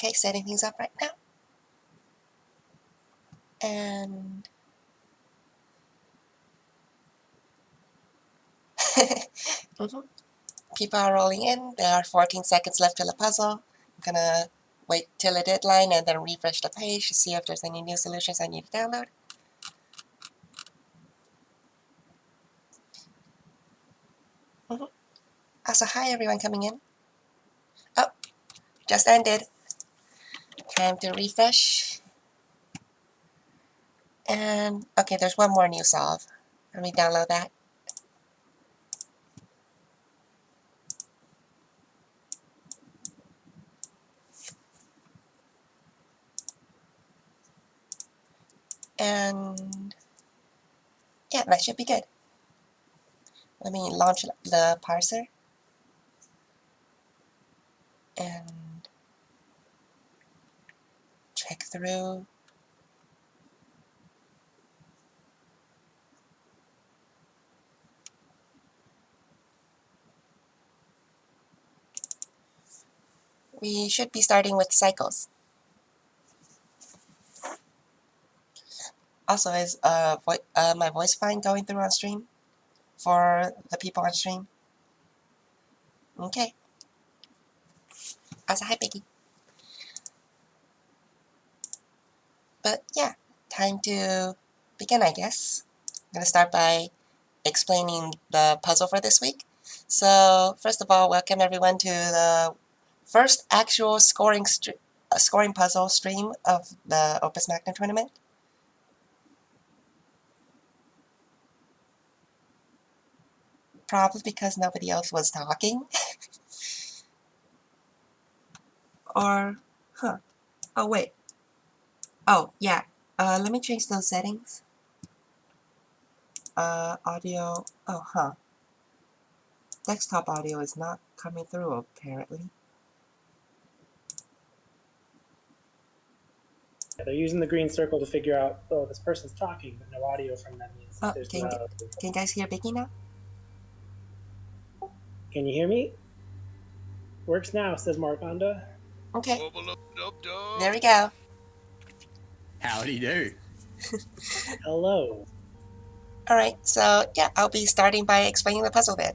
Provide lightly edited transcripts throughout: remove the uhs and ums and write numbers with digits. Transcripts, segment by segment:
Okay, setting things up right now. And people are rolling in. There are 14 seconds left till the puzzle. I'm gonna wait till the deadline and then refresh the page to see if there's any new solutions I need to download. Also, hi everyone coming in. Oh, just ended. Time to refresh. And okay, there's one more new solve. Let me download that. And yeah, that should be good. Let me launch the parser. And check through. We should be starting with cycles. Also, is my voice fine going through on stream for the people on stream? Okay. Also, hi Piggy. But yeah, time to begin, I guess. I'm gonna start by explaining the puzzle for this week. So first of all, welcome everyone to the first actual scoring puzzle stream of the Opus Magnum tournament. Probably because nobody else was talking. Or, oh wait. Oh, yeah. Let me change those settings. Audio, Desktop audio is not coming through, apparently. They're using the green circle to figure out, oh, this person's talking, but no audio from them means there's can you guys hear Vicky now? Can you hear me? Works now, says Marconda. Okay. There we go. Howdy do. Hello. Alright, so yeah, I'll be starting by explaining the puzzle then.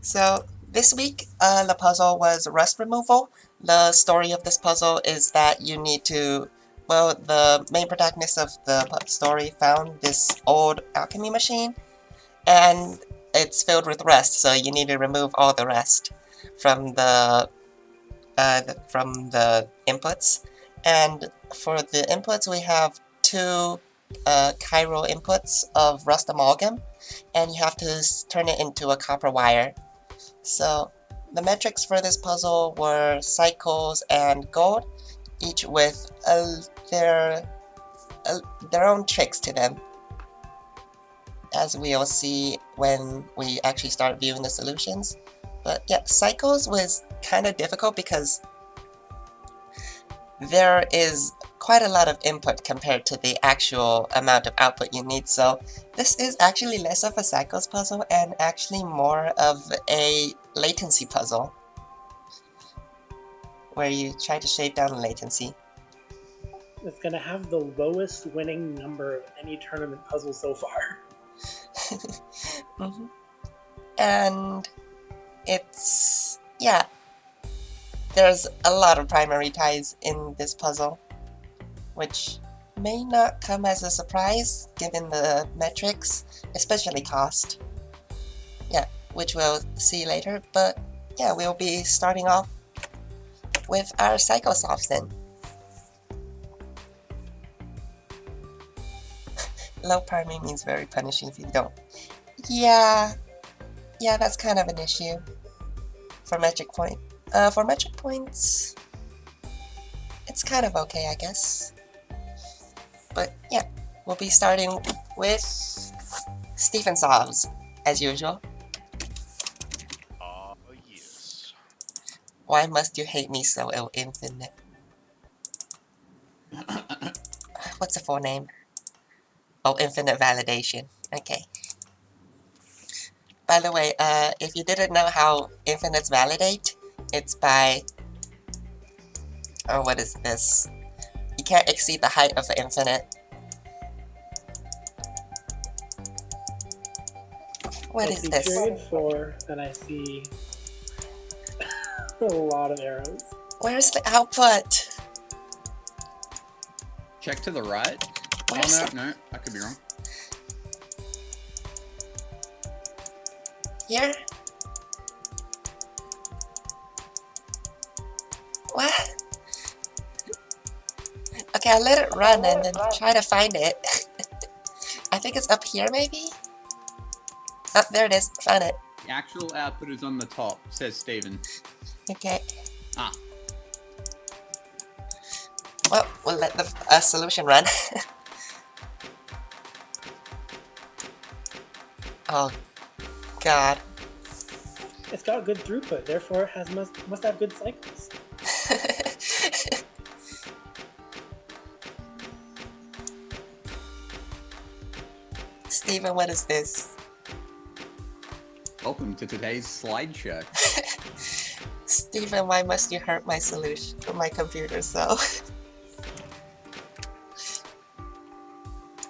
So this week, the puzzle was rust removal. The story of this puzzle is that you need to, well, the main protagonist of the story found this old alchemy machine, and it's filled with rust, so you need to remove all the rust from the inputs. And for the inputs, we have two chiral inputs of rust amalgam, and you have to turn it into a copper wire. So the metrics for this puzzle were cycles and gold, each with their own tricks to them, as we'll see when we actually start viewing the solutions. But yeah, cycles was kind of difficult because there is quite a lot of input compared to the actual amount of output you need, so this is actually less of a cycles puzzle and actually more of a latency puzzle, where you try to shave down the latency. It's going to have the lowest winning number of any tournament puzzle so far. And it's, yeah, there's a lot of primary ties in this puzzle, which may not come as a surprise given the metrics, especially cost. Yeah, which we'll see later, but yeah, we'll be starting off with our Psychosoft then. Low primary means very punishing if you don't. Yeah, that's kind of an issue for metric point. For metric points, it's kind of okay, I guess. But yeah, we'll be starting with Stephen Solves, as usual. Yes. Why must you hate me so, O Infinite? What's the full name? Oh, Infinite Validation. Okay. By the way, if you didn't know how infinites validate, it's by Oh, what is this? You can't exceed the height of the infinite. What I is see this? period 4, and I see a lot of arrows. Where's the output? Check to the right. Where's Oh, the... no, I could be wrong. Here? What? Okay, I'll let it run and then try to find it. I think it's up here, maybe? Oh, there it is. Found it. The actual output is on the top, says Steven. Okay. Ah. Well, we'll let the solution run. Oh, God. It's got good throughput, therefore it has must have good cycles. Steven, what is this? Welcome to today's slideshow. Steven, why must you hurt my solution, my computer so?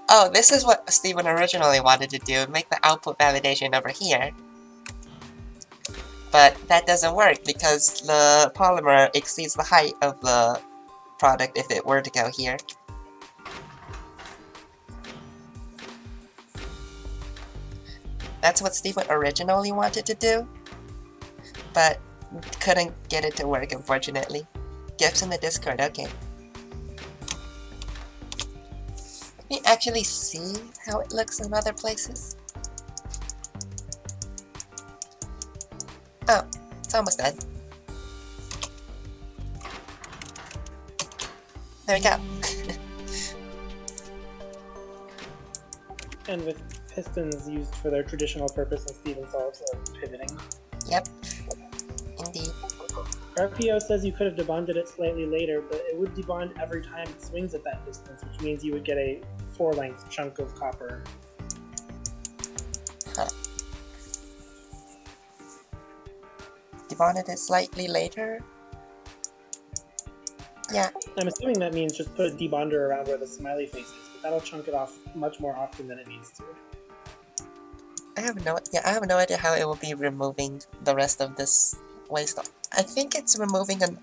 Oh, this is what Steven originally wanted to do, make the output validation over here. But that doesn't work because the polymer exceeds the height of the product if it were to go here. That's what Steven originally wanted to do, but couldn't get it to work, unfortunately. Gifts in the Discord, okay. Can you actually see how it looks in other places? Oh, it's almost done. There we go. And with pistons used for their traditional purpose in Steven solves of pivoting. Yep, indeed. RPO says you could have debonded it slightly later, but it would debond every time it swings at that distance, which means you would get a 4-length chunk of copper. Huh. Debonded it slightly later? Yeah. I'm assuming that means just put a debonder around where the smiley face is, but that'll chunk it off much more often than it needs to. I have no idea how it will be removing the rest of this waste. I think it's removing an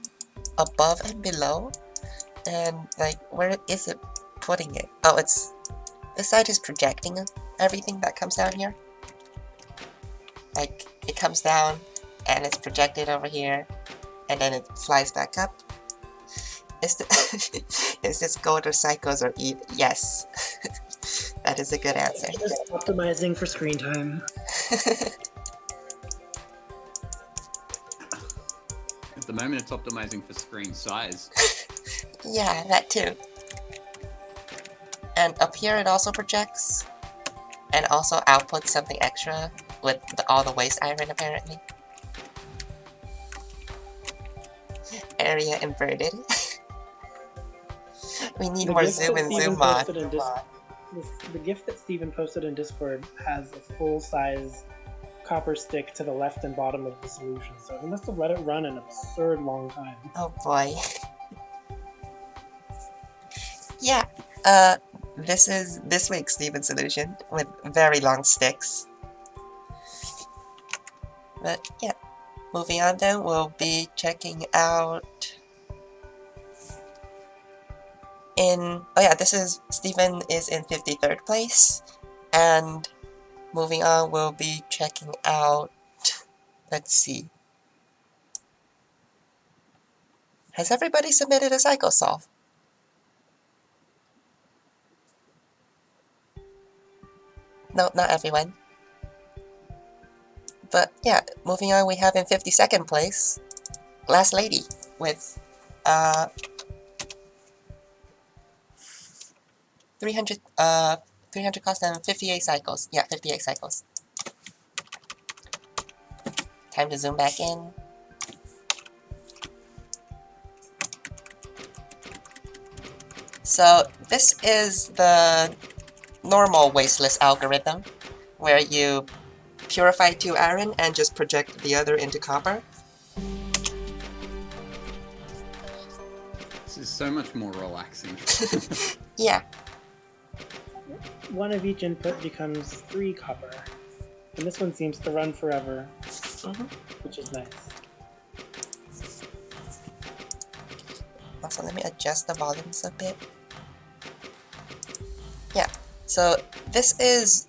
above and below, and like where is it putting it? Oh, it's this side is projecting everything that comes down here. Like it comes down and it's projected over here, and then it flies back up. Is this gold or cycles or E? Yes. That is a good answer. Just optimizing for screen time. At the moment, it's optimizing for screen size. Yeah, that too. And up here it also projects, and also outputs something extra with all the waste iron apparently. Area inverted. We need more zoom and zoom mod. The gift that Steven posted in Discord has a full-size copper stick to the left and bottom of the solution, so he must have let it run an absurd long time. Oh boy. Yeah, this is this week's Steven solution with very long sticks. But yeah, moving on then, we'll be checking out this is Steven is in 53rd place, and moving on we'll be checking out, let's see. Has everybody submitted a cycle solve? No, not everyone. But yeah, moving on, we have in 52nd place, Last Lady with 300 cost and 58 cycles. Yeah, 58 cycles. Time to zoom back in. So this is the normal wasteless algorithm, where you purify 2 iron and just project the other into copper. This is so much more relaxing. Yeah. One of each input becomes 3 copper. And this one seems to run forever, Mhm. which is nice. Also, let me adjust the volumes a bit. Yeah, so this is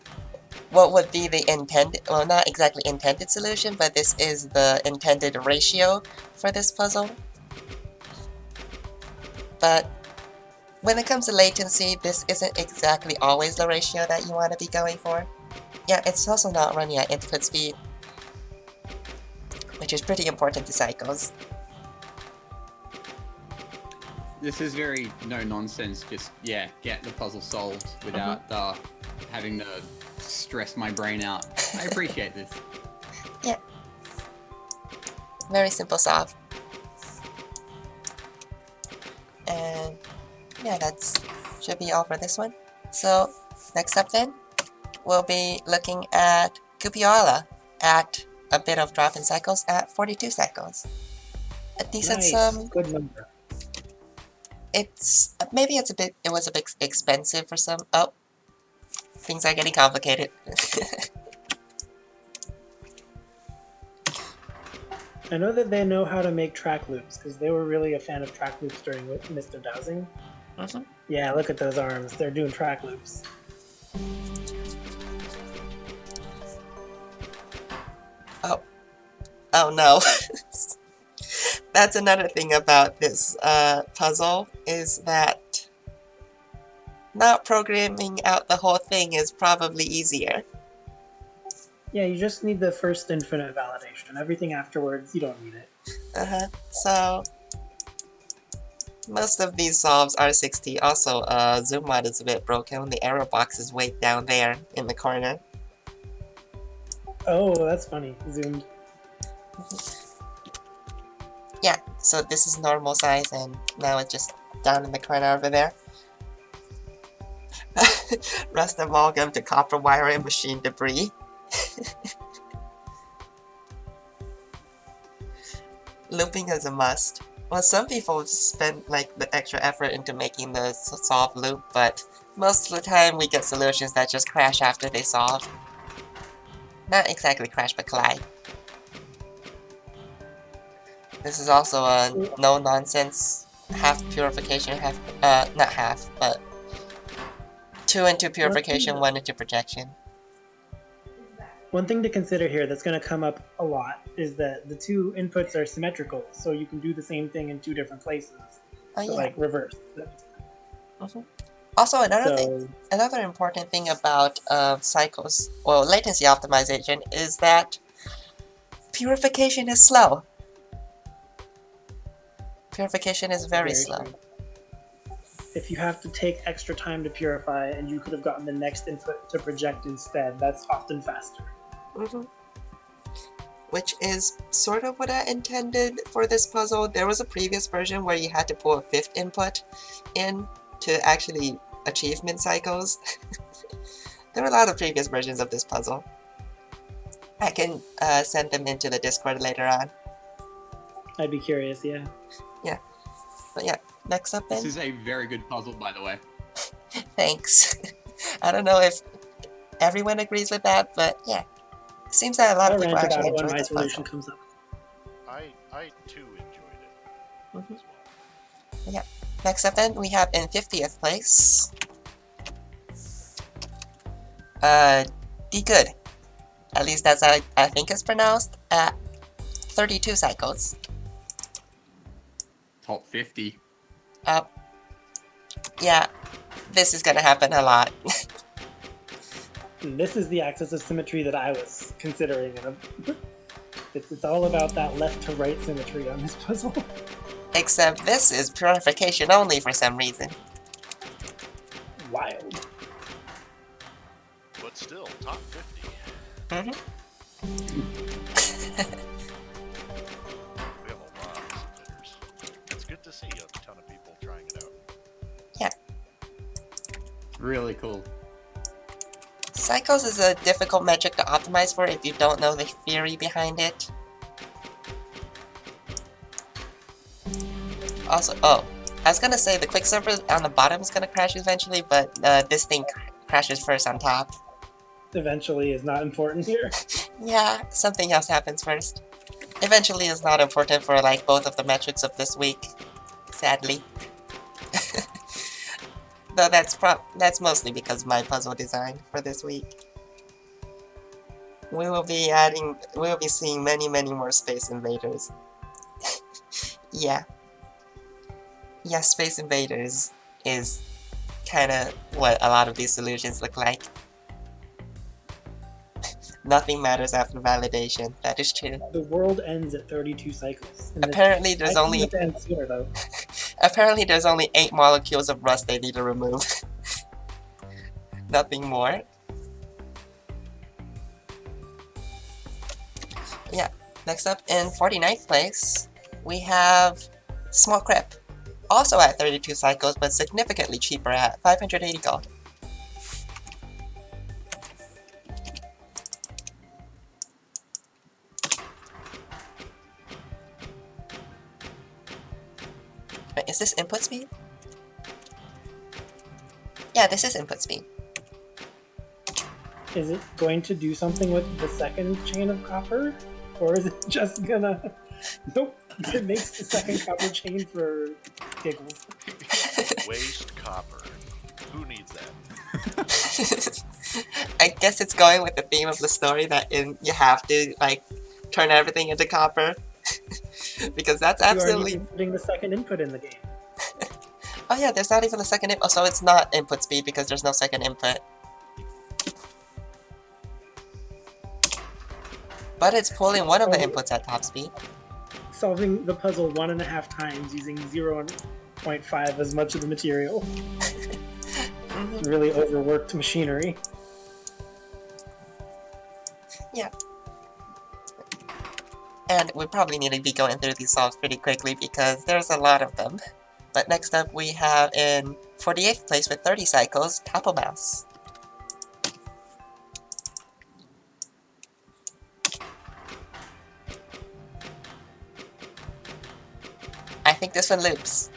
what would be the intended, well, not exactly intended solution, but this is the intended ratio for this puzzle. But when it comes to latency, this isn't exactly always the ratio that you want to be going for. Yeah, it's also not running at input speed, which is pretty important to cycles. This is very no nonsense. Just yeah, get the puzzle solved without having to stress my brain out. I appreciate this. Yeah. Very simple solve. And yeah, that's should be all for this one. So next up then, we'll be looking at Cupiola at a bit of drop in cycles at 42 cycles. A decent Nice, sum. good number. It's maybe it was a bit expensive for some. Oh, things are getting complicated. I know that they know how to make track loops, because they were really a fan of track loops during Mr. Dowsing. Mhm. Yeah, look at those arms. They're doing track loops. Oh no. That's another thing about this puzzle, is that not programming out the whole thing is probably easier. Yeah, you just need the first infinite validation. Everything afterwards, you don't need it. So most of these solves are 60. Also, zoom mod is a bit broken. The error box is way down there in the corner. Oh, that's funny. Zoomed. Yeah, so this is normal size, and now it's just down in the corner over there. Rust amalgam to copper wire and machine debris. Looping is a must. Well, some people spend like the extra effort into making the solve loop, but most of the time we get solutions that just crash after they solve. Not exactly crash, but collide. This is also a no-nonsense half purification, half, not half, but 2 into purification, 1 into projection. One thing to consider here that's going to come up a lot is that the 2 inputs are symmetrical, so you can do the same thing in 2 different places. Oh So, yeah. like, reverse. Also, another So, thing, another important thing about cycles, well, latency optimization, is that purification is slow. Purification is very slow. true. If you have to take extra time to purify and you could have gotten the next input to project instead, that's often faster. Which is sort of what I intended for this puzzle. There was a previous version where you had to pull a 5th input in to actually achieve min cycles. There were a lot of previous versions of this puzzle. I can send them into the Discord later on. I'd be curious, yeah. Yeah. But yeah, next up then. This is a very good puzzle, by the way. Thanks. I don't know if everyone agrees with that, but yeah. It seems that a lot I'll of people rant about actually it when enjoy my this solution puzzle. comes up. I too enjoyed it as well. Yeah. Next up then, we have in 50th place, D Good. At least that's how I think it's pronounced, at 32 cycles. Top 50. Yeah, this is gonna happen a lot. This is the axis of symmetry that I was considering. It's all about that left to right symmetry on this puzzle. Except this is purification only for some reason. Wild. But still, top 50. We have a lot of submitters. It's good to see a ton of people trying it out. Yeah. Really cool. Cycles is a difficult metric to optimize for if you don't know the theory behind it. Also, oh, I was gonna say the quicksilver on the bottom is gonna crash eventually, but this thing crashes first on top. Eventually is not important here. Yeah, something else happens first. Eventually is not important for like both of the metrics of this week, sadly. Though that's mostly because of my puzzle design for this week. We will be seeing many more Space Invaders. Yeah. Yeah, Space Invaders is kinda what a lot of these solutions look like. Nothing matters after validation, that is true. The world ends at 32 cycles. And Apparently I there's think only it ends sooner though. apparently there's only 8 molecules of rust they need to remove. Nothing more. Yeah, next up in 49th place, we have Small Crip. Also at 32 cycles, but significantly cheaper at 580 gold. Wait, is this input speed? Yeah, this is input speed. Is it going to do something with the second chain of copper? Or is it just gonna... Nope, it makes the second copper chain for giggles. Waste copper. Who needs that? I guess it's going with the theme of the story that you have to like turn everything into copper. Because that's You aren't absolutely... even putting the second input in the game. Oh yeah, there's not even a second input, so it's not input speed because there's no second input. But it's pulling one of the inputs at top speed. Solving the puzzle 1.5 times using 0.5 as much of the material. Really overworked machinery. Yeah. And we probably need to be going through these solves pretty quickly because there's a lot of them. But next up we have in 48th place with 30 cycles, Tapo Mouse. I think this one loops.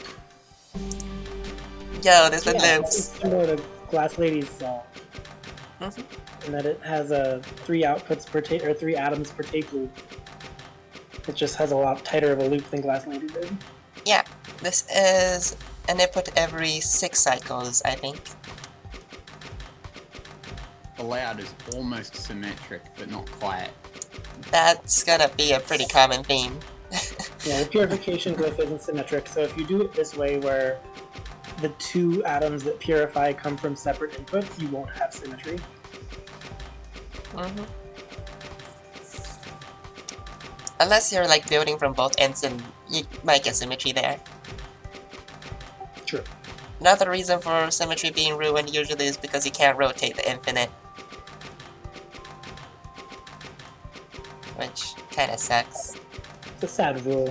Yo, this one loops. It's similar to Glass Lady's solve. In that it has 3 outputs per tape, or 3 atoms per tape loop. It just has a lot tighter of a loop than Glass Lady did. Yeah, this is an input every 6 cycles, I think. The layout is almost symmetric, but not quite. That's gonna be a pretty common theme. Yeah, the purification glyph isn't symmetric, so if you do it this way where the 2 atoms that purify come from separate inputs, you won't have symmetry. Unless you're like building from both ends and you might get symmetry there. True. Another reason for symmetry being ruined usually is because you can't rotate the infinite. Which kinda sucks. It's a sad rule.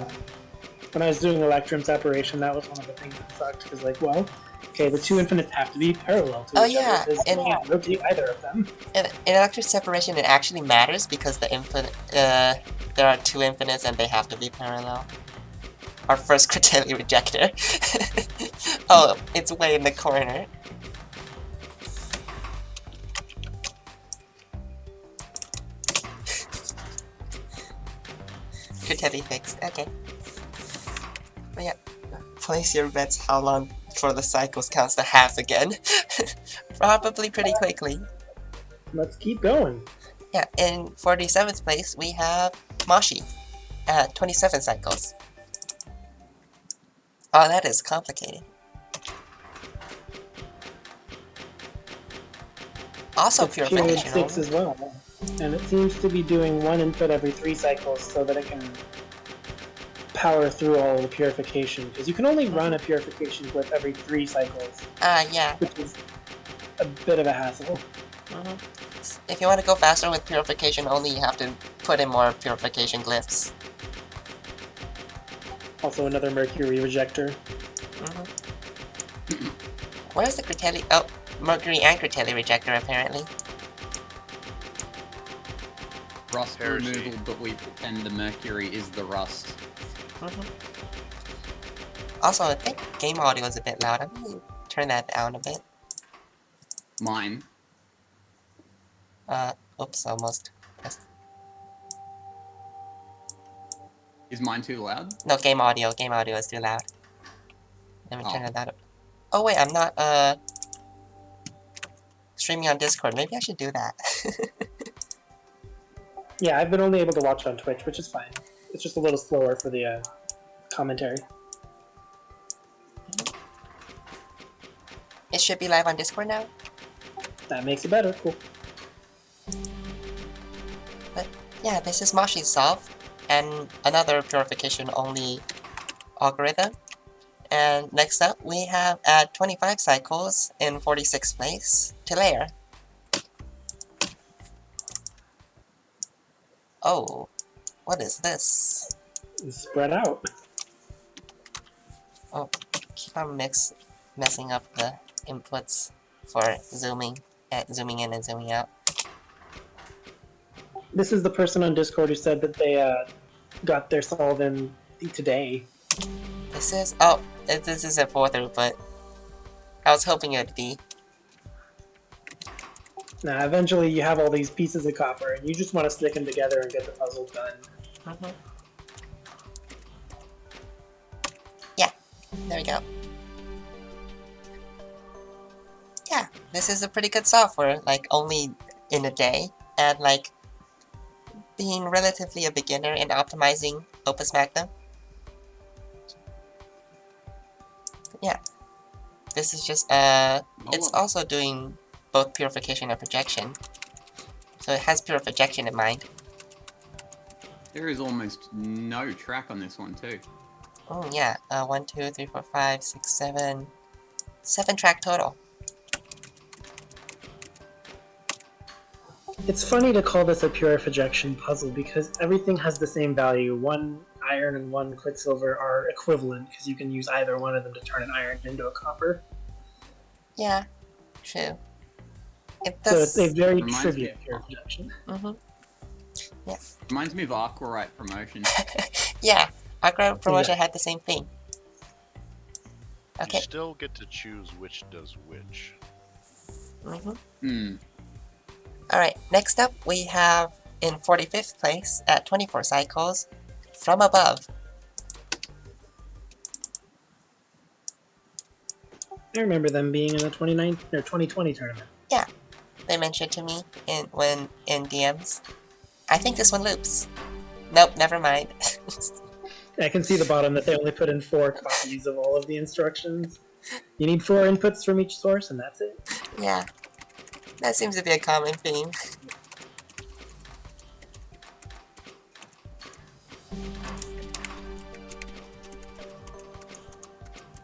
When I was doing electrum separation, that was one of the things that sucked, because like, well, okay, the 2 infinites have to be parallel to each yeah, other, so you can't rotate either of them. In electric separation it actually matters because the infinite, there are 2 infinites and they have to be parallel. Our first Critelli rejector. Oh, it's way in the corner. Critelli fixed, okay. But yeah, place your bets how long before the cycles counts to half again. Probably pretty quickly. Let's keep going. Yeah, in 47th place we have Moshi at 27 cycles. Oh, that is complicated. Also It's period purification 6 only. as well. And it seems to be doing 1 input every 3 cycles so that it can power through all the purification. Because you can only run a purification glyph every 3 cycles. Yeah. Which is a bit of a hassle. If you want to go faster with purification only, you have to put in more purification glyphs. Also another mercury rejector. Where's the Critelli? Oh, Mercury and Critelli rejector apparently. Rust Heresy. removal, but we pretend the mercury is the rust. Also, I think game audio is a bit loud. I'm gonna turn that down a bit. Mine. Oops, almost pressed. Is mine too loud? No, game audio. Game audio is too loud. Let me turn Oh. that up. Oh wait, I'm not streaming on Discord. Maybe I should do that. Yeah, I've been only able to watch on Twitch, which is fine. It's just a little slower for the commentary. It should be live on Discord now. That makes it better. Cool. But yeah, this is Moshi's solve, and another purification only algorithm. And next up, we have at 25 cycles in 46th place to layer. Oh, what is this? Spread out. Oh, keep on messing up the inputs for zooming in and zooming out. This is the person on Discord who said that they got their solve in today. This is this is a 4 throughput. I was hoping it would be. Now, eventually you have all these pieces of copper, and you just want to stick them together and get the puzzle done. Yeah, there we go. Yeah, this is a pretty good software, like only in a day, and like being relatively a beginner in optimizing Opus Magnum. Yeah, this is just it's also doing both purification and projection, so it has pure projection in mind. There is almost no track on this one too. Oh yeah, 1, 2, 3, 4, 5, 6, 7, 7 track total. It's funny to call this a pure projection puzzle because everything has the same value. One iron and one quicksilver are equivalent because you can use either one of them to turn an iron into a copper. Yeah, true. It So does. it's a very Reminds trivial me- pure projection. Yeah. Reminds me of Aquarite Promotion. Yeah, Aqua Promotion had the same thing. Okay. You still get to choose which does which. Alright, next up we have in 45th place at 24 cycles, From Above. I remember them being in the 2020 tournament. Yeah, they mentioned to me in DMs. I think this one loops. Nope, never mind. I can see the bottom that they only put in 4 copies of all of the instructions. You need 4 inputs from each source, and that's it. Yeah, that seems to be a common theme.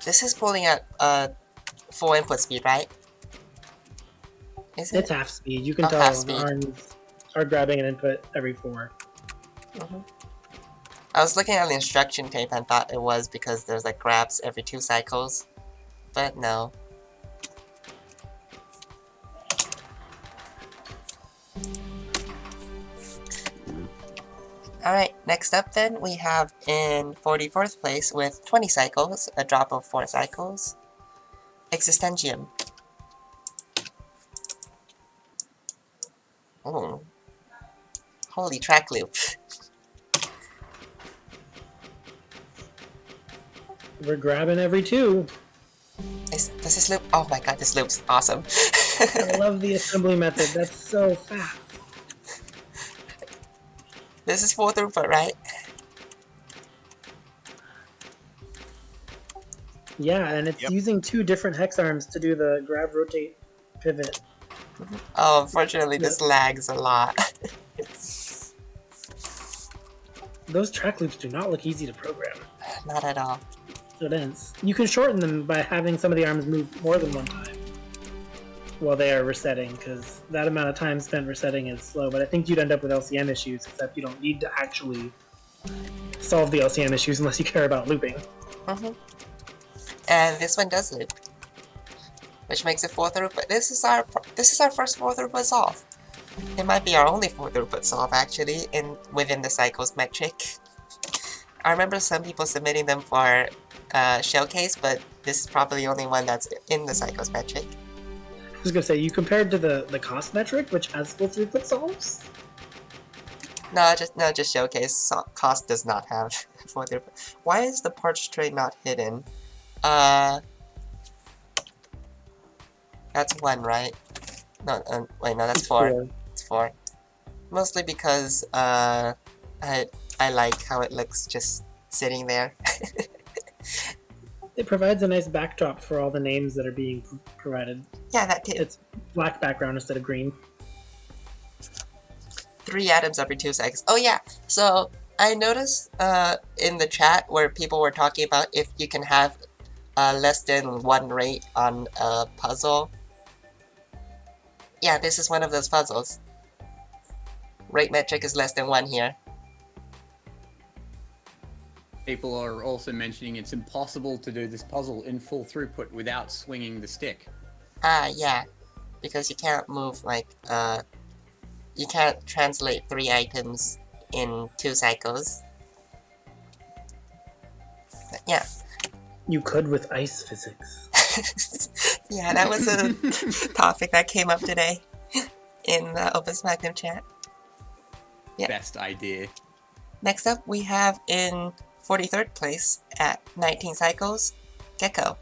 This is pulling at full input speed, right? Is it? It's half speed. You can Oh, tell half the speed. arms are grabbing an input every 4. I was looking at the instruction tape and thought it was because there's like grabs every 2 cycles, but no. Alright, next up then we have in 44th place with 20 cycles, a drop of 4 cycles, Existentium. Oh. Holy track loop. We're grabbing every 2. Does this loop? Oh my god, this loop's awesome. I love the assembly method. That's so fast. This is 4 throughput, right? Yeah, and it's Yep. using 2 different hex arms to do the grab, rotate, pivot. Oh, unfortunately this lags a lot. Those track loops do not look easy to program. Not at all. So it is. You can shorten them by having some of the arms move more than one time while they are resetting, because that amount of time spent resetting is slow, but I think you'd end up with LCM issues, except you don't need to actually solve the LCM issues unless you care about looping. And this one does loop, which makes it 4 throughput. This is our first 4 throughput solve. It might be our only 4 throughput solve actually within the cycles metric. I remember some people submitting them for showcase, but this is probably the only one that's in the Cycles metric. I was gonna say, you compared to the cost metric, which has full throughput solves? No, just showcase. Cost does not have for their. Why is the parts tray not hidden? That's 1, right? No, wait, no, that's It's 4. It's 4. Mostly because I like how it looks just sitting there. It provides a nice backdrop for all the names that are being provided. Yeah, that too. It's black background instead of green. 3 atoms every 2 seconds. Oh yeah, so I noticed in the chat where people were talking about if you can have less than 1 rate on a puzzle. Yeah, this is one of those puzzles. Rate metric is less than 1 here. People are also mentioning it's impossible to do this puzzle in full throughput without swinging the stick. Yeah, because you can't move like you can't translate 3 items in 2 cycles. But yeah. You could with ice physics. Yeah, that was a topic that came up today in the Opus Magnum chat. Yeah. Best idea. Next up, we have in 43rd place at 19 cycles, Gecko.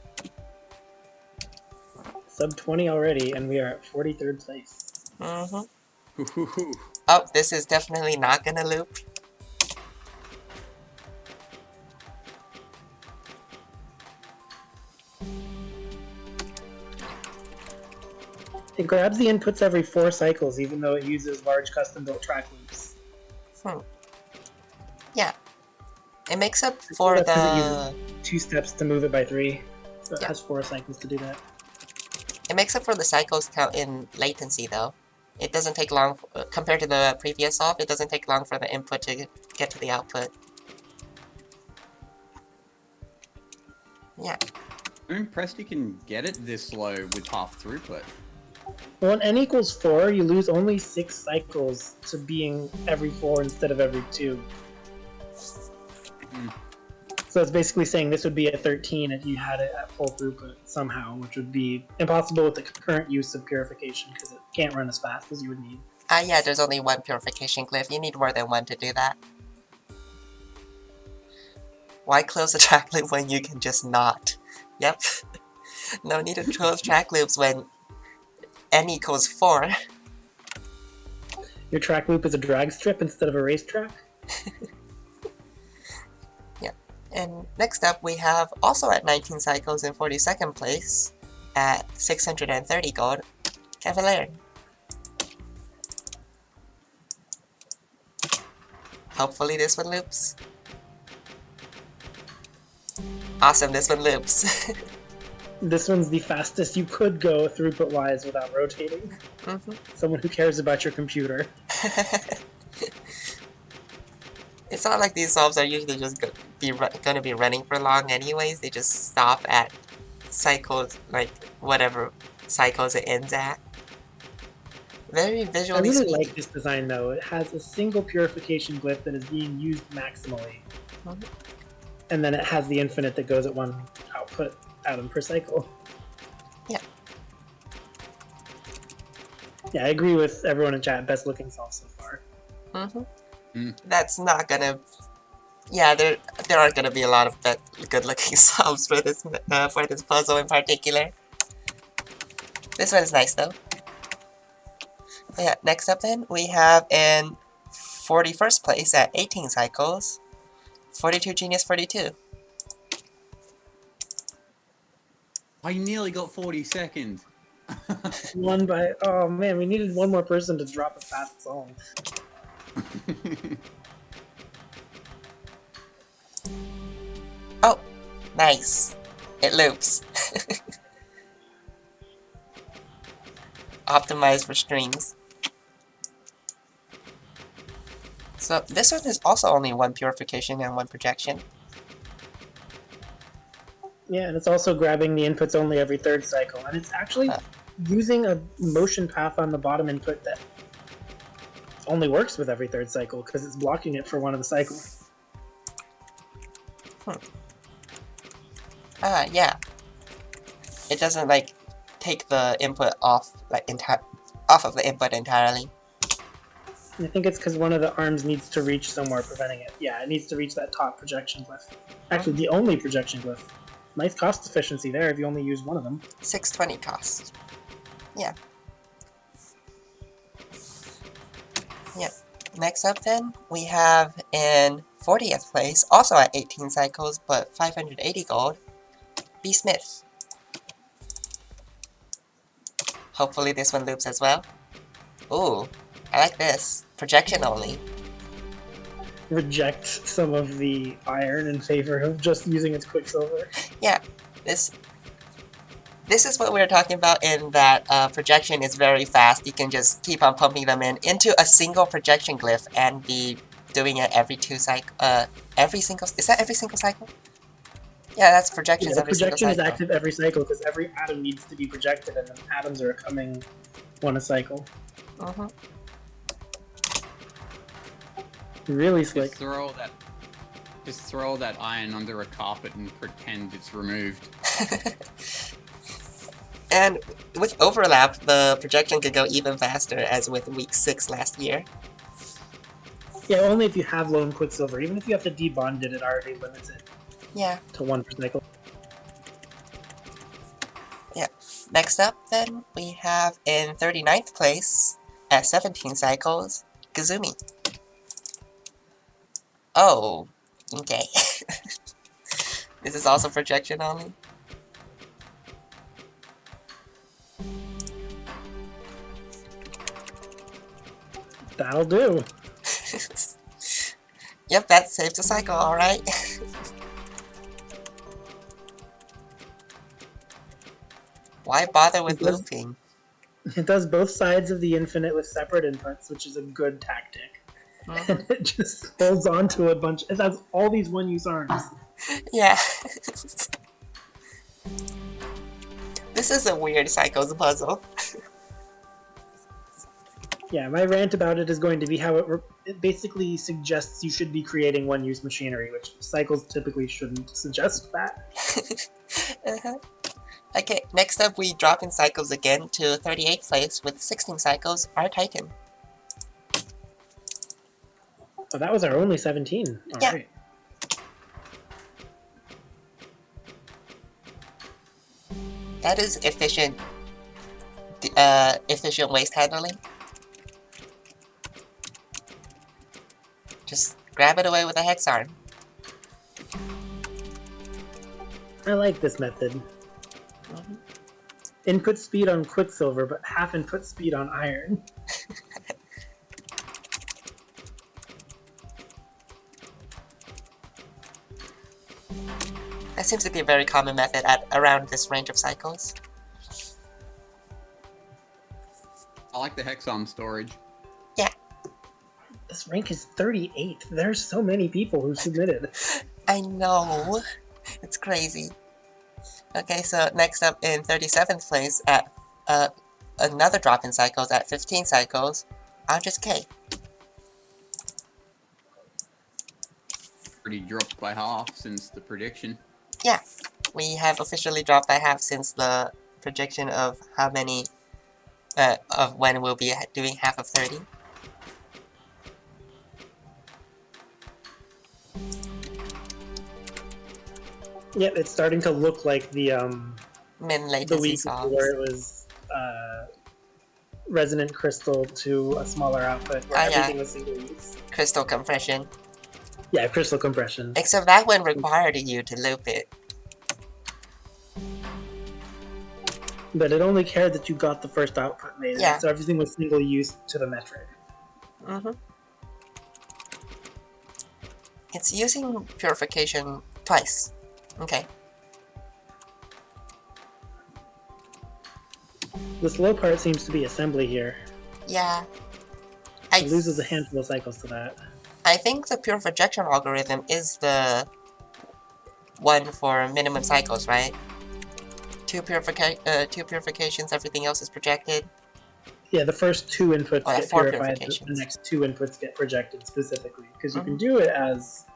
Sub 20 already, and we are at 43rd place. Mm-hmm. Oh, this is definitely not gonna loop. It grabs the inputs every 4 cycles, even though it uses large custom-built track loops. Yeah. It makes up for That's 'cause it the... uses 2 steps to move it by 3. So it Yeah. has 4 cycles to do that. It makes up for the cycles count in latency, though. It doesn't take long, compared to the previous solve, it doesn't take long for the input to get to the output. Yeah. I'm impressed you can get it this slow with half throughput. When n equals 4, you lose only 6 cycles to being every 4 instead of every 2. So it's basically saying this would be a 13 if you had it at full throughput somehow, which would be impossible with the current use of purification because it can't run as fast as you would need. Yeah, there's only 1 purification glyph. You need more than 1 to do that. Why close a track loop when you can just not? Yep. No need to close track loops when n equals 4. Your track loop is a drag strip instead of a racetrack? Yeah. And next up, we have also at 19 cycles in 42nd place at 630 gold, Cavalier. Hopefully this one loops. Awesome, this one loops. This one's the fastest you could go throughput-wise without rotating. Someone who cares about your computer. It's not like these solves are usually just gonna be running for long anyways. They just stop at cycles, like whatever cycles it ends at. Very visually I really speaking. like this design though. It has a single purification glyph that is being used maximally. And then it has the infinite that goes at 1 output atom per cycle. Yeah. Yeah, I agree with everyone in chat. Best looking solve so far. That's not gonna... Yeah, there aren't gonna be a lot of good looking solves for this puzzle in particular. This one's nice though. Yeah, next up then, we have in 41st place at 18 cycles, 42 Genius 42. I nearly got 42nd. One by... Oh man, we needed one more person to drop a fast solve. Oh, nice. It loops. Optimized for strings. So this one is also only 1 purification and 1 projection. Yeah, and it's also grabbing the inputs only every 3rd cycle, and it's actually using a motion path on the bottom input that only works with every 3rd cycle because it's blocking it for 1 of the cycles. Yeah. It doesn't like take the input off off of the input entirely. I think it's because one of the arms needs to reach somewhere, preventing it. Yeah, it needs to reach that top projection glyph. Actually, the only projection glyph. Nice cost efficiency there if you only use one of them. 620 cost. Yeah. Yeah. Next up then, we have in 40th place, also at 18 cycles, but 580 gold, B. Smith. Hopefully this one loops as well. Ooh, I like this. Projection only. Reject some of the iron in favor of just using its quicksilver. Yeah, this is what we were talking about in that projection is very fast. You can just keep on pumping them into a single projection glyph and be doing it every two cycle. Is that every single cycle? Yeah, that's projections Yeah, the every single projection is cycle. active every cycle because every atom needs to be projected, and then atoms are coming one a cycle. Mm-hmm. Really slick. Just throw that iron under a carpet and pretend it's removed. And with overlap, the projection could go even faster, as with week 6 last year. Yeah, only if you have lone quicksilver. Even if you have to debond it, it already limits it. Yeah. To 1 per cycle. Yeah. Next up, then, we have in 39th place, at 17 cycles, Kazumi. Oh, okay. This is also projection only? That'll do. Yep, that saves the cycle, alright. Why bother with looping? It does both sides of the infinite with separate inputs, which is a good tactic. Mm-hmm. And it just holds on to a bunch. It has all these one-use arms. Yeah. This is a weird cycles puzzle. Yeah, my rant about it is going to be how it basically suggests you should be creating one-use machinery, which cycles typically shouldn't suggest that. Uh-huh. Okay, next up we drop in cycles again to 38th place with 16 cycles, our Titan. Oh, that was our only 17. Yeah. Alright. That is efficient waste handling. Just grab it away with a hex arm. I like this method. Mm-hmm. Input speed on quicksilver, but half input speed on iron. That seems to be a very common method at around this range of cycles. I like the hex arm storage. Yeah. This rank is 38. There's so many people who submitted. I know. It's crazy. Okay, so next up in 37th place at another drop in cycles at 15 cycles, Andres K. Already dropped by half since the prediction. Yeah, we have officially dropped by half since the projection of how many, of when we'll be doing half of 30. Yep, it's starting to look like the Min the latency week songs. where it was resonant crystal to a smaller output where everything was single use. Crystal compression. Yeah, crystal compression. Except that one required you to loop it. But it only cared that you got the first output made. Yeah. So everything was single use to the metric. Mm-hmm. It's using purification twice. Okay. The slow part seems to be assembly here. Yeah. It loses a handful of cycles to that. I think the pure projection algorithm is the one for minimum cycles, right? Two purifications, everything else is projected. Yeah, the first 2 inputs Oh, get four purified, the purifications. next 2 inputs get projected specifically. Because you can do it as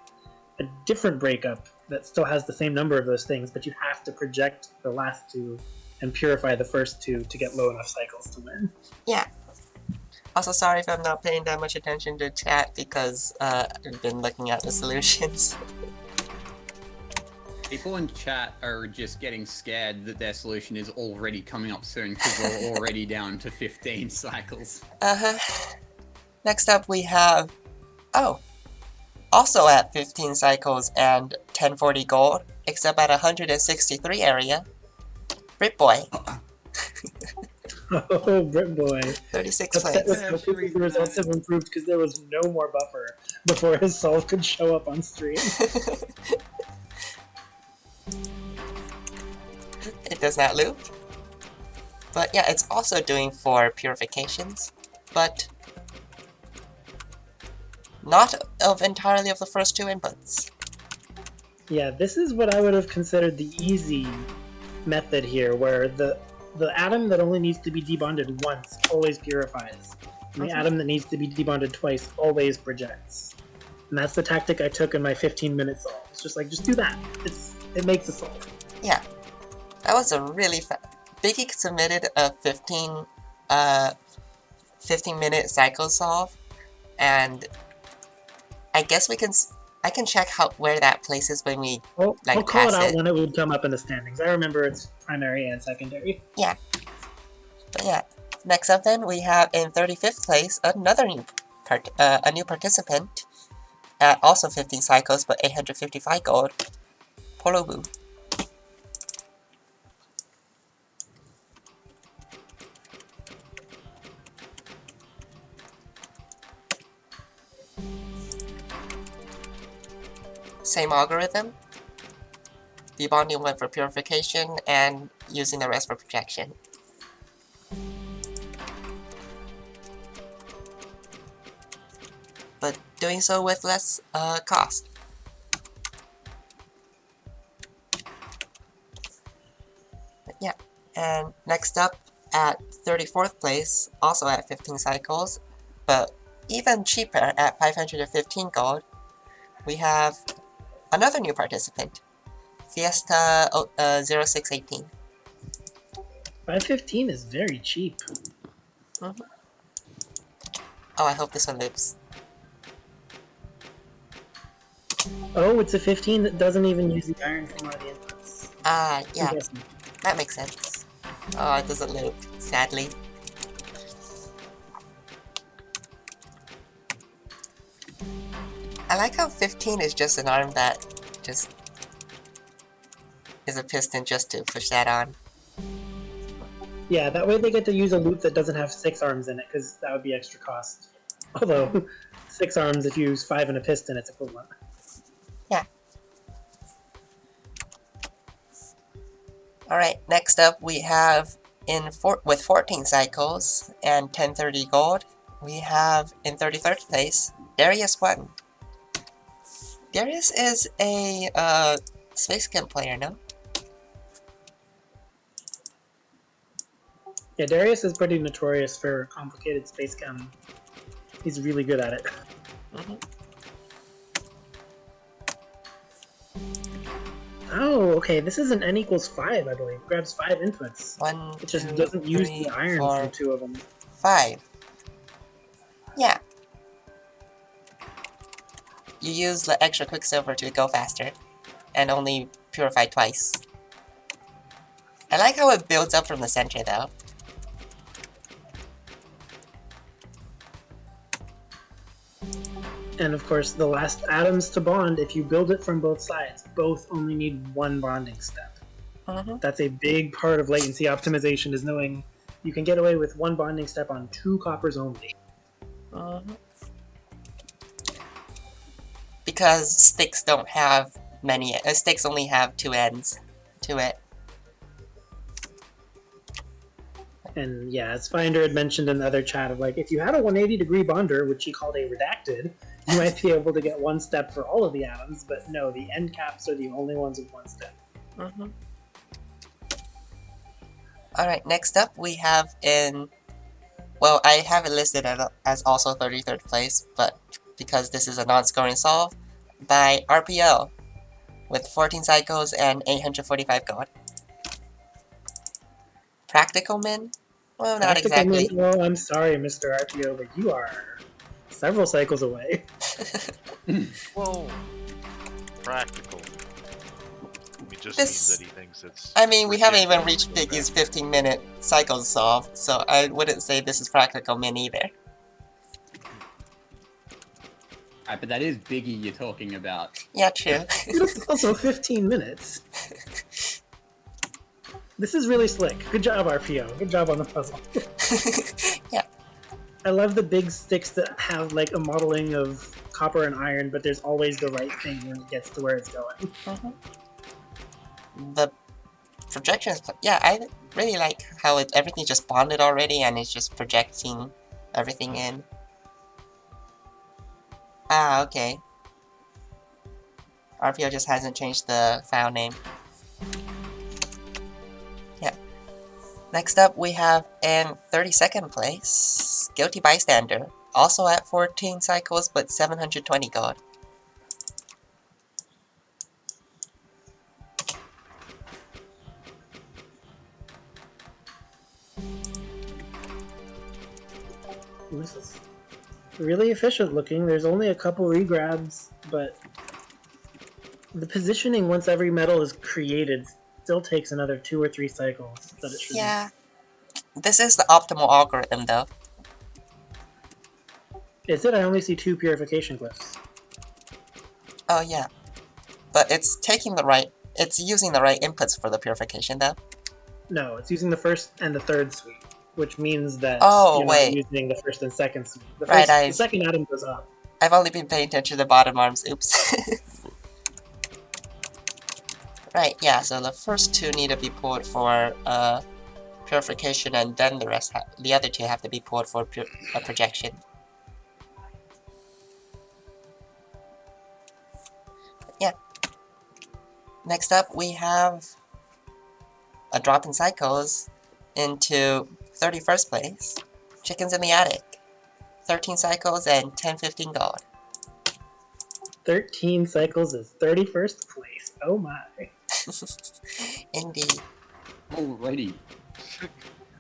a different breakup that still has the same number of those things, but you have to project the last two and purify the first two to get low enough cycles to win. Yeah. Also, sorry if I'm not paying that much attention to chat because I've been looking at the solutions. People in chat are just getting scared that their solution is already coming up soon because we're already down to 15 cycles. Next up we have, also at 15 cycles and 1040 gold, except at 163 area, Britboy, Oh, Brit Boy. 36 Upset with place. how quickly the results have improved because there was no more buffer before his solve could show up on stream. It does not loop. But yeah, it's also doing 4 purifications, but not of entirely of the first 2 inputs. Yeah, this is what I would have considered the easy method here, where the atom that only needs to be debonded once always purifies, and the atom that needs to be debonded twice always projects. And that's the tactic I took in my 15-minute solve. It's just like, just do that. It makes a solve. Yeah, that was a really Biggie submitted a 15-minute cycle solve, and I guess I can check where that places when we I'll call pass it out it. when it would come up in the standings. I remember it's primary and secondary. Yeah. But yeah, next up then we have in 35th place another new participant at also 15 cycles but 855 gold, Polobu. Same algorithm. Debonding one for purification and using the rest for projection. But doing so with less cost. But yeah, and next up at 34th place, also at 15 cycles, but even cheaper at 515 gold, we have another new participant, Fiesta 0618. 515 is very cheap. Oh, I hope this one lives. Oh, it's a 15 that doesn't even use the iron from one of the inputs. Yeah, that makes sense. Oh, it doesn't loop, sadly. I like how 15 is just an arm that just is a piston just to push that on. Yeah, that way they get to use a loop that doesn't have 6 arms in it, because that would be extra cost. Although, 6 arms, if you use 5 in a piston, it's equivalent. Yeah. Alright, next up we have, with 14 cycles and 1030 gold, we have in 33rd place, Darius 1. Darius is a Space Camp player, no? Yeah, Darius is pretty notorious for complicated space chem. He's really good at it. Oh, okay, this is an n equals 5, I believe. It grabs 5 inputs. It just doesn't use the iron from 2 of them. 5. Yeah. You use the extra quicksilver to go faster, and only purify twice. I like how it builds up from the center though. And of course, the last atoms to bond, if you build it from both sides, both only need 1 bonding step. That's a big part of latency optimization, is knowing you can get away with 1 bonding step on 2 coppers only. Because sticks don't have many, sticks only have 2 ends to it. And yeah, as Finder had mentioned in the other chat, of like, if you had a 180-degree bonder, which he called a redacted, you might be able to get 1 step for all of the atoms, but no, the end caps are the only ones with 1 step. Alright, next up we have well, I have it listed as also 33rd place, but because this is a non-scoring solve, by RPO with 14 cycles and 845 gold. Practical Min? Well, not Practical exactly. Min. Oh, I'm sorry, Mr. RPO, but you are several cycles away. Whoa. Practical. It just This- means that he thinks it's. I mean, we haven't even ridiculous reached to go Biggie's back. 15-minute cycles solved, so I wouldn't say this is Practical Min either. Alright, but that is Biggie you're talking about. Yeah, true. It's also 15 minutes. This is really slick. Good job, RPO. Good job on the puzzle. Yeah. I love the big sticks that have like a modeling of copper and iron, but there's always the right thing when it gets to where it's going. The projections, yeah, I really like how everything's just bonded already and it's just projecting everything in. Ah, okay. RPO just hasn't changed the file name. Yeah. Next up, we have in 32nd place, Guilty Bystander, also at 14 cycles but 720 gold. This is really efficient looking. There's only a couple regrabs, but the positioning once every medal is created still takes another 2 or 3 cycles that it should. Yeah. This is the optimal algorithm though. Is it? I only see 2 purification glyphs. Oh yeah. But it's using the right inputs for the purification though. No, it's using the first and the third suite, which means that Oh, you're wait. not using the first and second suite. Right, The second atom goes up. I've only been paying attention to the bottom arms, oops. Right, yeah, so the first 2 need to be pulled for purification and then the other 2 have to be pulled for projection. Yeah. Next up we have a drop in cycles into 31st place. Chickens in the Attic. 13 cycles and 1015 gold. 13 cycles is 31st place. Oh my. Indeed. Alrighty.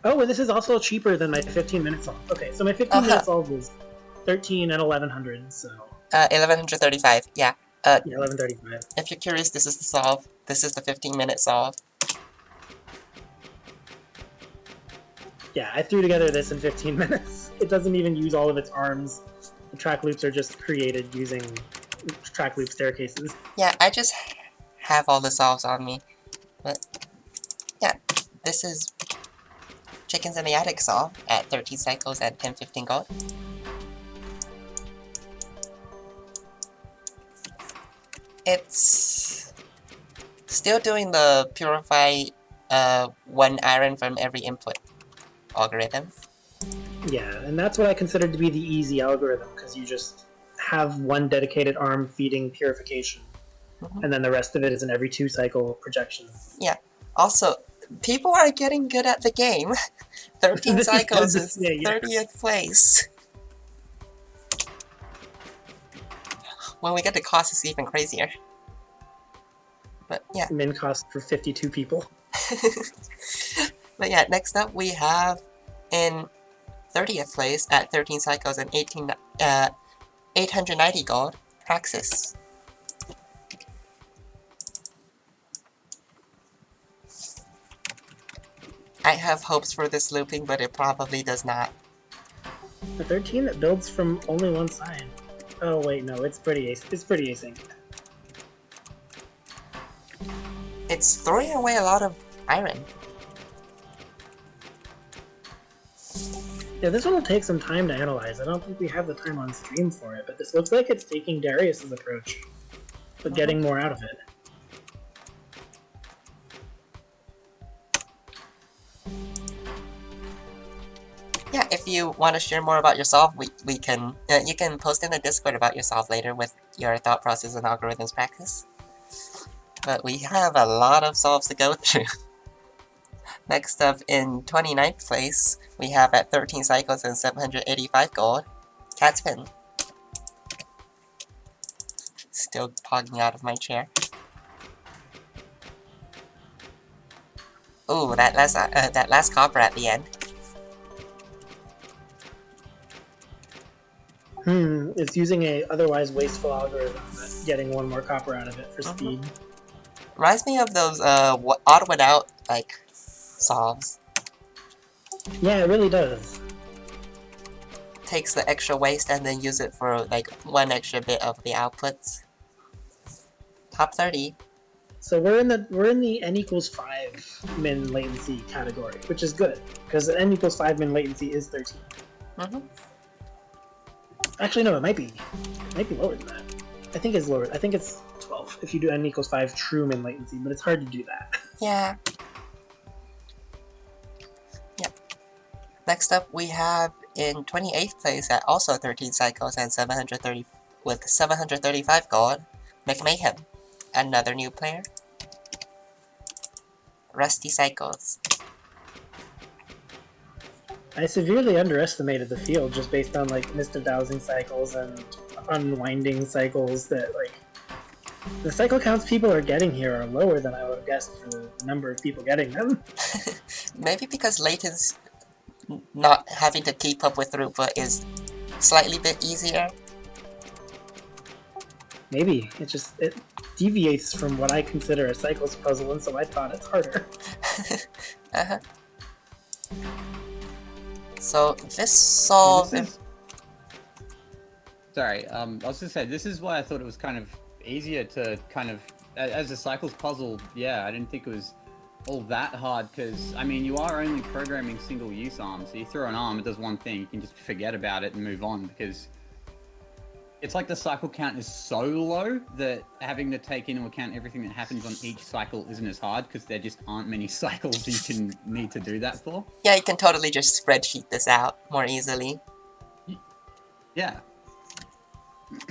Oh, and this is also cheaper than my 15-minute solve. Okay, so my 15-minute solve was 13 and 1100, so 1135, yeah. yeah, 1135. If you're curious, this is the solve. This is the 15-minute solve. Yeah, I threw together this in 15 minutes. It doesn't even use all of its arms. The track loops are just created using track loop staircases. Yeah, I just have all the solves on me. But, yeah, this is Chickens in the Attic solve at 13 cycles at 1015 gold. It's still doing the purify 1 iron from every input algorithm. Yeah, and that's what I consider to be the easy algorithm, because you just have one dedicated arm feeding purification, and then the rest of it is an every 2 cycle projection. Yeah. Also, people are getting good at the game. 13 cycles is 30th place. When we get to cost, it's even crazier. But yeah. Min cost for 52 people. But yeah, next up we have in 30th place at 13 cycles and 890 gold, Praxis. I have hopes for this looping, but it probably does not. The 13 that builds from only one side. Oh wait, no, it's pretty async. It's throwing away a lot of iron. Yeah, this one will take some time to analyze. I don't think we have the time on stream for it, but this looks like it's taking Darius's approach, but getting more out of it. Yeah, if you want to share more about your solve, we can you can post in the Discord about your solve later with your thought process and algorithms practice. But we have a lot of solves to go through. Next up, in 29th place, we have at 13 cycles and 785 gold, Catspin. Still pogging out of my chair. Ooh, that last copper at the end. It's using a otherwise wasteful algorithm, but getting one more copper out of it for speed. Reminds me of those odd one out like solves. Yeah, it really does. Takes the extra waste and then use it for like one extra bit of the outputs. Top 30. So we're in the n equals 5 min latency category, which is good because n equals 5 min latency is 13. Actually, no, it might be lower than that. I think it's lower. I think it's 12 if you do n equals 5 true min latency, but it's hard to do that. Yeah. Yep. Next up, we have in 28th place at also 13 cycles and 730 with 735 gold, McMahon, another new player. Rusty Cycles. I severely underestimated the field just based on like Mr. Dowsing cycles and unwinding cycles that like the cycle counts people are getting here are lower than I would have guessed for the number of people getting them. Maybe because latency not having to keep up with throughput is slightly bit easier. Maybe it deviates from what I consider a cycles puzzle, and so I thought it's harder. So this solve. Sorry, I was gonna say this is why I thought it was kind of easier to kind of as a cycles puzzle. Yeah, I didn't think it was all that hard because I mean you are only programming single-use arms. So you throw an arm, it does one thing. You can just forget about it and move on because it's like the cycle count is so low that having to take into account everything that happens on each cycle isn't as hard because there just aren't many cycles you can need to do that for. Yeah, you can totally just spreadsheet this out more easily. Yeah.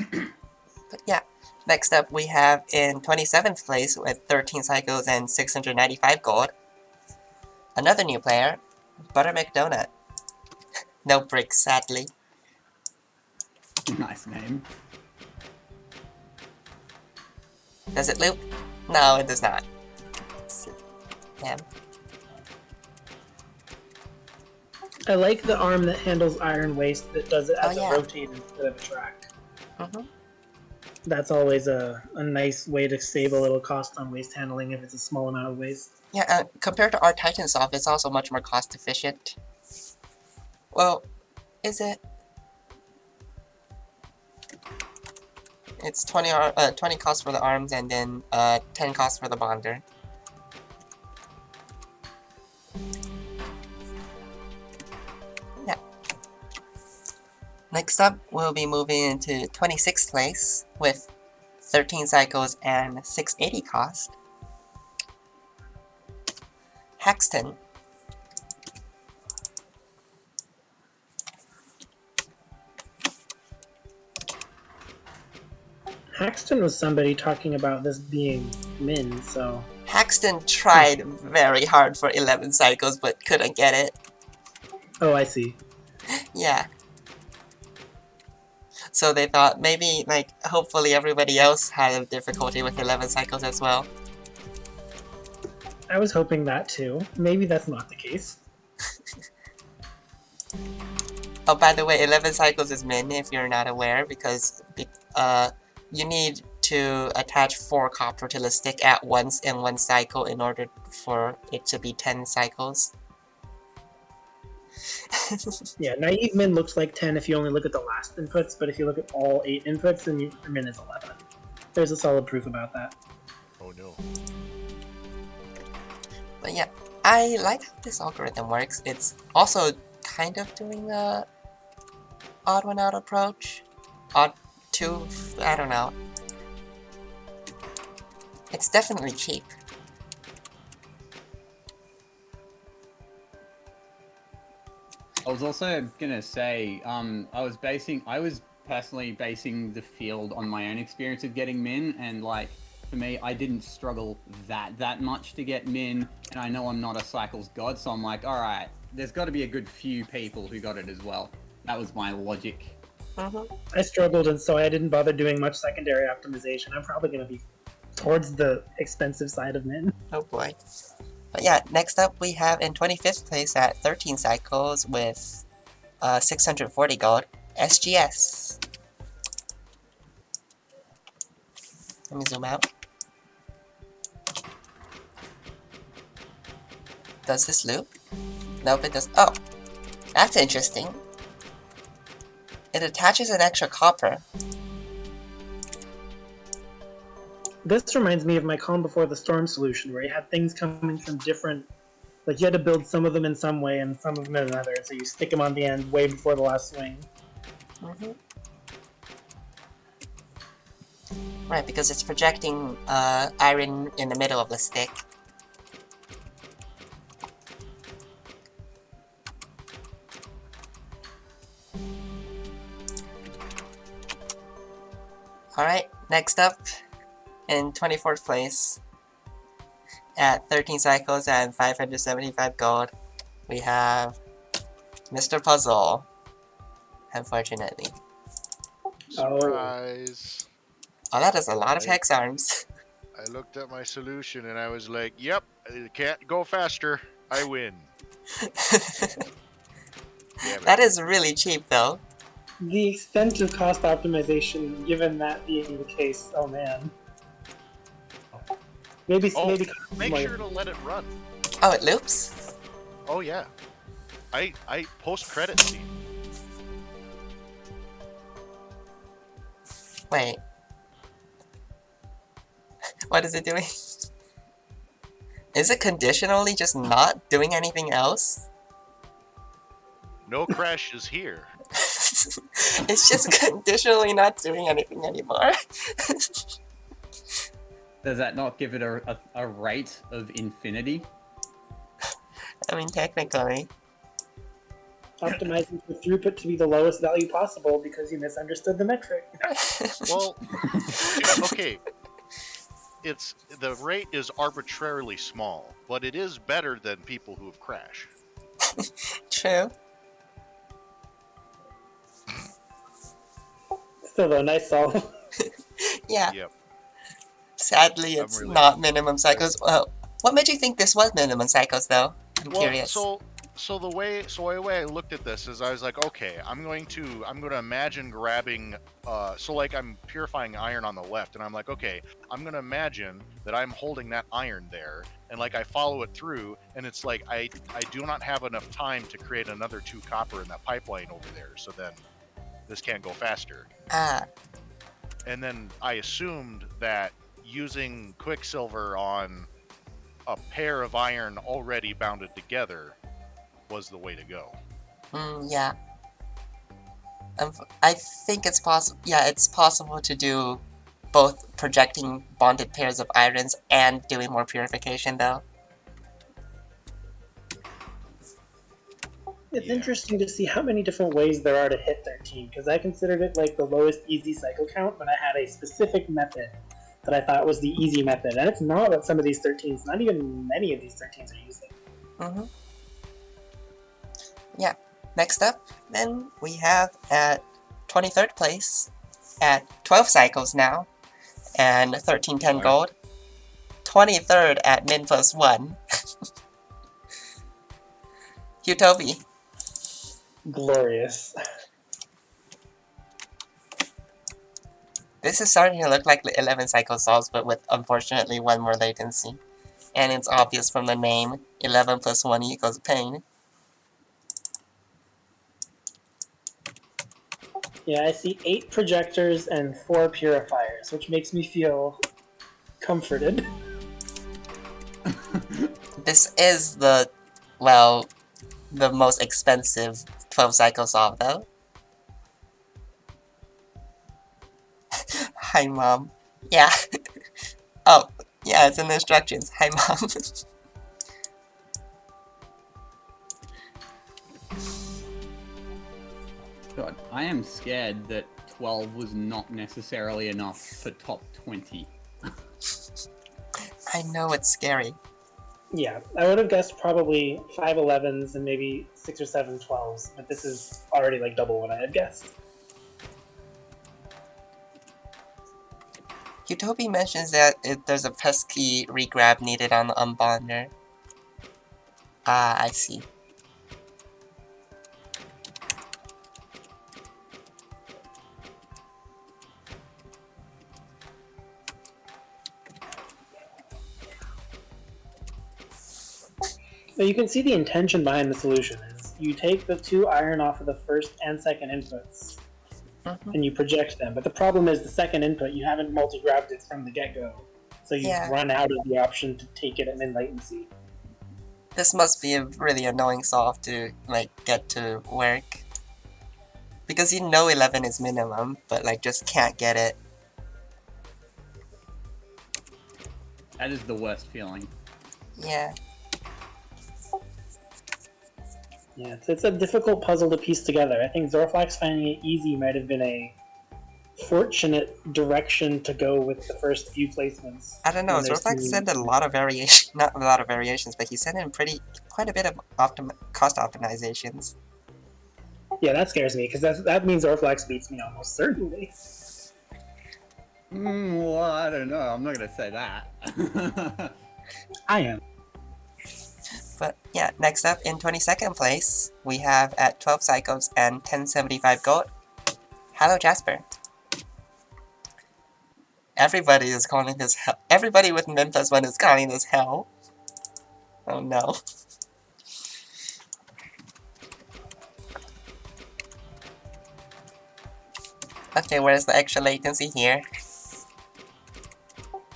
But yeah, next up we have in 27th place with 13 cycles and 695 gold, another new player, Butter McDonut. No bricks, sadly. Nice name. Does it loop? No, it does not. Damn. I like the arm that handles iron waste that does it as a rotate instead of a track. That's always a nice way to save a little cost on waste handling if it's a small amount of waste. Yeah, compared to our Titan Soft, it's also much more cost efficient. Well, is it? It's 20 cost for the arms and then 10 cost for the bonder. Yeah. Next up, we'll be moving into 26th place with 13 cycles and 680 cost. Haxton. Haxton was somebody talking about this being min, so... Haxton tried very hard for 11 cycles, but couldn't get it. Oh, I see. Yeah. So they thought maybe, like, hopefully everybody else had a difficulty with 11 cycles as well. I was hoping that too. Maybe that's not the case. Oh, by the way, 11 cycles is min if you're not aware, because you need to attach 4 copper to the stick at once in one cycle in order for it to be 10 cycles. Yeah, naive min looks like 10 if you only look at the last inputs, but if you look at all 8 inputs, then your min is 11. There's a solid proof about that. Oh no. But yeah, I like how this algorithm works. It's also kind of doing the odd one out approach. Odd 2, I don't know. It's definitely cheap. I was also gonna say, I was personally basing the field on my own experience of getting min, and like, for me, I didn't struggle that much to get min, and I know I'm not a cycles god, so I'm like, alright, there's gotta be a good few people who got it as well. That was my logic. I struggled, and so I didn't bother doing much secondary optimization. I'm probably going to be towards the expensive side of min. Oh boy. But yeah, next up we have in 25th place at 13 cycles with 640 gold, SGS. Let me zoom out. Does this loop? Nope, it does. Oh, that's interesting. It attaches an extra copper. This reminds me of my Calm Before the Storm solution, where you had things coming from different. Like, you had to build some of them in some way and some of them in another, so you stick them on the end way before the last swing. Right, because it's projecting iron in the middle of the stick. Alright, next up, in 24th place, at 13 cycles and 575 gold, we have Mr. Puzzle, unfortunately. Surprise. Oh, that is a lot of I- hex arms. I looked at my solution and I was like, yep, it can't go faster. I win. Damn it. That is really cheap, though. The extent of cost optimization, given that being the case, oh man. Maybe Make sure to let it run. Oh, it loops? Oh yeah. I post credit scene. Wait. What is it doing? Is it conditionally just not doing anything else? No crashes here. It's just conditionally not doing anything anymore. Does that not give it a rate of infinity? I mean, technically. optimizing for throughput to be the lowest value possible because you misunderstood the metric. Well, okay. The rate is arbitrarily small, but it is better than people who have crashed. True. Still though, nice solve. Yeah. Yep. Sadly, it's really- not minimum cycles. What made you think this was minimum cycles, though? I'm curious. So the way I looked at this is I was like, okay, I'm going to imagine grabbing so like I'm purifying iron on the left, and I'm like, okay, I'm gonna imagine that I'm holding that iron there, and like I follow it through, and it's like I do not have enough time to create another 2 copper in that pipeline over there, so then this can't go faster. Ah, And then I assumed that using Quicksilver on a pair of iron already bounded together was the way to go. yeah. I think it's possible. Yeah, it's possible to do both projecting bonded pairs of irons and doing more purification, though. It's Yeah. interesting to see how many different ways there are to hit 13, because I considered it like the lowest easy cycle count, but I had a specific method that I thought was the easy method, and it's not what some of these 13s, not even many of these 13s are using. Yeah. Next up, then, we have at 23rd place, at 12 cycles now, and 1310 Right. gold. 23rd at min plus 1. Utobi. Glorious. This is starting to look like the 11 cycle solves, but with unfortunately one more latency. And it's obvious from the name, 11 plus 1 equals pain. Yeah, I see 8 projectors and 4 purifiers, which makes me feel comforted. This is the most expensive 12 cycle solve, though. Hi, Mom. Yeah. Oh, yeah, it's in the instructions. Hi, Mom. God, I am scared that 12 was not necessarily enough for top 20. I know it's scary. Yeah, I would have guessed probably 5 11s and maybe 6 or 7 12s, but this is already like double what I had guessed. Utopi mentions that there's a pesky regrab needed on the unbonder. Ah, I see. But you can see the intention behind the solution is you take the 2 iron off of the first and second inputs and you project them. But the problem is the second input, you haven't multi-grabbed it from the get-go. So you've Yeah. run out of the option to take it at mid latency. This must be a really annoying solve to like get to work. Because you know 11 is minimum, but like just can't get it. That is the worst feeling. Yeah. Yeah, it's a difficult puzzle to piece together. I think Zorflax finding it easy might have been a fortunate direction to go with the first few placements. I don't know, Zorflax said a lot of variation, not a lot of variations, but he sent in quite a bit of cost optimizations. Yeah, that scares me, because that means Zorflax beats me almost certainly. Well, I don't know. I'm not going to say that. I am. But yeah, next up in 22nd place, we have at 12 cycles and 1075 gold, Hello Jasper. Everybody is calling this hell. Everybody with min plus 1 is calling this hell. Oh no. Okay, where's the extra latency here?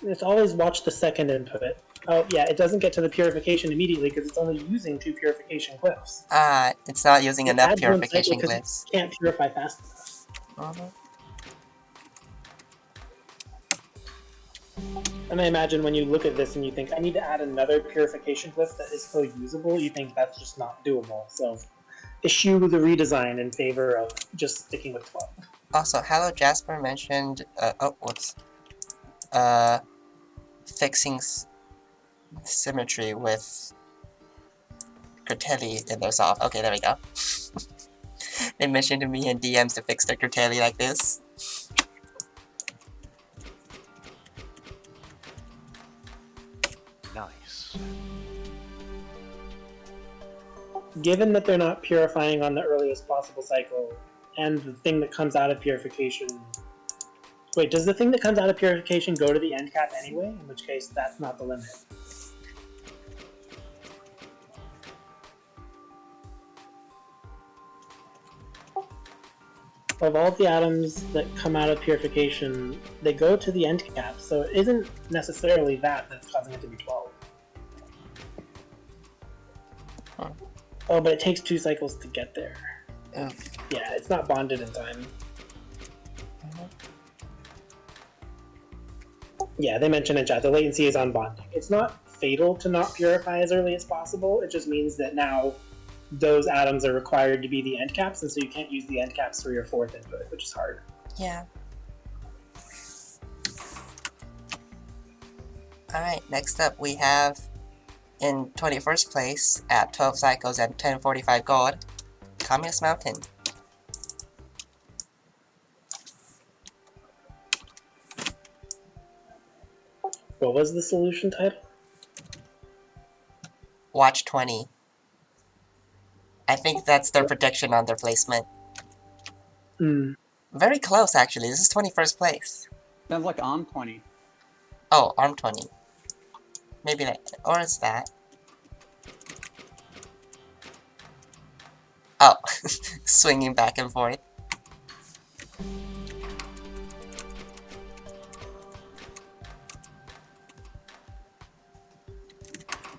It's always watch the second input. Oh yeah, it doesn't get to the purification immediately because it's only using 2 purification glyphs. Ah, it's not using It enough adds one cycle purification because glyphs. it can't purify fast enough. And I imagine when you look at this and you think, I need to add another purification glyph that is still usable, you think that's just not doable. So issue the redesign in favor of just sticking with 12. Also, Hello Jasper mentioned, fixing symmetry with Curtelli in their solve. Okay, there we go. They mentioned to me in DMs to fix the Curtelli like this. Nice. Given that they're not purifying on the earliest possible cycle, and the thing that comes out of purification... Wait, does the thing that comes out of purification go to the end cap anyway? In which case, that's not the limit. Of all the atoms that come out of purification, they go to the end cap, so it isn't necessarily that's causing it to be 12. Huh. Oh, but it takes 2 cycles to get there. Oof. Yeah, it's not bonded in time. Yeah, they mentioned in chat, the latency is on bonding. It's not fatal to not purify as early as possible, it just means that now those atoms are required to be the end caps, and so you can't use the end caps for your 4th input, which is hard. Yeah. Alright, next up we have in 21st place at 12 cycles and 1045 gold, Communist Mountain. What was the solution title? Watch 20. I think that's their prediction on their placement. Very close, actually. This is 21st place. Sounds like ARM 20. Oh, ARM 20. Maybe that, or it's that. Oh, swinging back and forth.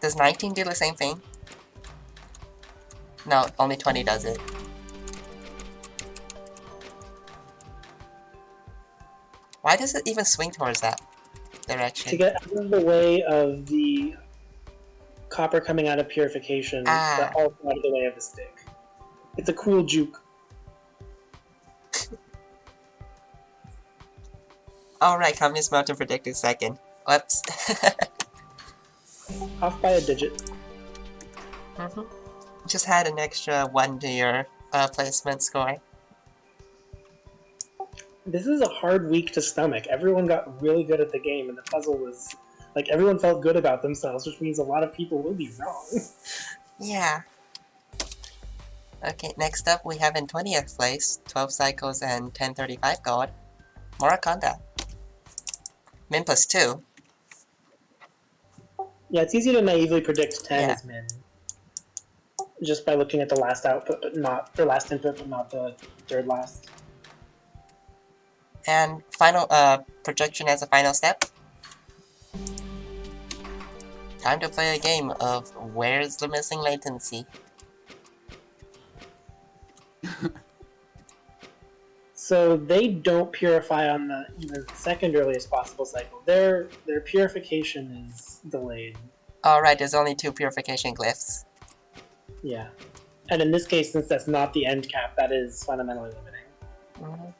Does 19 do the same thing? No, only 20 does it. Why does it even swing towards that direction? To get out of the way of the copper coming out of purification, but also out of the way of the stick. It's a cool juke. Alright, Communist Mountain predicted second. Whoops. Off by a digit. Just had an extra 1 to your placement score. This is a hard week to stomach. Everyone got really good at the game, and the puzzle was like everyone felt good about themselves, which means a lot of people will be wrong. Yeah. Okay, next up we have in 20th place, 12 cycles and 1035 gold, Murakonda. Min plus 2. Yeah, it's easy to naively predict 10 Yeah. as min, just by looking at the last output, but not the last input, but not the third last. And final projection as a final step. Time to play a game of where's the missing latency. So they don't purify on the even second earliest possible cycle. Their purification is delayed. Alright, there's only 2 purification glyphs. Yeah. And in this case, since that's not the end cap, that is fundamentally limiting. Mhm.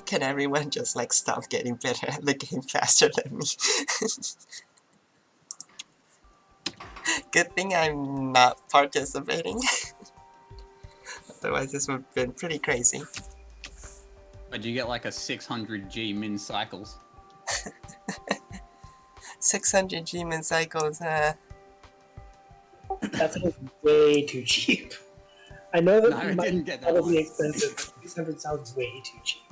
Can everyone just like stop getting better at the game faster than me? Good thing I'm not participating. Otherwise this would have been pretty crazy. But you get like a 600G min cycles. 600 G-min cycles, That's way too cheap. I know that No, it might didn't get that probably high. expensive, but 600 sounds way too cheap.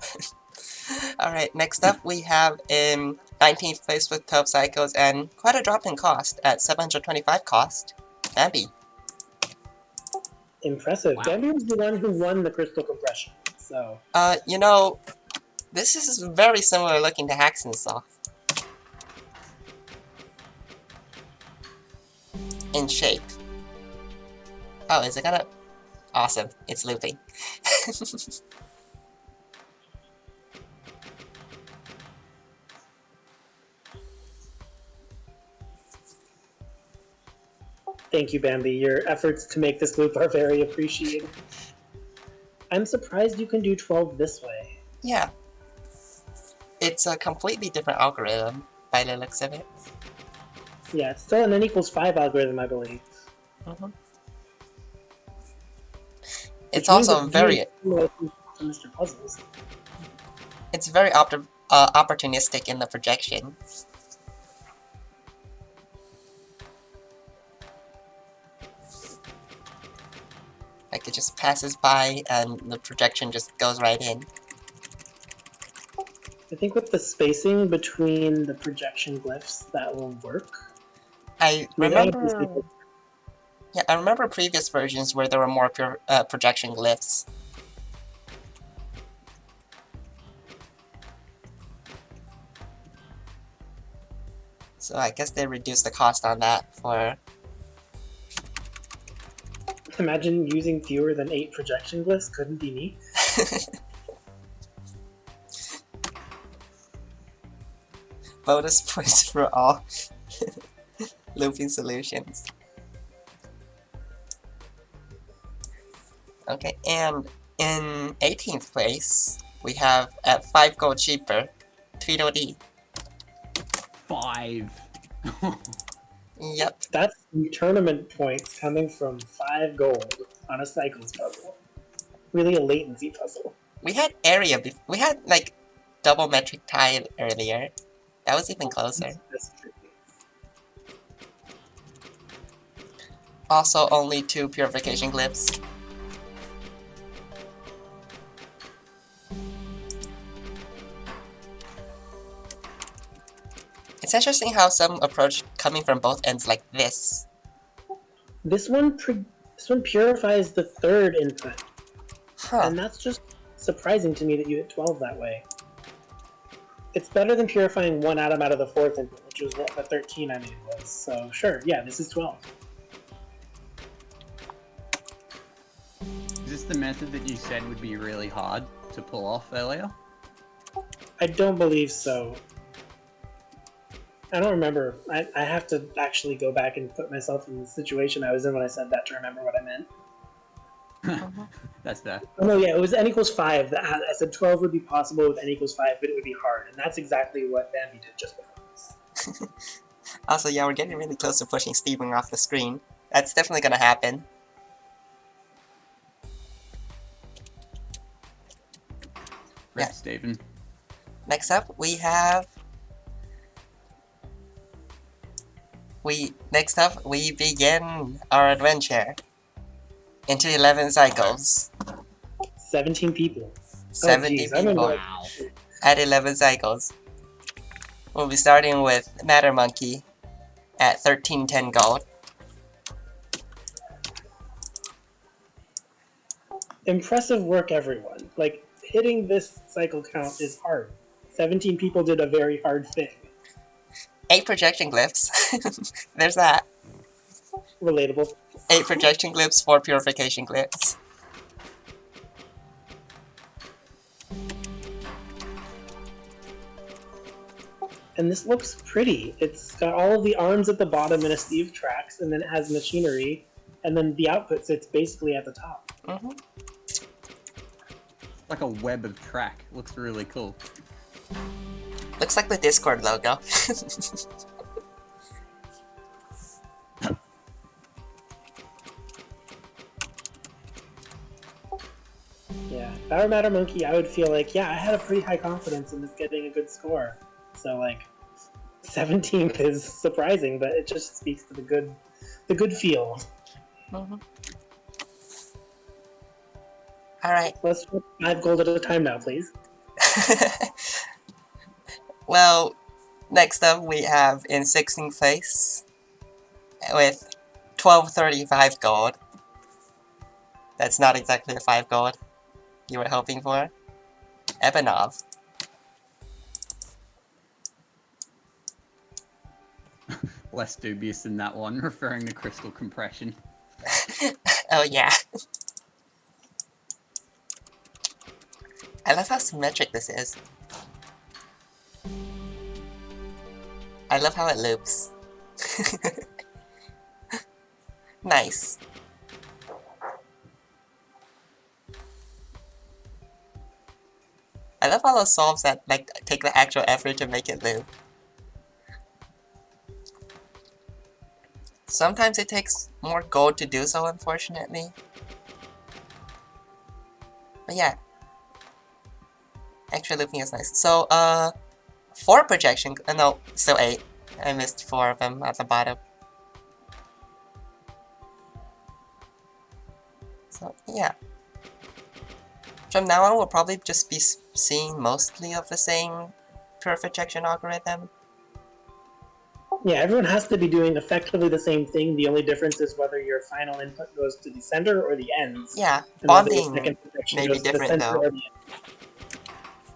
Alright, next up we have in 19th place with 12 cycles and quite a drop in cost at 725 cost, Bambi. Impressive. Wow. Bambi was the one who won the crystal compression, so You know, this is very similar looking to Haxensoft. In shape. Oh, is it gonna... Awesome, it's looping. thank you, Bambi. Your efforts to make this loop are very appreciated. I'm surprised you can do 12 this way. Yeah. It's a completely different algorithm, by the looks of it. Yeah, it's still an n equals 5 algorithm, I believe. Mhm. Which It's means also it's very... similar to Mr. Puzzles. It's very opportunistic in the projection. Like, it just passes by and the projection just goes right in. I think with the spacing between the projection glyphs, that will work. I mean, remember... Yeah, I remember previous versions where there were more projection glyphs. So I guess they reduced the cost on that for... Imagine using fewer than 8 projection glyphs couldn't be neat. Bonus points for all looping solutions. Okay, and in 18th place, we have at 5 gold cheaper, Tweedledee. 5. Yep, That's tournament points coming from 5 gold on a cycles puzzle. Really a latency puzzle. we had we had like double metric tile earlier. That was even closer. That's tricky. Also, only 2 purification glyphs. It's interesting how some approach coming from both ends like this. This one purifies the third input, Huh. and that's just surprising to me that you hit 12 that way. It's better than purifying one atom out of the fourth input, which was what the 13 I made was. So sure, yeah, this is 12. Is this the method that you said would be really hard to pull off earlier? I don't believe so. I don't remember. I have to actually go back and put myself in the situation I was in when I said that to remember what I meant. That's fair. Oh no, yeah, it was n equals 5. I said 12 would be possible with n equals 5, but it would be hard. And that's exactly what Bambi did just before this. Also, yeah, we're getting really close to pushing Steven off the screen. That's definitely gonna happen. Rip Yeah. Steven. Next up, we have. Next up, we begin our adventure into 11 cycles. 17 people. 70 geez, I'm in people Wow. at 11 cycles. We'll be starting with Matter Monkey at 1310 gold. Impressive work, everyone. Like, hitting this cycle count is hard. 17 people did a very hard thing. 8 projection glyphs. There's that. Relatable. 8 projection glyphs, 4 purification glyphs. And this looks pretty. It's got all of the arms at the bottom in a sea of tracks, and then it has machinery, and then the output sits basically at the top. Mm-hmm. Like a web of track. Looks really cool. Looks like the Discord logo. Yeah, if I were Matter Monkey, I would feel like, yeah, I had a pretty high confidence in this getting a good score. So, like, 17th is surprising, but it just speaks to the good feel. Mm-hmm. Alright. Let's put 5 gold at a time now, please. Well, next up we have in 16th place with 1235 gold. That's not exactly the 5 gold you were hoping for. Ebanov. Less dubious than that one, referring to crystal compression. Oh yeah. I love how symmetric this is. I love how it loops. Nice. I love all those solves that like take the actual effort to make it loop. Sometimes it takes more gold to do so, unfortunately. But yeah. Extra looping is nice. So, 4 projection. No, still 8. I missed 4 of them at the bottom. So, yeah. From now on, we'll probably just be seeing mostly of the same pure projection algorithm. Yeah, everyone has to be doing effectively the same thing. The only difference is whether your final input goes to the center or the ends. Yeah, And whether your bonding second projection may be goes to the different center though. or the end.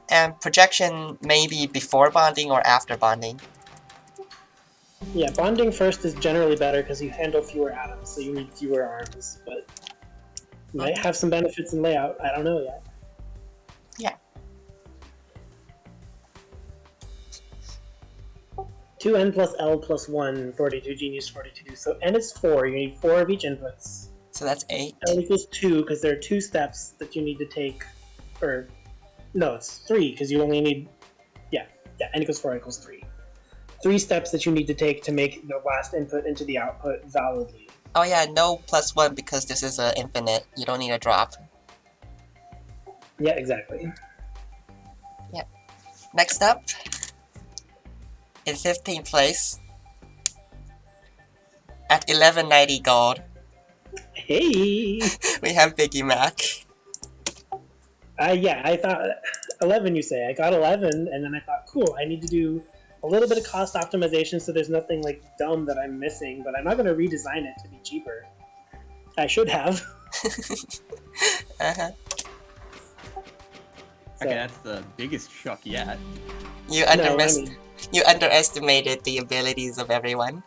And projection may be before bonding or after bonding. Yeah, bonding first is generally better because you handle fewer atoms, so you need fewer arms, but might have some benefits in layout. I don't know yet. Yeah. 2n plus L plus 1, 42, genius 42. So n is 4. You need 4 of each inputs. So that's 8. L equals 2 because there are 2 steps that you need to take. Or, no, it's 3 because you only need. Yeah, n equals 4 equals 3. 3 steps that you need to take to make the last input into the output validly. Oh yeah, no plus 1 because this is infinite. You don't need a drop. Yeah, exactly. Yeah. Next up, in 15th place, at 1190 gold, Hey! we have Biggie Mac. Yeah, I thought 11. You say I got 11, and then I thought, cool. I need to do a little bit of cost optimization so there's nothing like dumb that I'm missing. But I'm not going to redesign it to be cheaper. I should have. Uh-huh. Okay, that's the biggest shock yet. You you underestimated the abilities of everyone.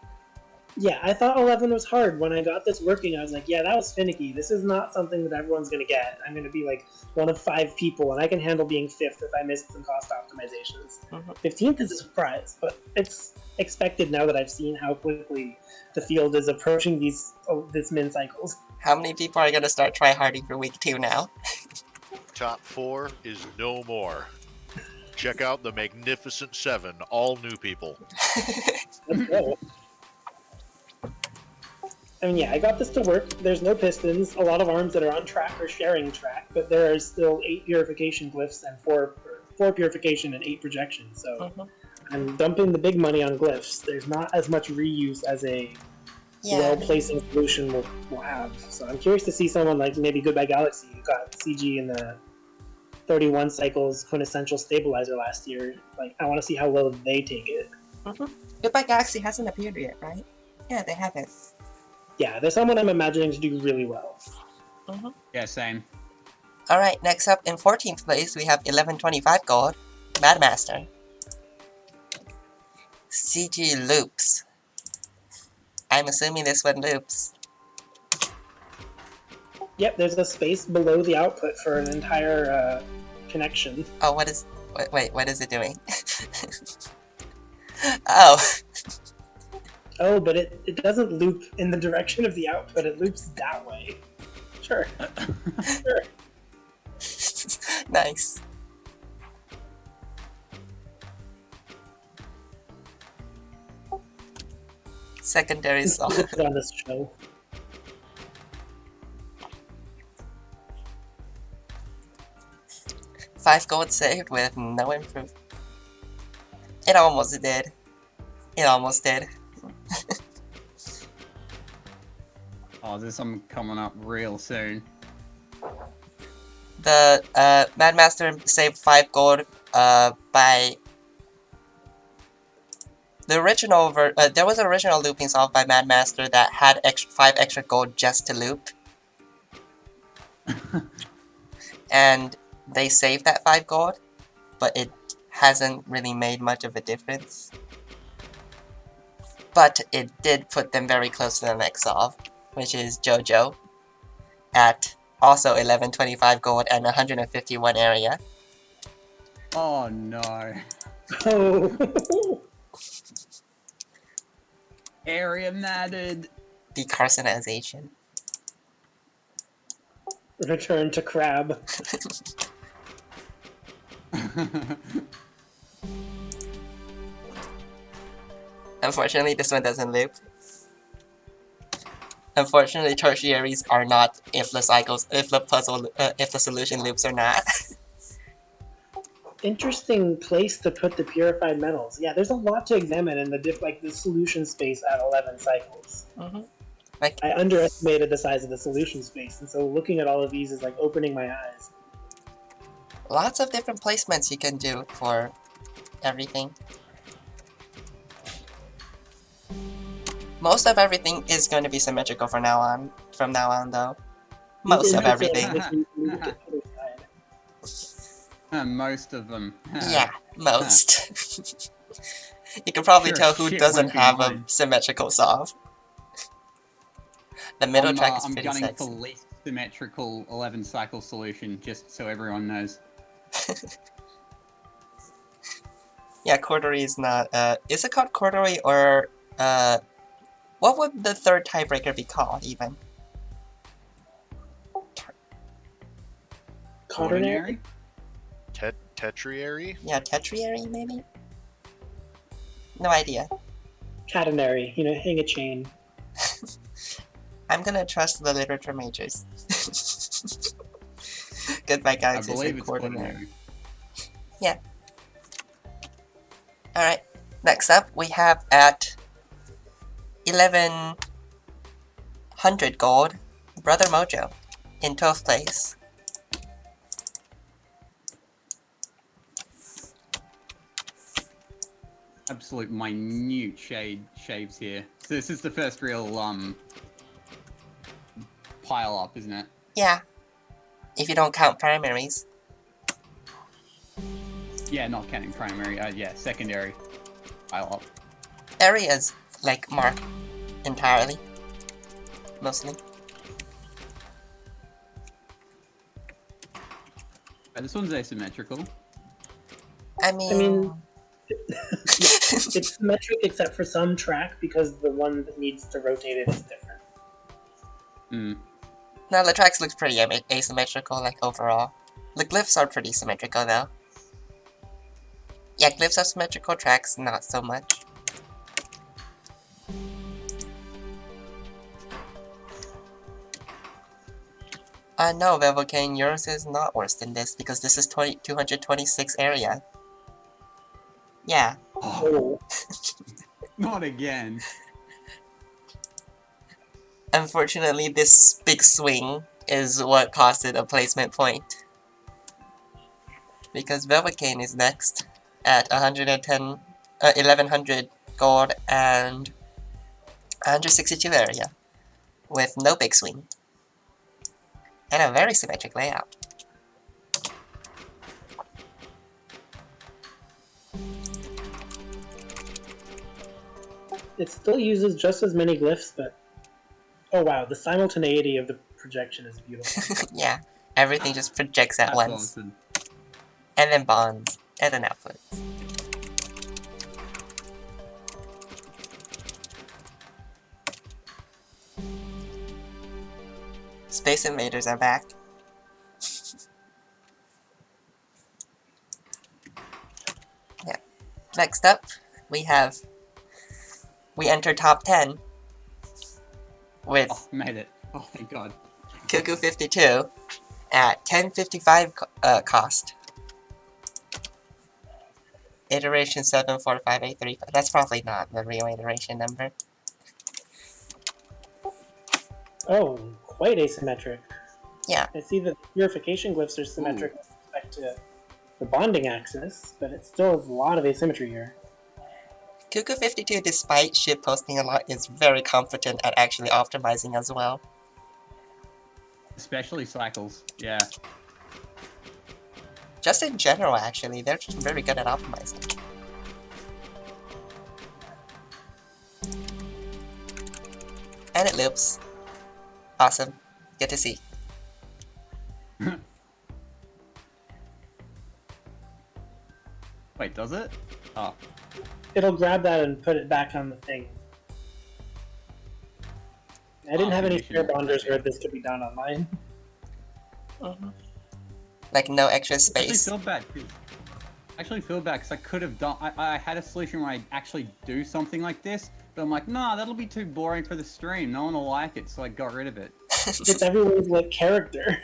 Yeah, I thought 11 was hard. When I got this working, I was like, yeah, that was finicky. This is not something that everyone's going to get. I'm going to be like one of 5 people, and I can handle being 5th if I miss some cost optimizations. 15th is a surprise, but it's expected now that I've seen how quickly the field is approaching this min cycles. How many people are going to start tryharding for week 2 now? Top 4 is no more. Check out the Magnificent 7, all new people. Let's go. I mean, yeah, I got this to work. There's no pistons. A lot of arms that are on track are sharing track, but there are still 8 purification glyphs and 4 purification and 8 projection. So Mhm. I'm dumping the big money on glyphs. There's not as much reuse as a Yeah. well-placing solution will have. So I'm curious to see someone like maybe Goodbye Galaxy, who got CG in the 31 cycles quintessential stabilizer last year. Like, I want to see how low they take it. Goodbye Galaxy hasn't appeared yet, right? Yeah, they haven't. Yeah, there's someone I'm imagining to do really well. Yeah, same. Alright, next up in 14th place, we have 1125 gold, Madmaster. CG loops. I'm assuming this one loops. Yep, there's a space below the output for an entire connection. Oh, what is... Wait, what is it doing? Oh, Oh, but it doesn't loop in the direction of the output, it loops that way. Sure. Sure. nice. Secondary song. On this show. Five gold saved with no improve. It almost did. It almost did. Oh, there's something coming up real soon. The Madmaster saved 5 gold by the original there was an original looping solved by Madmaster that had 5 extra gold just to loop. And they saved that 5 gold, but it hasn't really made much of a difference. But it did put them very close to the next solve, which is JoJo, at also 1125 gold and 151 area. Oh no. Oh. Area mattered. Decarcinization. Return to crab. Unfortunately, this one doesn't loop. Unfortunately, tertiaries are not if the cycles, if the solution loops or not. Interesting place to put the purified metals. Yeah, there's a lot to examine in the solution space at 11 cycles. Like, I underestimated the size of the solution space, and so looking at all of these is like opening my eyes. lots of different placements you can do for everything. Most of everything is going to be symmetrical from now on, though. Most of everything. Most of them. Yeah, most. You can probably Sure tell who shit doesn't won't be have a mine. symmetrical solve. The middle track is I'm pretty gunning sexy. for least symmetrical 11 cycle solution, just so everyone knows. Yeah, corduroy is not, is it called corduroy or, what would the third tiebreaker be called, even? Quaternary? Tetriary? Yeah, tetriary, maybe? No idea. Catenary, hang a chain. I'm gonna trust the literature majors. Goodbye, I guys. believe it's quaternary. Yeah. Alright, next up we have at 1100 gold, Brother Mojo, in 12th place. Absolute minute shaves here. So this is the first real pile up, isn't it? Yeah. If you don't count primaries. Yeah, not counting primary. Yeah, secondary pile up. Areas, like, marked entirely. Mostly. This one's asymmetrical. I mean... It's symmetric except for some track because the one that needs to rotate it is different. No, the tracks look pretty asymmetrical, like, overall. The glyphs are pretty symmetrical, though. Yeah, glyphs are symmetrical, tracks not so much. No, Velvocane, yours is not worse than this because this is 226 area. Yeah. Oh, not again. Unfortunately, this big swing is what cost it a placement point. Because Velvocane is next at 1100 gold and 162 area with no big swing and a very symmetric layout. It still uses just as many glyphs, but oh wow, the simultaneity of the projection is beautiful. Yeah, everything just projects at That's once. awesome. And then bonds, and then outputs. Space Invaders are back. Yeah. Next up, we enter top 10 with Oh, made it. Oh, thank God. Cuckoo 52 at 1055 cost. Iteration 745835. That's probably not the real iteration number. Oh, quite asymmetric. Yeah. I see that purification glyphs are symmetric with respect to the bonding axis, but it still has a lot of asymmetry here. Cuckoo 52, despite shitposting a lot, is very competent at actually optimizing as well. Especially cycles. Yeah. Just in general, actually, they're just very good at optimizing. And it loops. Awesome. Good to see. Wait, does it? Oh. It'll grab that and put it back on the thing. I didn't have any spare bonders where this could be done on mine. Like, no extra I actually space. feel bad. Because I could have done. I had a solution where I actually do something like this, but I'm like, nah, that'll be too boring for the stream. No one will like it, so I got rid of it. It's everyone's like character.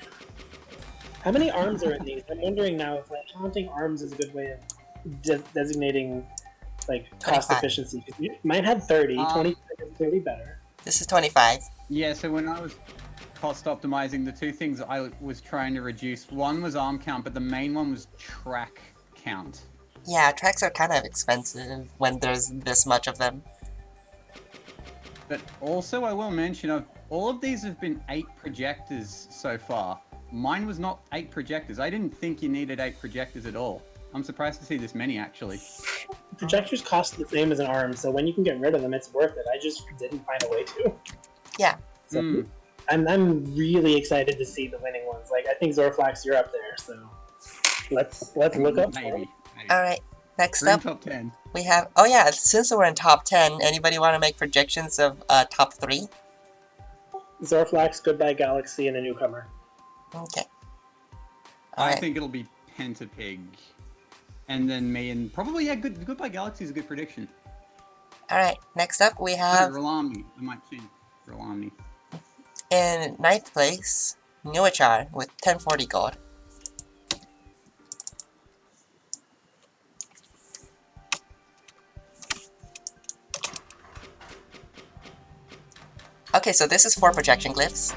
How many arms are in these? I'm wondering now if like counting arms is a good way of designating like cost 25. efficiency. Mine had 30. 20 is clearly better. This is 25. Yeah, so when I was cost optimizing, the two things I was trying to reduce, one was arm count, but the main one was track count. Yeah, tracks are kind of expensive when there's this much of them. But also, I will mention, all of these have been 8 projectors so far. Mine was not 8 projectors. I didn't think you needed 8 projectors at all. I'm surprised to see this many, actually. Projectors cost the same as an arm, so when you can get rid of them, it's worth it. I just didn't find a way to. Yeah. So I'm really excited to see the winning ones. Like, I think Zorflax, you're up there, so let's look up. Maybe. Alright, next We're in up, top 10. we have... Oh yeah, since we're in top 10, anybody want to make projections of top 3? Zorflax, Goodbye Galaxy, and a newcomer. Okay. I Alright. think it'll be Pentapig. And then me, and probably, yeah, Goodbye Galaxy is a good prediction. Alright, next up we have, Rolami. I might choose Rolami. in 9th place, Nuachar with 1040 gold. Okay, so this is 4 projection glyphs.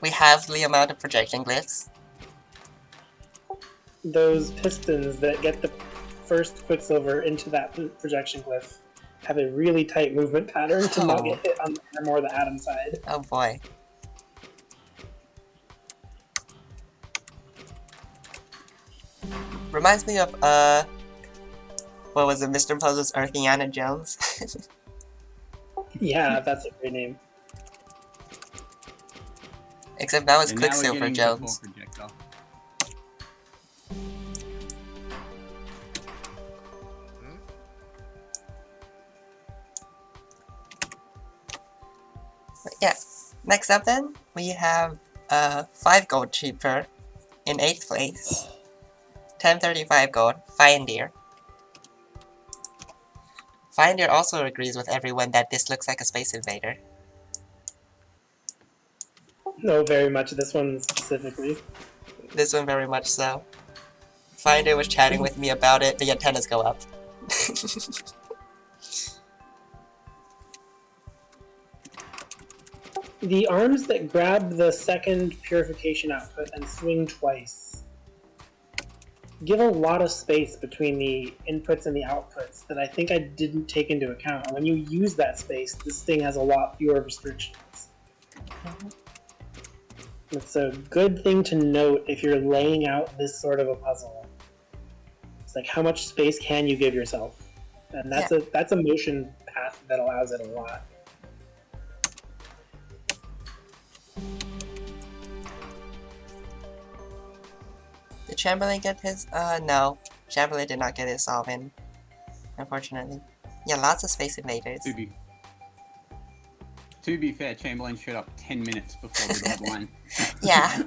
We have the amount of projection glyphs. Those pistons that get the first Quicksilver into that projection glyph have a really tight movement pattern to not get hit on the arm or the atom side. Oh boy. Reminds me of, what was it, Mr. Puzzle's Earthiana Jones? Yeah, that's a great name. Except that was And now we're Quicksilver getting Jones. the 4 projector. But yeah, next up then, we have 5 gold cheaper in 8th place. 1035 gold, Fiendeer. Fiendeer also agrees with everyone that this looks like a Space Invader. No, very much. This one specifically. This one very much so. Finder was chatting with me about it, the antennas go up. The arms that grab the second purification output and swing twice give a lot of space between the inputs and the outputs that I think I didn't take into account. And when you use that space, this thing has a lot fewer restrictions. It's a good thing to note if you're laying out this sort of a puzzle. It's like, how much space can you give yourself? And that's a motion path that allows it a lot. Did Chamberlain get his? No. Chamberlain did not get his solve in, unfortunately. Yeah, lots of Space Invaders. To be fair, Chamberlain showed up 10 minutes before the deadline. Yeah.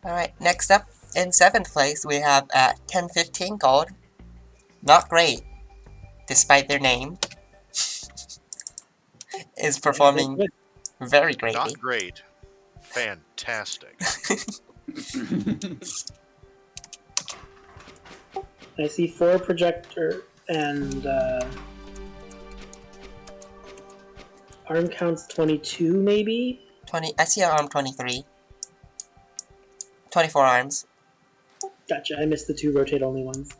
Alright, next up, in 7th place, we have at 1015 gold. Not great, despite their name. Is performing very greatly. Not great. Fantastic. I see 4 projector and arm counts 22 maybe? 20. I see an arm 23. 24 arms. Gotcha, I missed the 2 rotate only ones.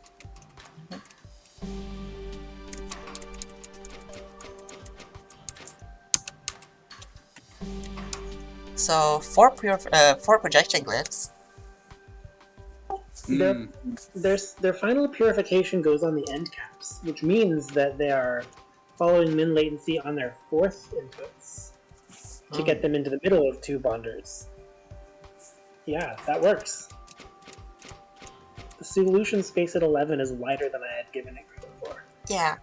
So 4 projection glyphs. Their final purification goes on the end caps, which means that they are following min latency on their 4th inputs to get them into the middle of 2 bonders. Yeah, that works. The solution space at 11 is wider than I had given it credit for. Yeah.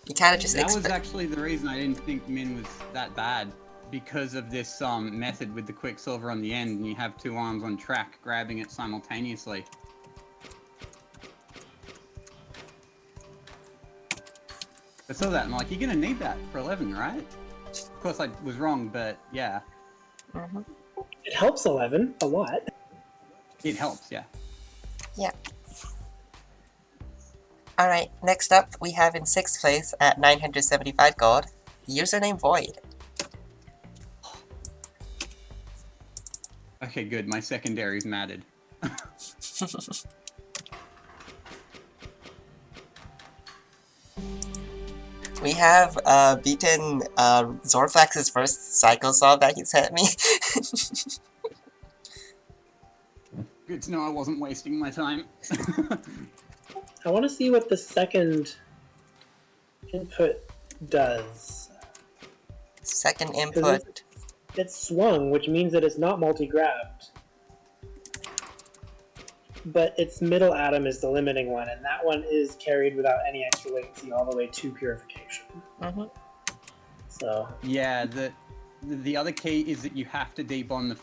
You kind of just That was actually the reason I didn't think min was that bad. Because of this method with the Quicksilver on the end, and you have 2 arms on track grabbing it simultaneously. I saw that and I'm like, you're gonna need that for 11, right? Of course I was wrong, but yeah. It helps 11 a lot. It helps, yeah. Yeah. Alright, next up we have in 6th place at 975 gold, username Void. Okay, good. My secondary's matted. We have beaten Zorflax's first cycle solve that he sent me. Good to know I wasn't wasting my time. I want to see what the second input does. Second input. It's swung, which means that it's not multi-grabbed. But its middle atom is the limiting one, and that one is carried without any extra latency all the way to purification. So yeah, the other key is that you have to debond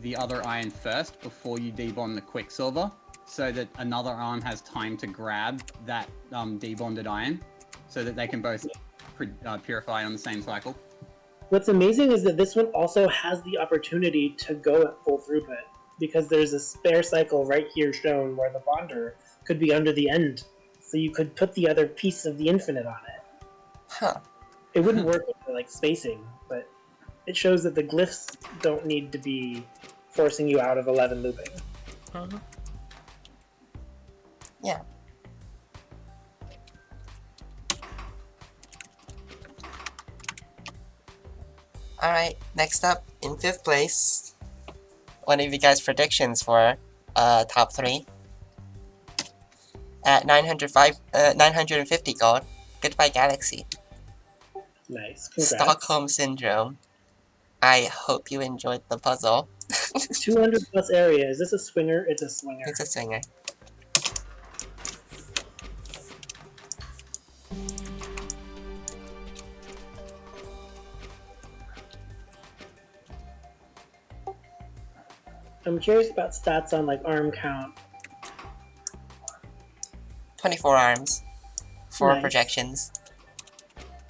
the other iron first before you debond the Quicksilver, so that another arm has time to grab that debonded iron, so that they can both purify on the same cycle. what's amazing is that this one also has the opportunity to go at full throughput, because there's a spare cycle right here shown where the bonder could be under the end, so you could put the other piece of the infinite on it. Huh. It wouldn't work with like spacing, but it shows that the glyphs don't need to be forcing you out of 11 looping. Yeah. Alright, next up, in 5th place, one of you guys' predictions for top 3. At 950 gold, Goodbye Galaxy. Nice, congrats. Stockholm Syndrome. I hope you enjoyed the puzzle. 200 plus area. Is this a swinger? It's a swinger. It's a swinger. I'm curious about stats on like arm count. 24 arms. 4 Nice. projections.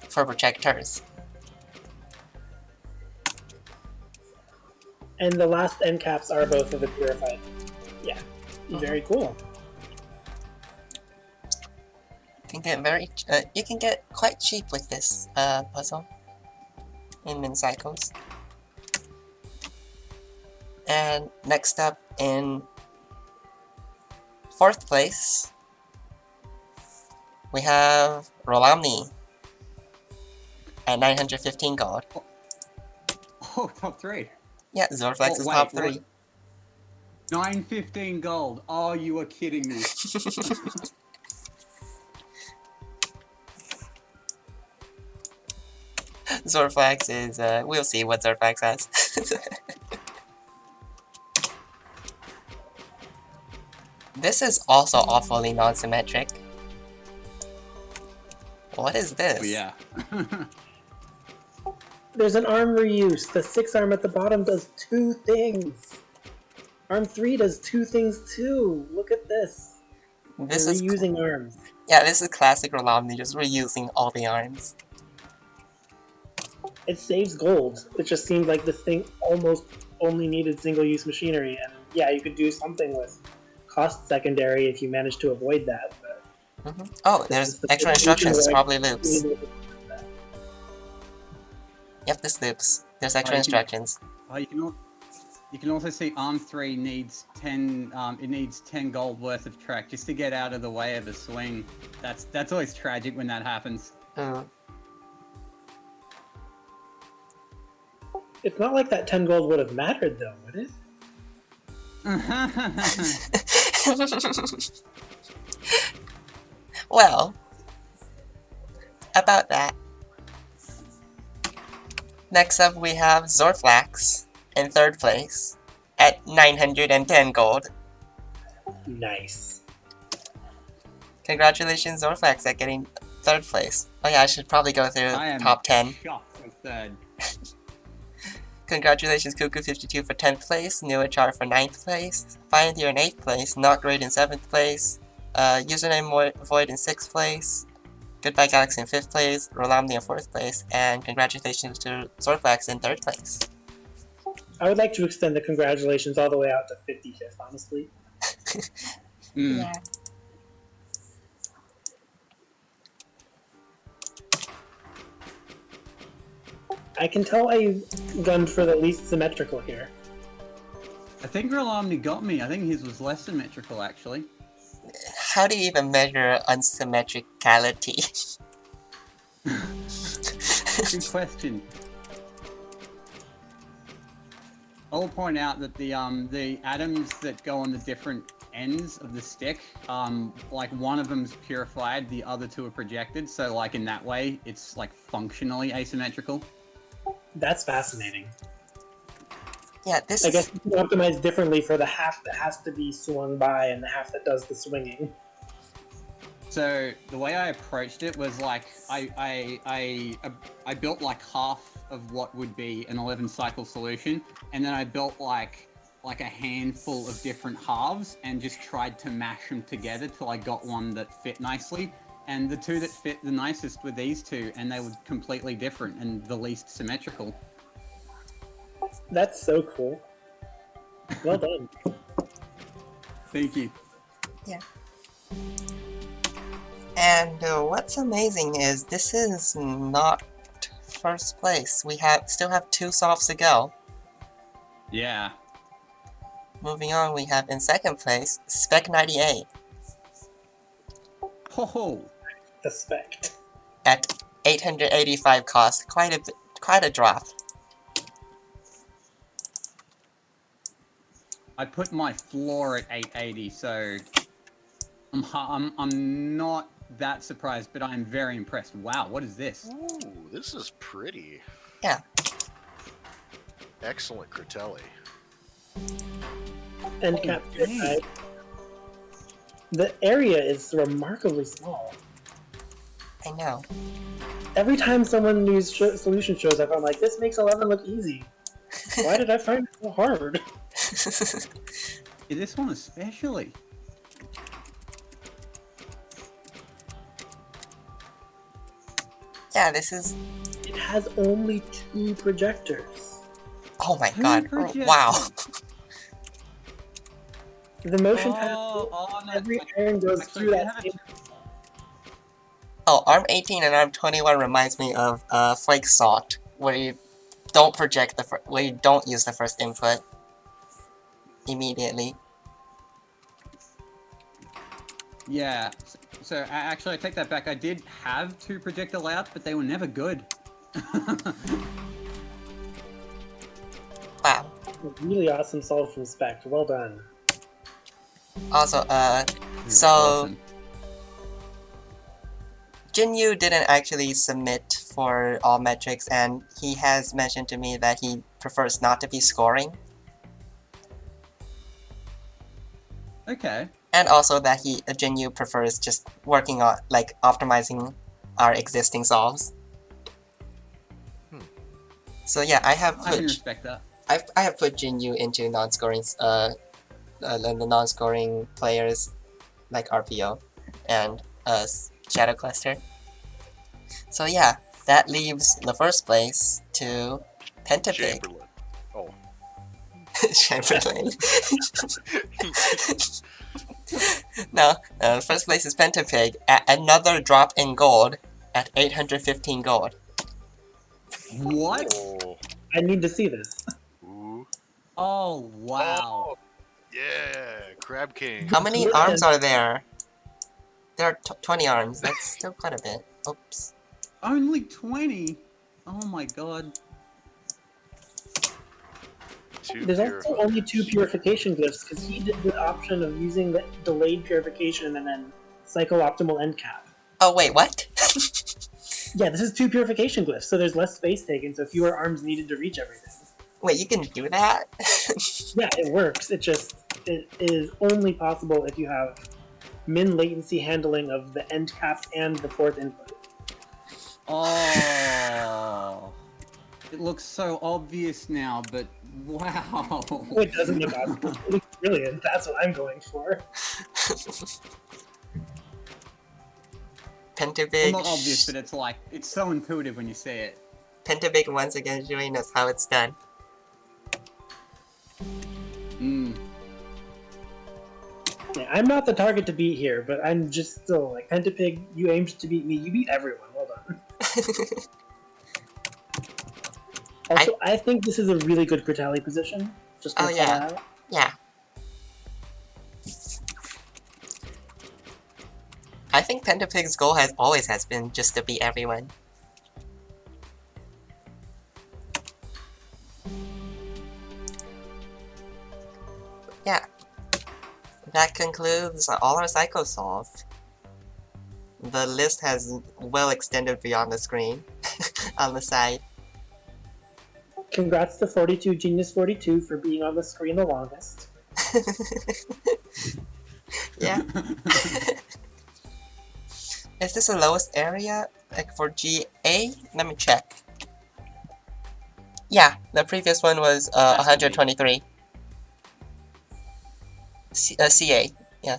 4 projectors. And the last end caps are both of the purified. Yeah, very cool. You can get quite cheap with this puzzle in min cycles. And next up in 4th place, we have Rolomni at 915 gold. Oh, top 3. Yeah, Zorflax is wait, top 3. what? 915 gold. Oh, you are kidding me. Zorflax is, we'll see what Zorflax has. This is also awfully non-symmetric. What is this? Oh, yeah. There's an arm reuse. The 6 arm at the bottom does 2 things. Arm 3 does 2 things too. Look at this. This They're is reusing arms. Yeah, this is classic Rolomni, just reusing all the arms. It saves gold. It just seemed like this thing almost only needed single-use machinery, and yeah, you could do something with cost secondary if you managed to avoid that. But Oh, there's extra instructions. It's probably loops. Yep, this loops. There's extra instructions. Oh, you can also see arm 3 needs 10. It needs 10 gold worth of track just to get out of the way of a swing. That's always tragic when that happens. It's not like that 10 gold would have mattered, though, would it? Well, about that. Next up, we have Zorflax in 3rd place at 910 gold. Nice. Congratulations, Zorflax, at getting 3rd place. Oh yeah, I should probably go through top 10. Shocked with third. Congratulations, Cuckoo52 for 10th place, Newachar for 9th place, Fiondeer in 8th place, Not Great in 7th place, Username Void in 6th place, Goodbye Galaxy in 5th place, Rolomni in 4th place, and congratulations to Zorflax in 3rd place. I would like to extend the congratulations all the way out to 55th, honestly. Yeah. I can tell I gunned for the least symmetrical here. I think Rolomni got me. I think his was less symmetrical, actually. How do you even measure unsymmetricality? Good question. I'll point out that the atoms that go on the different ends of the stick, like one of them's purified, the other 2 are projected. So like in that way, it's like functionally asymmetrical. That's fascinating. Yeah, I guess you can optimize differently for the half that has to be swung by and the half that does the swinging. So the way I approached it was like I built like half of what would be an 11 cycle solution, and then I built like a handful of different halves and just tried to mash them together till I got one that fit nicely. And the 2 that fit the nicest were these 2, and they were completely different and the least symmetrical. That's so cool. Well done. Thank you. Yeah. And what's amazing is this is not 1st place. We still have 2 softs to go. Yeah. Moving on, we have in 2nd place, Spec98. Ho-ho! The spec. At 885 cost, quite a drop. I put my floor at 880, so I'm not that surprised, but I'm very impressed. Wow, what is this? Ooh, this is pretty. Yeah. Excellent Critelli. And cap side. The area is remarkably small. I know. Every time someone new solution shows up, I'm like, this makes 11 look easy. Why did I find it so hard? Yeah, this one especially. Yeah, this is... It has only 2 projectors. Oh my Who god. projected? Wow. The motion pattern, No. every iron goes Actually, through I did that have same. Oh, ARM 18 and ARM 21 reminds me of Flake Salt, where you don't project where you don't use the first input immediately. Yeah. So actually, I take that back. I did have 2 projector layouts, but they were never good. Wow. Really awesome solve from Spect. Well done. Also, so Awesome. Jinyu didn't actually submit for all metrics, and he has mentioned to me that he prefers not to be scoring, Okay. and also that Jinyu prefers just working on like optimizing our existing solves. So yeah, I have I can put respect that. I have put Jinyu into non-scoring the non-scoring players like RPO and Shadow Cluster. So yeah, that leaves the first place to Pentapig. Chamberlain. Oh. Chamberlain. No, first place is Pentapig at another drop in gold at 815 gold. What? Oh. I need to see this. Ooh. Oh wow. Oh, yeah, Crab King. How many Good arms hand. are there? There are 20 arms. That's still quite a bit. Oops. Only 20. Oh my god. Two There's also purifiers. only 2 purification glyphs because he did the option of using the delayed purification and then cycle optimal end cap. Oh wait, what? Yeah, this is 2 purification glyphs, so there's less space taken, so fewer arms needed to reach everything. Wait, you can do that? Yeah, it works. It is only possible if you have min latency handling of the end cap and the 4th input. Oh. It looks so obvious now, but wow. Oh, it doesn't look obvious. It looks brilliant. That's what I'm going for. Pentavig. Well, not obvious, but it's like, it's so intuitive when you see it. Pentavig once again showing us how it's done. Yeah, I'm not the target to beat here, but I'm just still like Pentapig. You aimed to beat me. You beat everyone. Well done. Also, I think this is a really good Critali position. Just gonna call that out. Yeah. I think Pentapig's goal always has been just to beat everyone. Yeah. That concludes all our Psycho Solve. The list has well extended beyond the screen on the side. Congrats to 42 Genius 42 for being on the screen the longest. Yeah. Is this the lowest area like for GA? Let me check. Yeah, the previous one was 123. CA, yeah.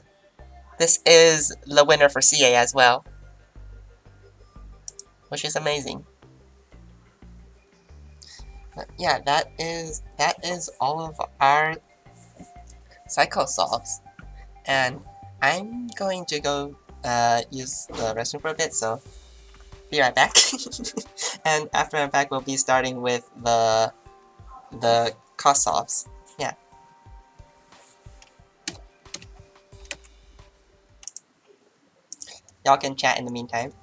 This is the winner for CA as well, which is amazing. But yeah, that is all of our Psycho Solves, and I'm going to go use the restroom for a bit, so be right back. And after I'm back, we'll be starting with the cost solves. Yeah. Y'all can chat in the meantime.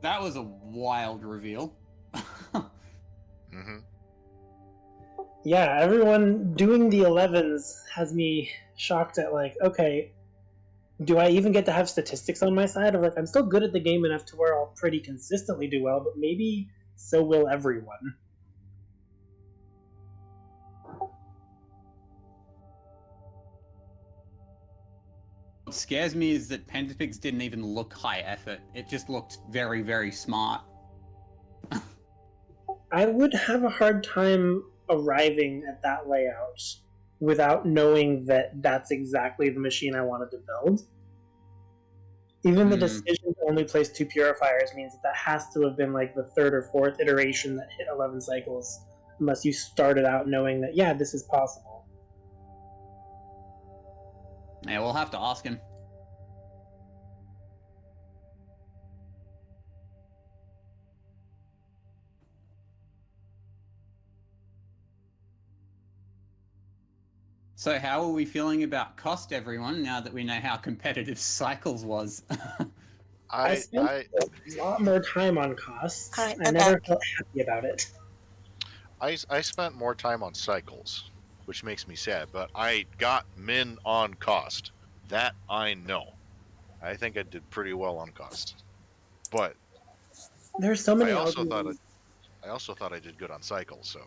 That was a wild reveal. Mm-hmm. Yeah, everyone doing the 11s has me shocked at like, okay, do I even get to have statistics on my side? Of like, I'm still good at the game enough to where I'll pretty consistently do well, but maybe so will everyone. What scares me is that Pentapix didn't even look high effort. It just looked very, very smart. I would have a hard time arriving at that layout without knowing that that's exactly the machine I wanted to build. Even the Hmm. decision to only place 2 purifiers means that has to have been like the 3rd or 4th iteration that hit 11 cycles, unless you started out knowing that, yeah, this is possible. Yeah, we'll have to ask him. So how are we feeling about cost, everyone, now that we know how competitive Cycles was? I I spent I a lot more time on costs. Alright, I I'm never back. felt happy about it. I spent more time on cycles, which makes me sad. But I got min on cost. That I know. I think I did pretty well on cost. But There's so I many also thought algorithms. I did good on cycles. So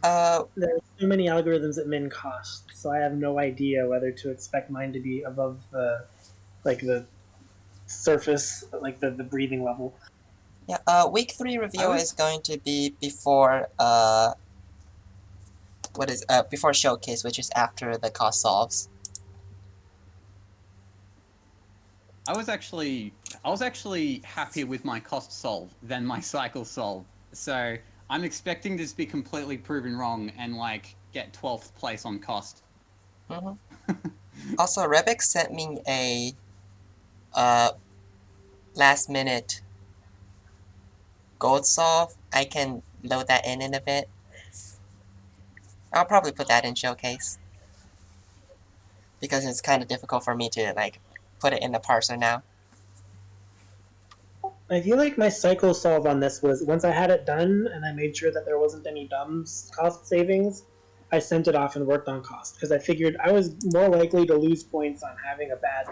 Uh, There's so many algorithms at min cost, so I have no idea whether to expect mine to be above the surface, like the breathing level. yeah, week 3 I review is was going to be before, before showcase, which is after the cost solves. I was actually happier with my cost solve than my cycle solve. So I'm expecting this to be completely proven wrong and like get 12th place on cost. Mhm. Also, Rebek sent me a uh, last minute gold solve. I can load that in a bit. I'll probably put that in showcase because it's kind of difficult for me to like put it in the parser now. I feel like my cycle solve on this was once I had it done and I made sure that there wasn't any dumb cost savings, I sent it off and worked on cost because I figured I was more likely to lose points on having a bad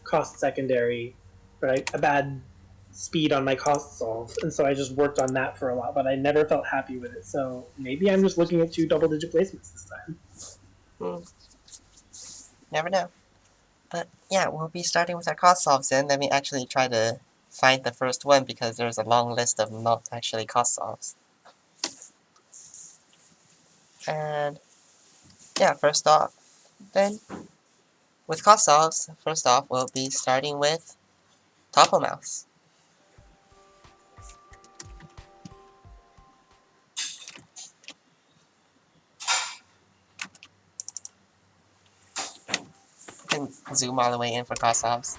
cost secondary, right? A bad speed on my cost solve, and so I just worked on that for a lot, but I never felt happy with it. So maybe I'm just looking at 2 double-digit placements this time. Hmm. Never know. But yeah, we'll be starting with our cost solves then. Let me actually try to find the first one because there's a long list of not actually cost solves. And yeah, first off, then with cost solves, first off, we'll be starting with Topo Mouse. You can zoom all the way in for cost solves.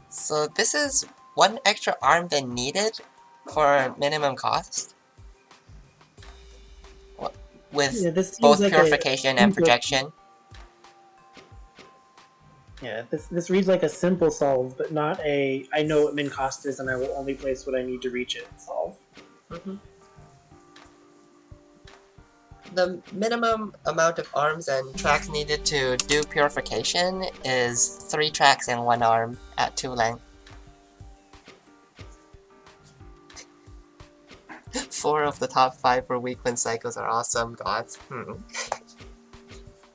So this is one extra arm than needed for minimum cost, with Yeah, this seems both like a purification and simple. projection. Yeah, this reads like a simple solve, but not a I know what min cost is and I will only place what I need to reach it solve. Mhm. The minimum amount of arms and tracks needed to do purification is 3 tracks and 1 arm at 2 length. 4 of the top 5 for weak when cycles are awesome gods.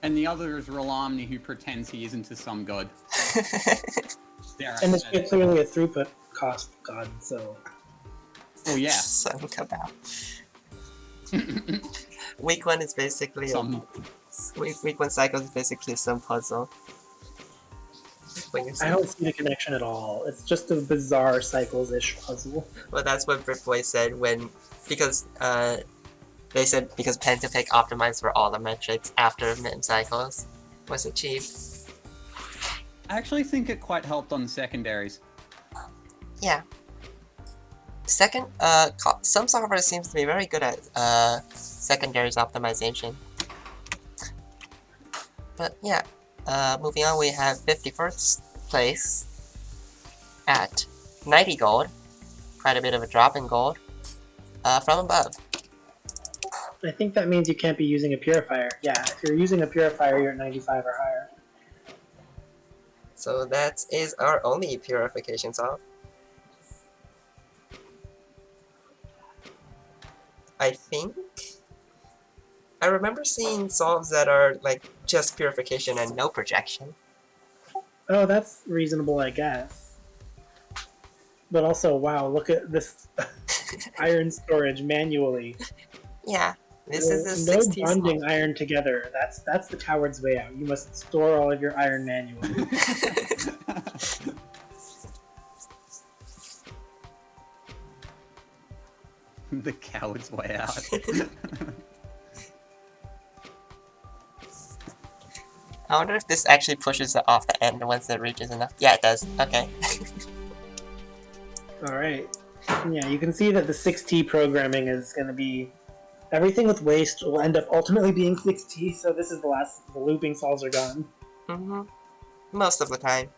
And the other is Rolamni, who pretends he isn't a sun god. There, I And it's said it. clearly a throughput cost god, so Well, yeah. Sun Cabal. Weak one is basically Some weak one cycles is basically some puzzle. When you I see, don't see the connection at all. It's just a bizarre cycles-ish puzzle. well, that's what Britboy said when because they said because Pentapic optimized for all the metrics after min cycles was achieved. I actually think it quite helped on secondaries. Yeah. Second, some software seems to be very good at secondaries optimization. But yeah, moving on, we have 51st place at 90 gold. Quite a bit of a drop in gold from above. I think that means you can't be using a purifier. Yeah, if you're using a purifier, you're at 95 or higher. So that is our only purification solve. I think I remember seeing solves that are like just purification and no projection. Oh, that's reasonable, I guess. But also, wow, look at this iron storage manually. Yeah, This is a No 60 bonding iron together. That's the coward's way out. You must store all of your iron manually. The coward's way out. I wonder if this actually pushes it off the end once it reaches enough. Yeah, it does. Okay. Alright. Yeah, you can see that the 6T programming is going to be... Everything with waste will end up ultimately being 6T, so this is the last... The looping solves are gone. Most of the time.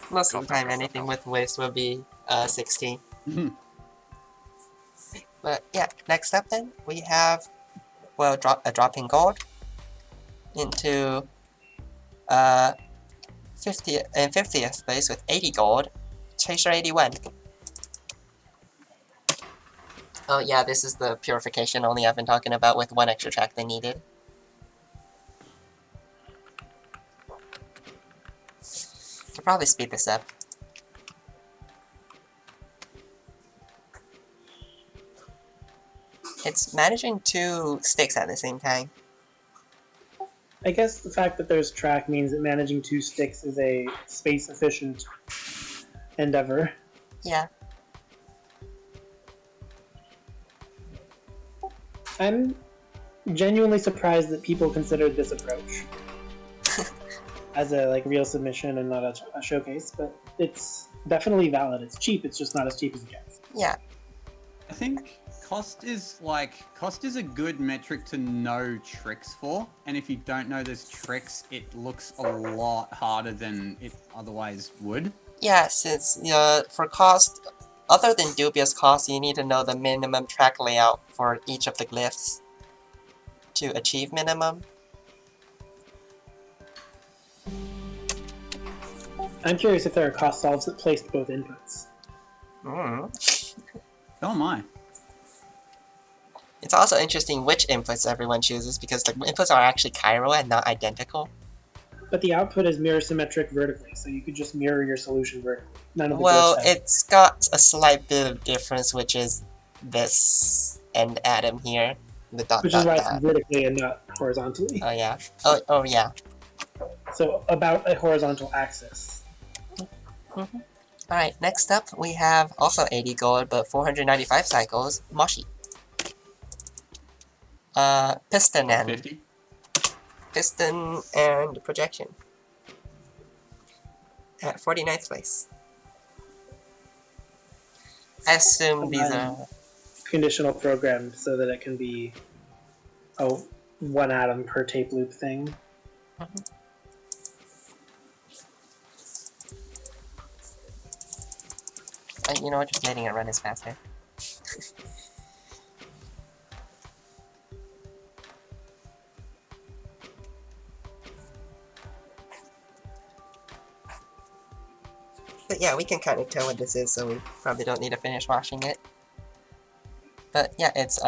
Most of the time, anything with waste will be 16. But yeah, next up then, we have, well, dropping gold into 50th place with 80 gold, Chaser 81. Oh yeah, this is the purification only I've been talking about with one extra track they needed. I'll probably speed this up. It's managing 2 sticks at the same time. I guess the fact that there's track means that managing 2 sticks is a space-efficient endeavor. Yeah. I'm genuinely surprised that people considered this approach as a real submission and not a showcase, but it's definitely valid. It's cheap, it's just not as cheap as it gets. Yeah. I think cost is a good metric to know tricks for, and if you don't know those tricks, it looks a lot harder than it otherwise would. Yeah, since for cost, other than dubious cost, you need to know the minimum track layout for each of the glyphs to achieve minimum. I'm curious if there are cost solves that placed both inputs. Oh my. It's also interesting which inputs everyone chooses because the inputs are actually chiral and not identical. But the output is mirror symmetric vertically, so you could just mirror your solution vertically. None of the Well, glyphs have. it's got a slight bit of difference, which is this end atom here, the dot Which is dot why it's dot. vertically and not horizontally. Oh yeah. Oh yeah. So about a horizontal axis. Alright, next up we have also 80 gold but 495 cycles, Moshi. Piston and 50. Piston and projection. At 49th place. I assume these are... Conditional programmed so that it can be a 1 atom per tape loop thing. You know what, just letting it run is faster. But yeah, we can kind of tell what this is, so we probably don't need to finish washing it. But yeah, it's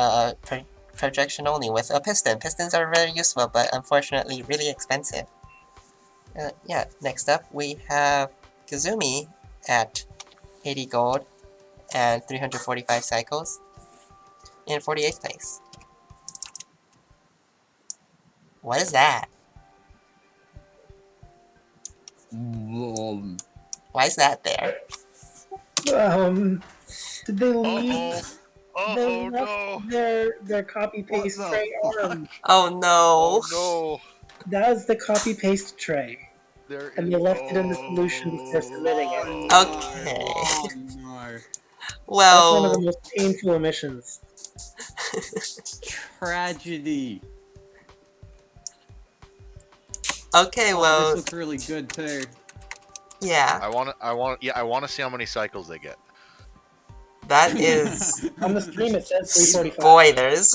projection only with a piston. Pistons are very useful, but unfortunately really expensive. Yeah, next up we have Kazumi at 80 gold and 345 cycles in 48th place. What is that? Why is that there? Did they leave? Oh no! Their copy paste What the tray fuck? arm. Oh no! Oh That was the copy paste tray. no! There And is. they left it in the solution before submitting it. Okay. Oh no. That's one of the Well, most painful omissions. Tragedy. okay, Oh, well, this looks really good too. yeah, I want to see how many cycles they get. that is On the stream it says 345. spoilers.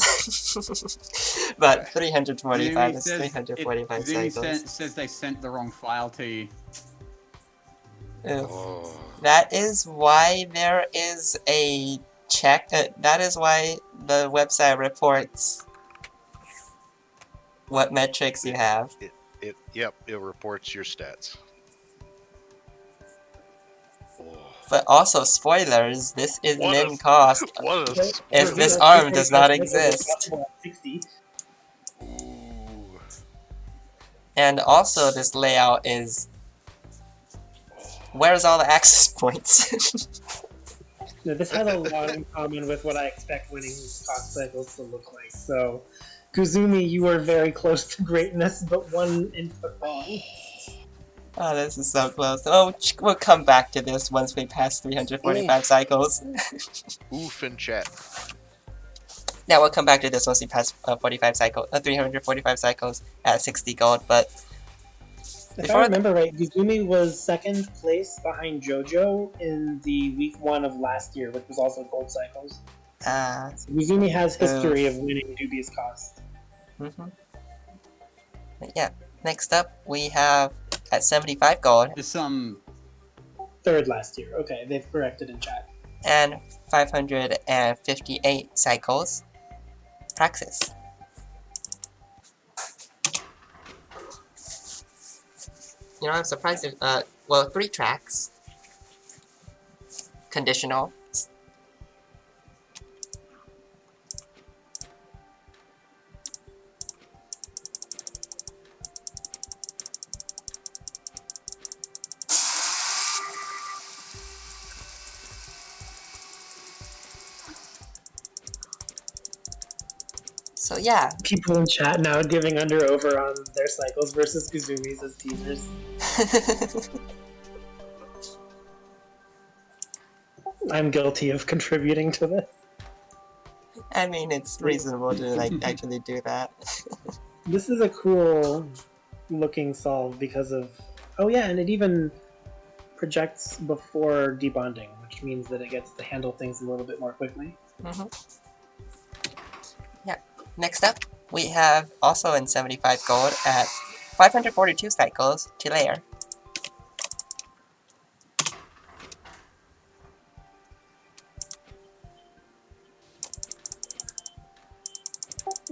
But 345 Zoomy is says 345 Zoomy cycles. says they sent the wrong file to you. Oof. Oh. That is why there is a check. That is why the website reports what metrics you have. It reports your stats. Oh. But also, spoilers, this is What min a- cost. What a If spoiler. this arm does not exist. 60. Ooh. And also, this layout is... Where's all the access points? No, this has a lot in common with what I expect winning cost cycles to look like. So, Kuzumi, you are very close to greatness, but one input wrong. Oh, this is so close. Oh, we'll come back to this once we pass 345 Oof. cycles. Oof in chat. Yeah, we'll come back to this once we pass 345 cycles at 60 gold, but... If I remember right, Kuzumi was second place behind JoJo in the week 1 of last year, which was also gold cycles. So Kuzumi has history of winning dubious cost. Yeah, next up we have at 75 gold. There's some... Third last year. Okay, they've corrected in chat. And 558 cycles. Praxis. You know, I'm surprised there's, well, 3 tracks. Conditional. So yeah. People in chat now giving under-over on their cycles versus Kuzumi's as teasers. I'm guilty of contributing to this. I mean, it's reasonable to like actually do that. This is a cool looking solve because of... Oh yeah, and it even projects before debonding, which means that it gets to handle things a little bit more quickly. Yeah. Next up, we have also in 75 gold at 542 cycles to layer.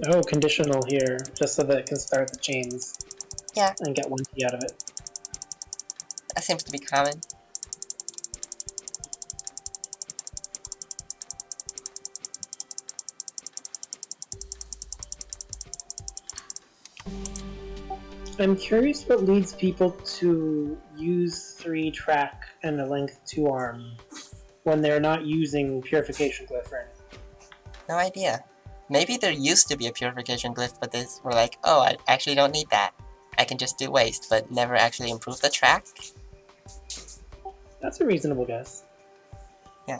Oh, conditional here, just so that it can start the chains. Yeah. And get 1 key out of it. That seems to be common. I'm curious what leads people to use 3-track and a length 2 arm when they're not using purification glyph or anything. No idea. Maybe there used to be a purification glyph, but they were like, oh, I actually don't need that. I can just do waste, but never actually improve the track. That's a reasonable guess. Yeah.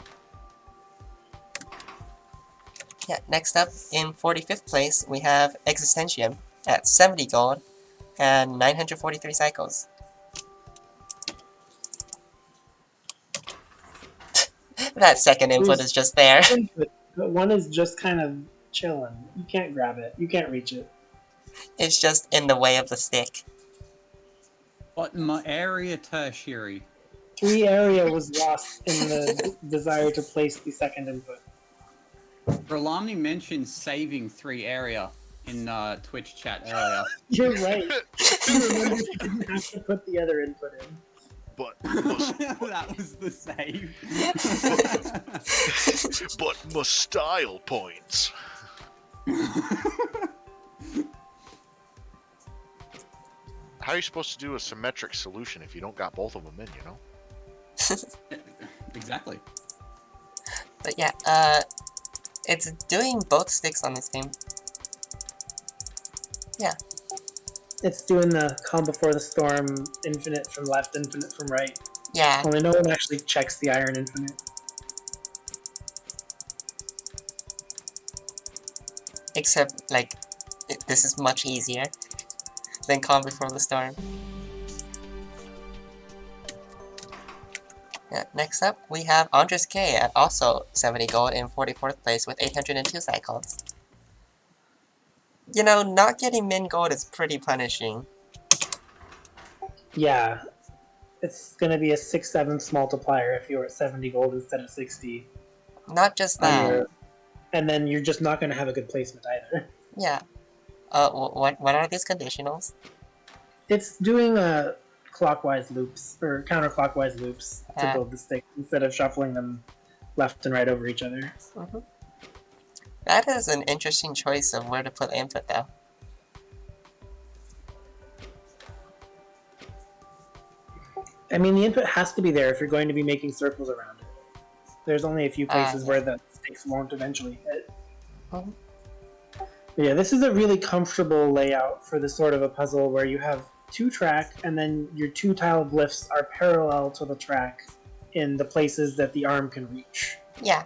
Yeah, next up, in 45th place, we have Existentium at 70 gold and 943 cycles. That second input is just there. But one is just kind of chilling. You can't grab it. You can't reach it. It's just in the way of the stick. What, my area tertiary? 3 area was lost in the desire to place the second input. Rolani mentioned saving 3 area in Twitch chat earlier. You're right. You remember you didn't have to put the other input in. But that was the save. but my style points. How are you supposed to do a symmetric solution if you don't got both of them in, you know? Exactly. But yeah, it's doing both sticks on this team. Yeah. It's doing the calm before the storm, infinite from left, infinite from right. Yeah. Only no one actually checks the iron infinite. Except, like, this is much easier than Calm Before the Storm. Yeah, next up, we have Andres K at also 70 gold in 44th place with 802 cycles. You know, not getting min gold is pretty punishing. Yeah. It's gonna be a 6/7 multiplier if you're at 70 gold instead of 60. Not just that. And then you're just not gonna have a good placement either. Yeah. What are these conditionals? It's doing a clockwise loops or counterclockwise loops to build the sticks instead of shuffling them left and right over each other. Mm-hmm. That is an interesting choice of where to put input, though. I mean, the input has to be there if you're going to be making circles around it. There's only a few places where the sticks won't eventually hit. Mm-hmm. But yeah, this is a really comfortable layout for this sort of a puzzle where you have 2 track and then your 2 tile glyphs are parallel to the track in the places that the arm can reach. Yeah.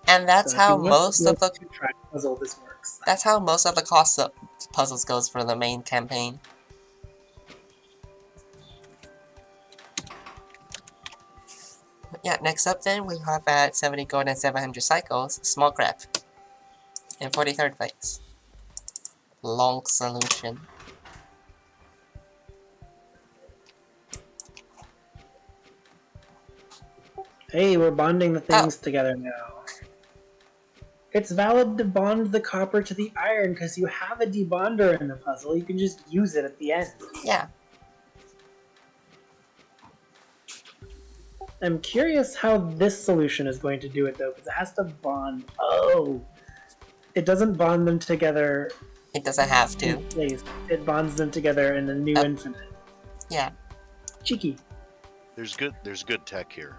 And that's So how most of the 2-track puzzle this works. That's how most of the cost of puzzles goes for the main campaign. Yeah, next up then we have at 70 gold and 700 cycles, Small Crab. In 43rd place. Long solution. Hey, we're bonding the things together now. It's valid to bond the copper to the iron because you have a debonder in the puzzle. You can just use it at the end. Yeah. I'm curious how this solution is going to do it though, because it has to bond. Oh! It doesn't bond them together. It doesn't have to. It bonds them together in a new infinite. Yeah. Cheeky. There's good tech here.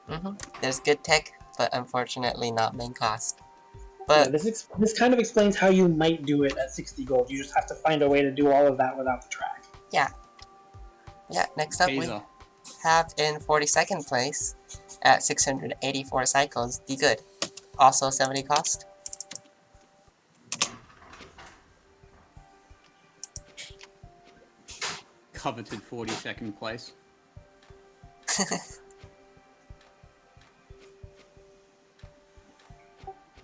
Mm-hmm. There's good tech, but unfortunately not main cost. But yeah, this kind of explains how you might do it at 60 gold. You just have to find a way to do all of that without the track. Yeah. Yeah, next up we have in 42nd place at 684 cycles, the good. Also 70 cost. Coveted 42nd place.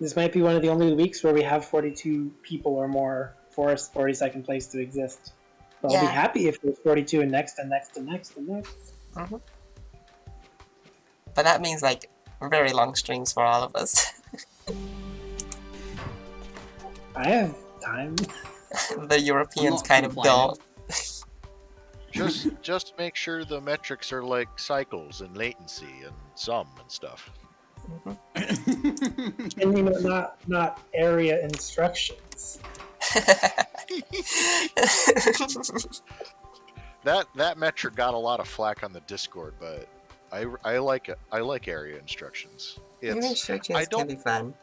This might be one of the only weeks where we have 42 people or more for a 42nd place to exist. But I'll be happy if there's 42 and next and next and next and next. Mm-hmm. But that means like very long streams for all of us. I have time. The Europeans kind of don't. Just make sure the metrics are like cycles and latency and sum and stuff. Mm-hmm. And you know, not area instructions. That metric got a lot of flack on the Discord, but I like it. I like area instructions. Area instructions can be fun.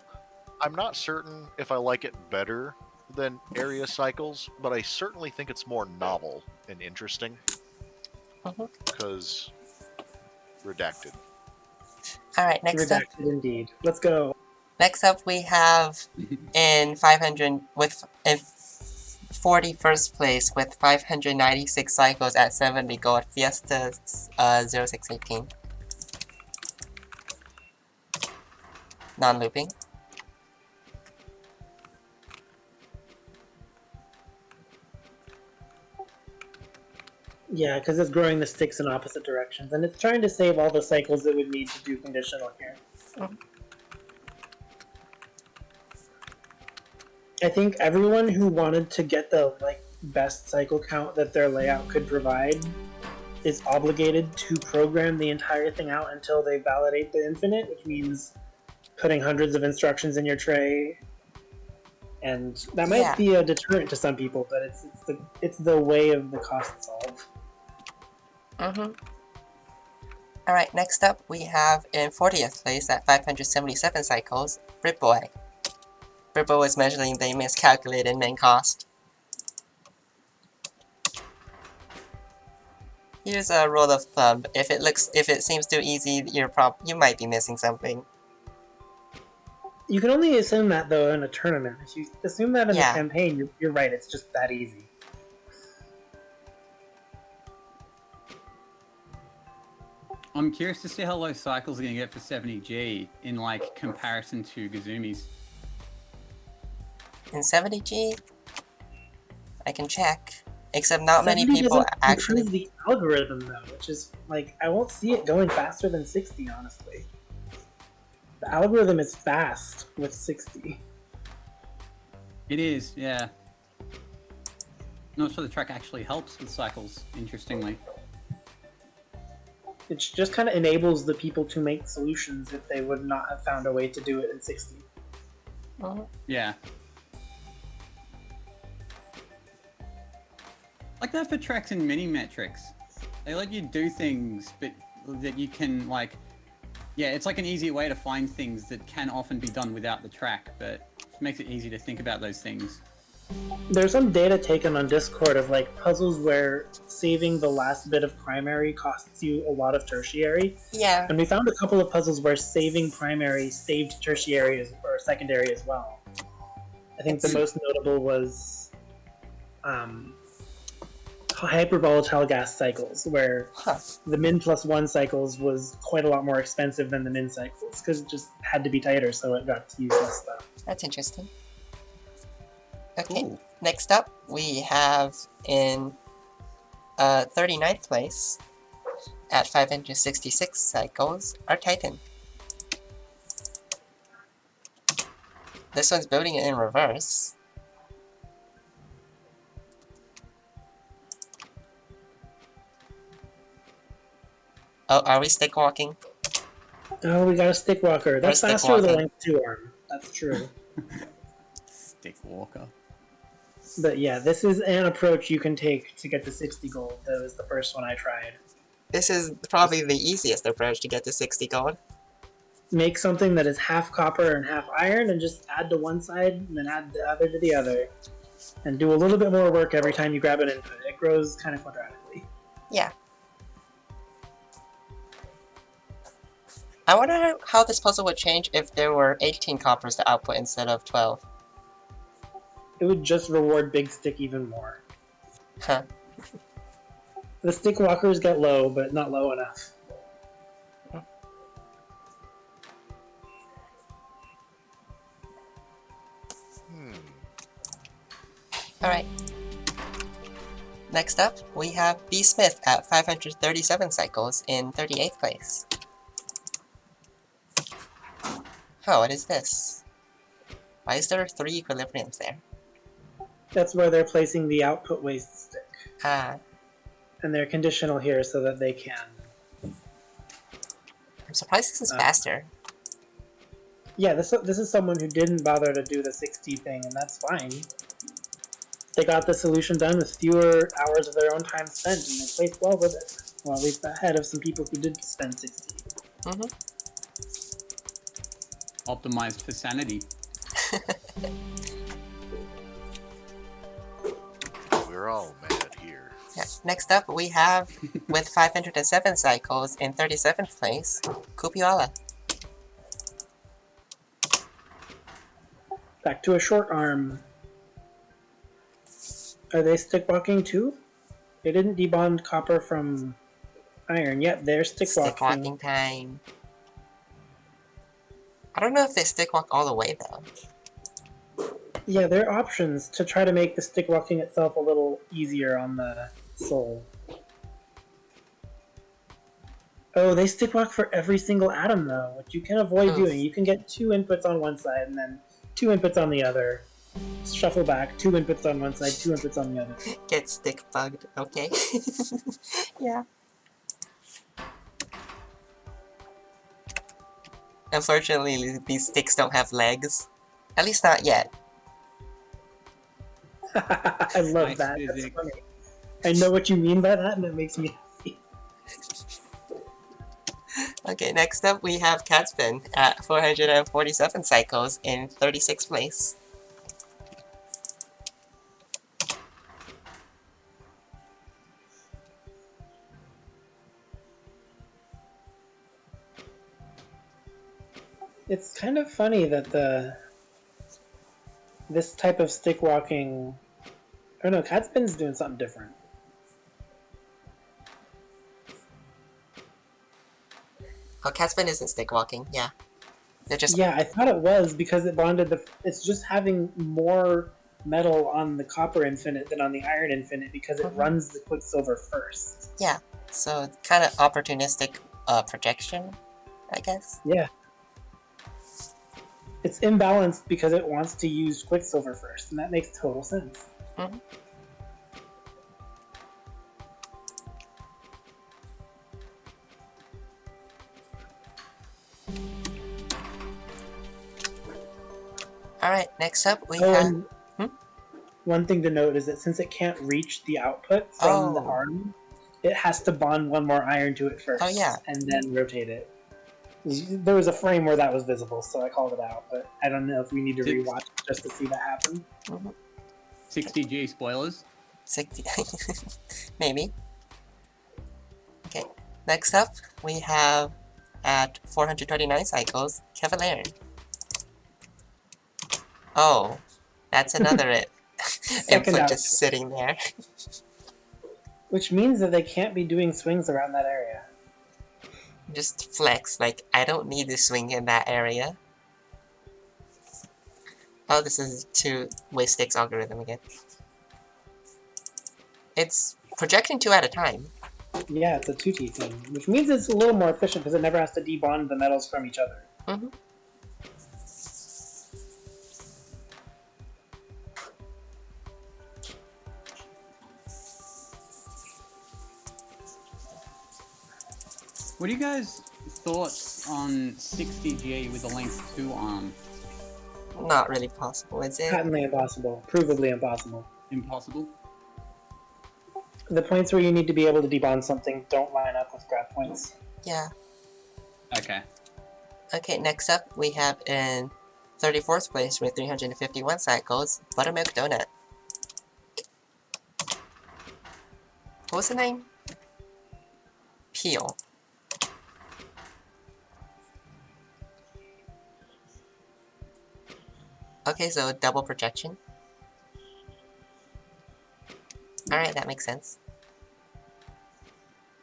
I'm not certain if I like it better than area cycles, but I certainly think it's more novel and interesting. Because redacted. Alright, next up. Redacted indeed. Let's go. Next up we have in 500 with in 41st place with 596 cycles at 70 gold, Fiesta 0618. Non-looping. Yeah, because it's growing the sticks in opposite directions, and it's trying to save all the cycles it would need to do conditional here. I think everyone who wanted to get the best cycle count that their layout could provide is obligated to program the entire thing out until they validate the infinite, which means putting hundreds of instructions in your tray. And that might be a deterrent to some people, but it's the way of the cost solve. Alright, next up we have in 40th place at 577 cycles, Britboy. Britboy was mentioning they miscalculated main cost. Here's a rule of thumb: if it seems too easy, you might be missing something. You can only assume that though in a tournament. If you assume that in a campaign, you're right. It's just that easy. I'm curious to see how low cycles are going to get for 70G in comparison to Gazumi's. In 70G, I can check. Except not many people actually improve the algorithm though, which is I won't see it going faster than 60, honestly. The algorithm is fast with 60. It is, yeah. Not sure the track actually helps with cycles, interestingly. It just kind of enables the people to make solutions if they would not have found a way to do it in 60. Yeah. Like that for tracks and mini metrics. They let you do things, but that you can like. Yeah, it's like an easier way to find things that can often be done without the track, but it makes it easy to think about those things. There's some data taken on Discord of like puzzles where saving the last bit of primary costs you a lot of tertiary. Yeah. And we found a couple of puzzles where saving primary saved tertiary or secondary as well. I think the most notable was hypervolatile gas cycles, where the min +1 cycles was quite a lot more expensive than the min cycles because it just had to be tighter, so it got to use less stuff. That's interesting. Okay, Cool. next up we have in 39th place at 566 cycles, our Titan. This one's building it in reverse. Oh, are we stick walking? Oh, we got a stick walker. That's stick faster with a walking. length 2 arm. That's true. Stick walker. But yeah, this is an approach you can take to get to 60 gold. That was the first one I tried. This is probably the easiest approach to get to 60 gold. Make something that is half copper and half iron and just add to one side and then add the other to the other. And do a little bit more work every time you grab an input. It grows kind of quadratically. Yeah. I wonder how this puzzle would change if there were 18 coppers to output instead of 12. It would just reward Big Stick even more. Huh. The stick walkers get low, but not low enough. Alright. Next up, we have B. Smith at 537 cycles in 38th place. Oh, what is this? Why is there 3 equilibriums there? That's where they're placing the output waste stick. Ah. And they're conditional here so that they can... I'm surprised this is faster. Yeah, this is someone who didn't bother to do the 60 thing, and that's fine. They got the solution done with fewer hours of their own time spent, and they placed well with it. Well, at least ahead of some people who did spend 60. Mm-hmm. Optimized for sanity. We're all mad here. Yeah. Next up, we have, with 507 cycles in 37th place, Kupiola. Back to a short arm. Are they stick walking too? They didn't debond copper from iron yet. They're stick walking. Stick walking time. I don't know if they stick walk all the way though. Yeah, there are options to try to make the stick walking itself a little easier on the soul. Oh, they stick walk for every single atom though, which you can avoid doing. You can get 2 inputs on one side and then 2 inputs on the other. Shuffle back, 2 inputs on one side, 2 inputs on the other. Get stick bugged, okay. Yeah. Unfortunately, these sticks don't have legs. At least not yet. I love Nice that. physics. That's funny. I know what you mean by that, and it makes me happy. Okay, next up we have Catspin at 447 cycles in 36th place. It's kind of funny that this type of stick walking... I don't know, Catspin's doing something different. Oh, Catspin isn't stick walking, yeah. They're just... Yeah, I thought it was because it bonded the... It's just having more metal on the copper infinite than on the iron infinite because it runs the quicksilver first. Yeah, so it's kind of opportunistic projection, I guess. Yeah. It's imbalanced because it wants to use quicksilver first, and that makes total sense. Mm-hmm. Alright, next up we Oh, have... and Hmm? one thing to note is that since it can't reach the output from the Oh. arm, it has to bond one more iron to it first, Oh, yeah. and then rotate it. There was a frame where that was visible, so I called it out, but I don't know if we need to rewatch it just to see that happen. 60G spoilers. 60... Maybe. Okay, next up we have at 429 cycles, Cavalier. Oh, that's another Second input out, just sitting there. which means that they can't be doing swings around that area. Just flex, like, I don't need to swing in that area. Oh, this is two-way sticks algorithm again. It's projecting 2 at a time. Yeah, it's a 2T thing, which means it's a little more efficient because it never has to debond the metals from each other. Mm-hmm. What are you guys' thoughts on 60G with a length 2 arm? Not really possible, is it? Patently impossible, provably impossible. Impossible? The points where you need to be able to debond something don't line up with grab points. Yeah. Okay. Okay, next up we have in 34th place with 351 cycles, Buttermilk Donut. What was the name? Peel. Okay, so double projection. Alright, that makes sense.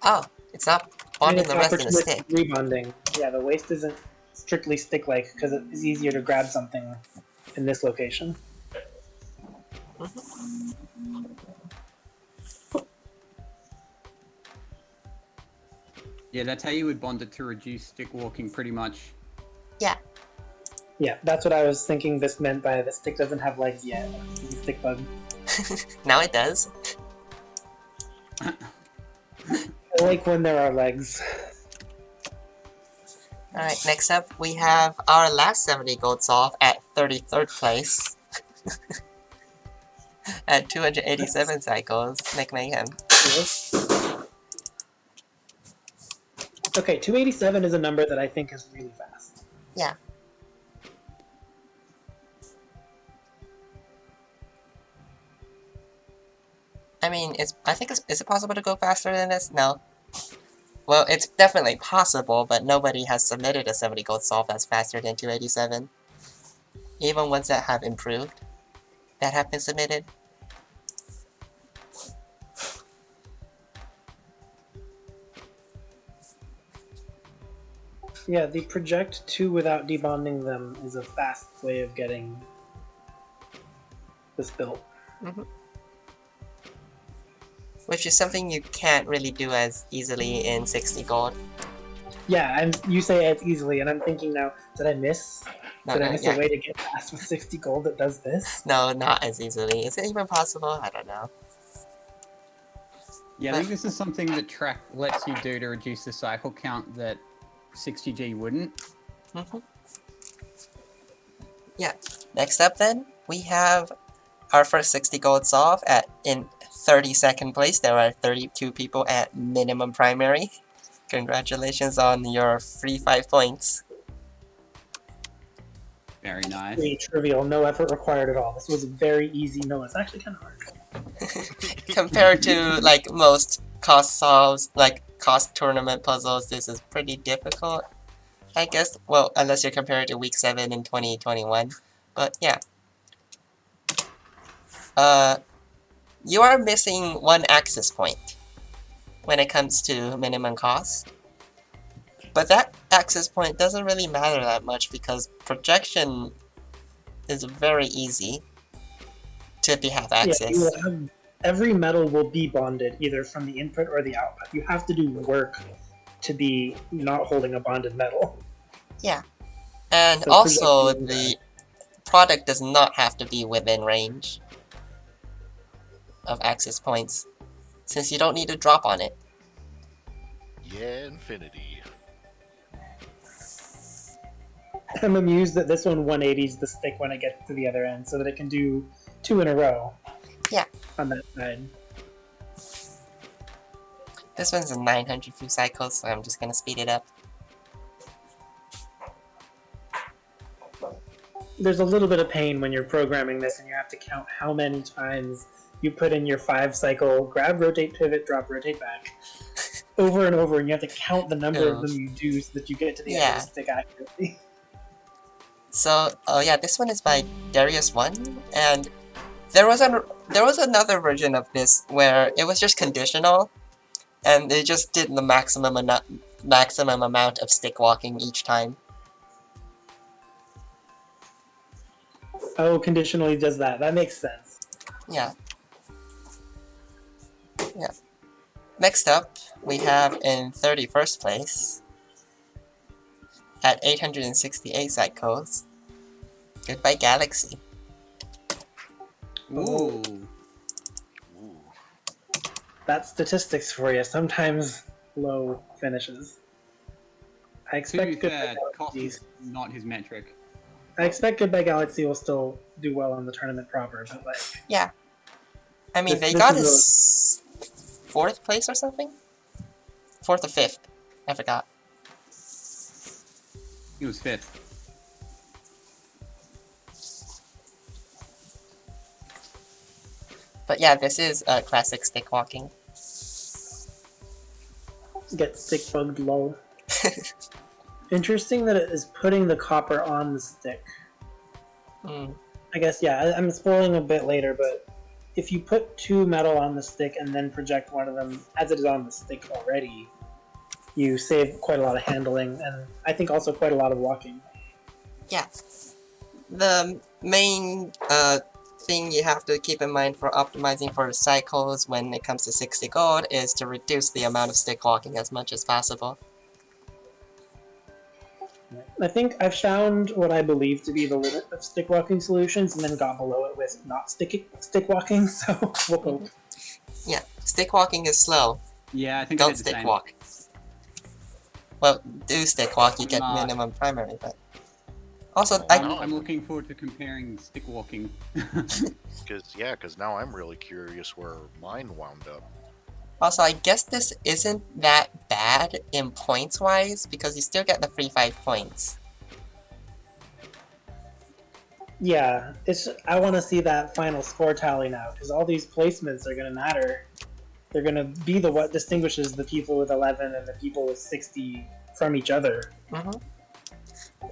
Oh, it's not bonding it's the rest in the stick. rebonding. Yeah, the waist isn't strictly stick-like because it's easier to grab something in this location. Yeah, that's how you would bond it to reduce stick walking pretty much. Yeah. Yeah, that's what I was thinking this meant by the stick doesn't have legs yet. It's a stick bug. Now it does. I like when there are legs. Alright, next up we have our last 70 gold solve at 33rd place. At 287 cycles, Nick Mayhem. Okay, 287 is a number that I think is really fast. Yeah. I mean, is it possible to go faster than this? No. Well, it's definitely possible, but nobody has submitted a 70 gold solve that's faster than 287. Even ones that have improved, that have been submitted. Yeah, the project 2 without debonding them is a fast way of getting this built. Which is something you can't really do as easily in 60 gold. Yeah, and you say it easily, and I'm thinking now, did I miss? Did I miss yeah. a way to get fast with 60 gold that does this? No, not as easily. Is it even possible? I don't know. Yeah, I think this is something that track lets you do to reduce the cycle count that 60G wouldn't. Yeah. Next up then, we have our first 60 gold solve in 32nd place. There are 32 people at minimum primary. Congratulations on your free 5 points. Very nice. Pretty trivial, no effort required at all. This was very easy. No, it's actually kind of hard. Compared to like most cost solves, like cost tournament puzzles, this is pretty difficult. I guess, well, unless you compare it to week 7 in 2021. But yeah. You are missing one access point when it comes to minimum cost. But that access point doesn't really matter that much because projection is very easy to if you have access. Yeah, you will have, every metal will be bonded either from the input or the output. You have to do work to be not holding a bonded metal. Yeah. And So also, projection the product does not have to be within range of access points, since you don't need to drop on it. Yeah, infinity. I'm amused that this one 180s the stick when it gets to the other end, so that it can do 2 in a row. Yeah. On that side. This one's a 900 few cycles, so I'm just gonna speed it up. There's a little bit of pain when you're programming this and you have to count how many times you put in your 5-cycle grab, rotate, pivot, drop, rotate back over and over, and you have to count the number of them you do so that you get to the end of the stick accurately. So, oh yeah, this one is by Darius1, and there was another version of this where it was just conditional, and they just did the maximum amount of stick walking each time. Oh, conditionally does that. That makes sense. Yeah. Yeah. Next up, we have in 31st place, at 868 cycles, Goodbye Galaxy. Ooh. Ooh. That's statistics for you. Sometimes low finishes. I To be expect fair, cost is not his metric. I expect Goodbye Galaxy will still do well in the tournament proper, but like... Yeah. I mean, this they got is his 4th place or something? 4th or 5th. I forgot. He was 5th. But yeah, this is classic stick walking. Get stick bugged low. Interesting that it is putting the copper on the stick. Mm. I guess, yeah, I'm spoiling a bit later, but if you put 2 metal on the stick and then project one of them as it is on the stick already, you save quite a lot of handling, and I think also quite a lot of walking. Yeah. The main thing you have to keep in mind for optimizing for cycles when it comes to 60 gold is to reduce the amount of stick walking as much as possible. I think I've found what I believe to be the limit of stick walking solutions and then got below it with not stick walking, so we'll hope. Yeah, stick walking is slow. Yeah, I think Don't I did the stick same. walk. Well, do stick walk, you get Nah. minimum primary, but... Also, I'm looking forward to comparing stick walking. Because now I'm really curious where mine wound up. Also, I guess this isn't that bad in points-wise, because you still get the free 5 points. Yeah, I want to see that final score tally now, because all these placements are going to matter. They're going to be what distinguishes the people with 11 and the people with 60 from each other. Mm-hmm.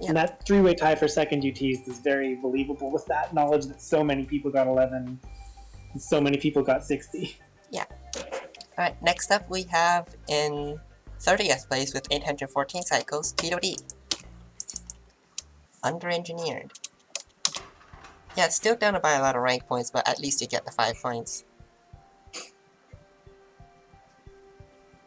Yeah. And that 3-way tie for second UTs is very believable with that knowledge that so many people got 11 and so many people got 60. Yeah. Alright, next up we have in 30th place with 814 cycles, Tito D. Under-engineered. Yeah, it's still down by a lot of rank points, but at least you get the 5 points.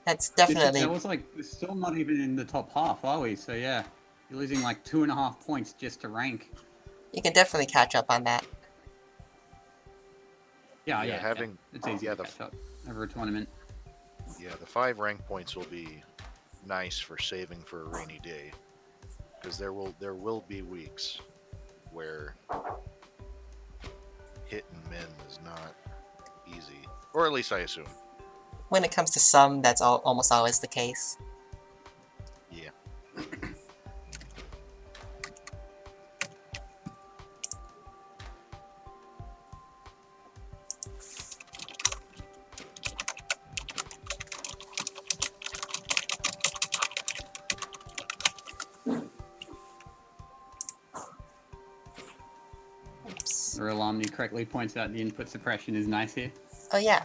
That's definitely... That was like, we're still not even in the top half, are we? So yeah, you're losing like 2.5 points just to rank. You can definitely catch up on that. Yeah, it's easy to catch up over a tournament. Yeah, the 5 rank points will be nice for saving for a rainy day, because there will be weeks where hit and min is not easy, or at least I assume. When it comes to some, that's almost always the case. Yeah. Oops. Rolamni correctly points out the input suppression is nice here. Oh yeah.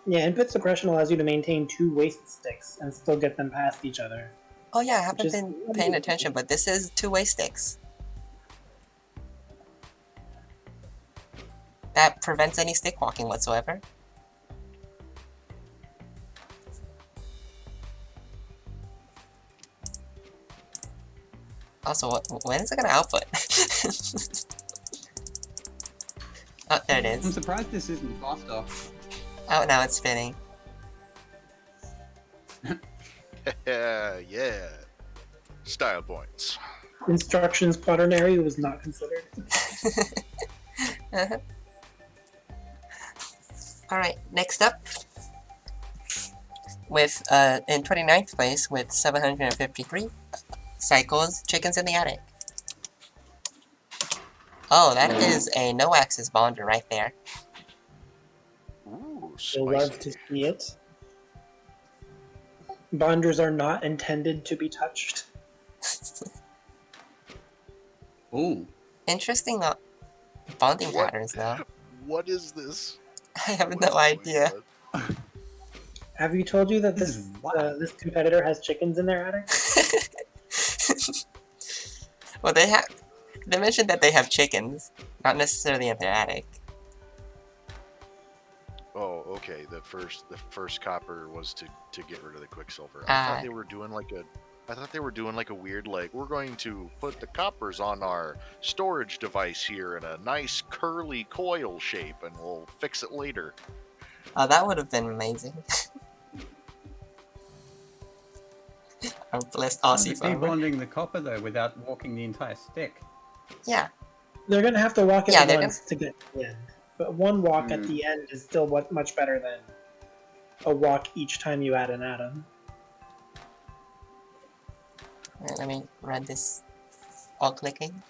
Yeah, input suppression allows you to maintain 2 waste sticks and still get them past each other. Oh yeah, I haven't been paying attention, but this is 2-way sticks. That prevents any stick walking whatsoever. Also, when is it gonna output? Oh, there it I'm is. surprised this isn't faster. Oh, now it's spinning. Yeah. Style points. Instructions quaternary was not considered. Uh-huh. Alright, next up, with in 29th place with 753 cycles, Chickens in the Attic. Oh, that is a no-axis bonder right there. Ooh, You'll love to spicy. see it. Bonders are not intended to be touched. Ooh. Interesting bonding What? patterns, though. What is this? I have What no is going idea. on? Have you told you that This this is wild. this competitor has chickens in their attic? Well, they mentioned that they have chickens, not necessarily in their attic. Oh, okay. The first copper was to get rid of the quicksilver. I Ah. thought they were doing like a weird, like, we're going to put the coppers on our storage device here in a nice curly coil shape, and we'll fix it later. Oh, that would have been amazing. Our blessed Aussie farmer. Debonding the copper though without walking the entire stick. Yeah, They're gonna have to walk it Yeah, they're once to get to the end. But one walk at the end is still much better than a walk each time you add an atom. alright, let me run this all clicking.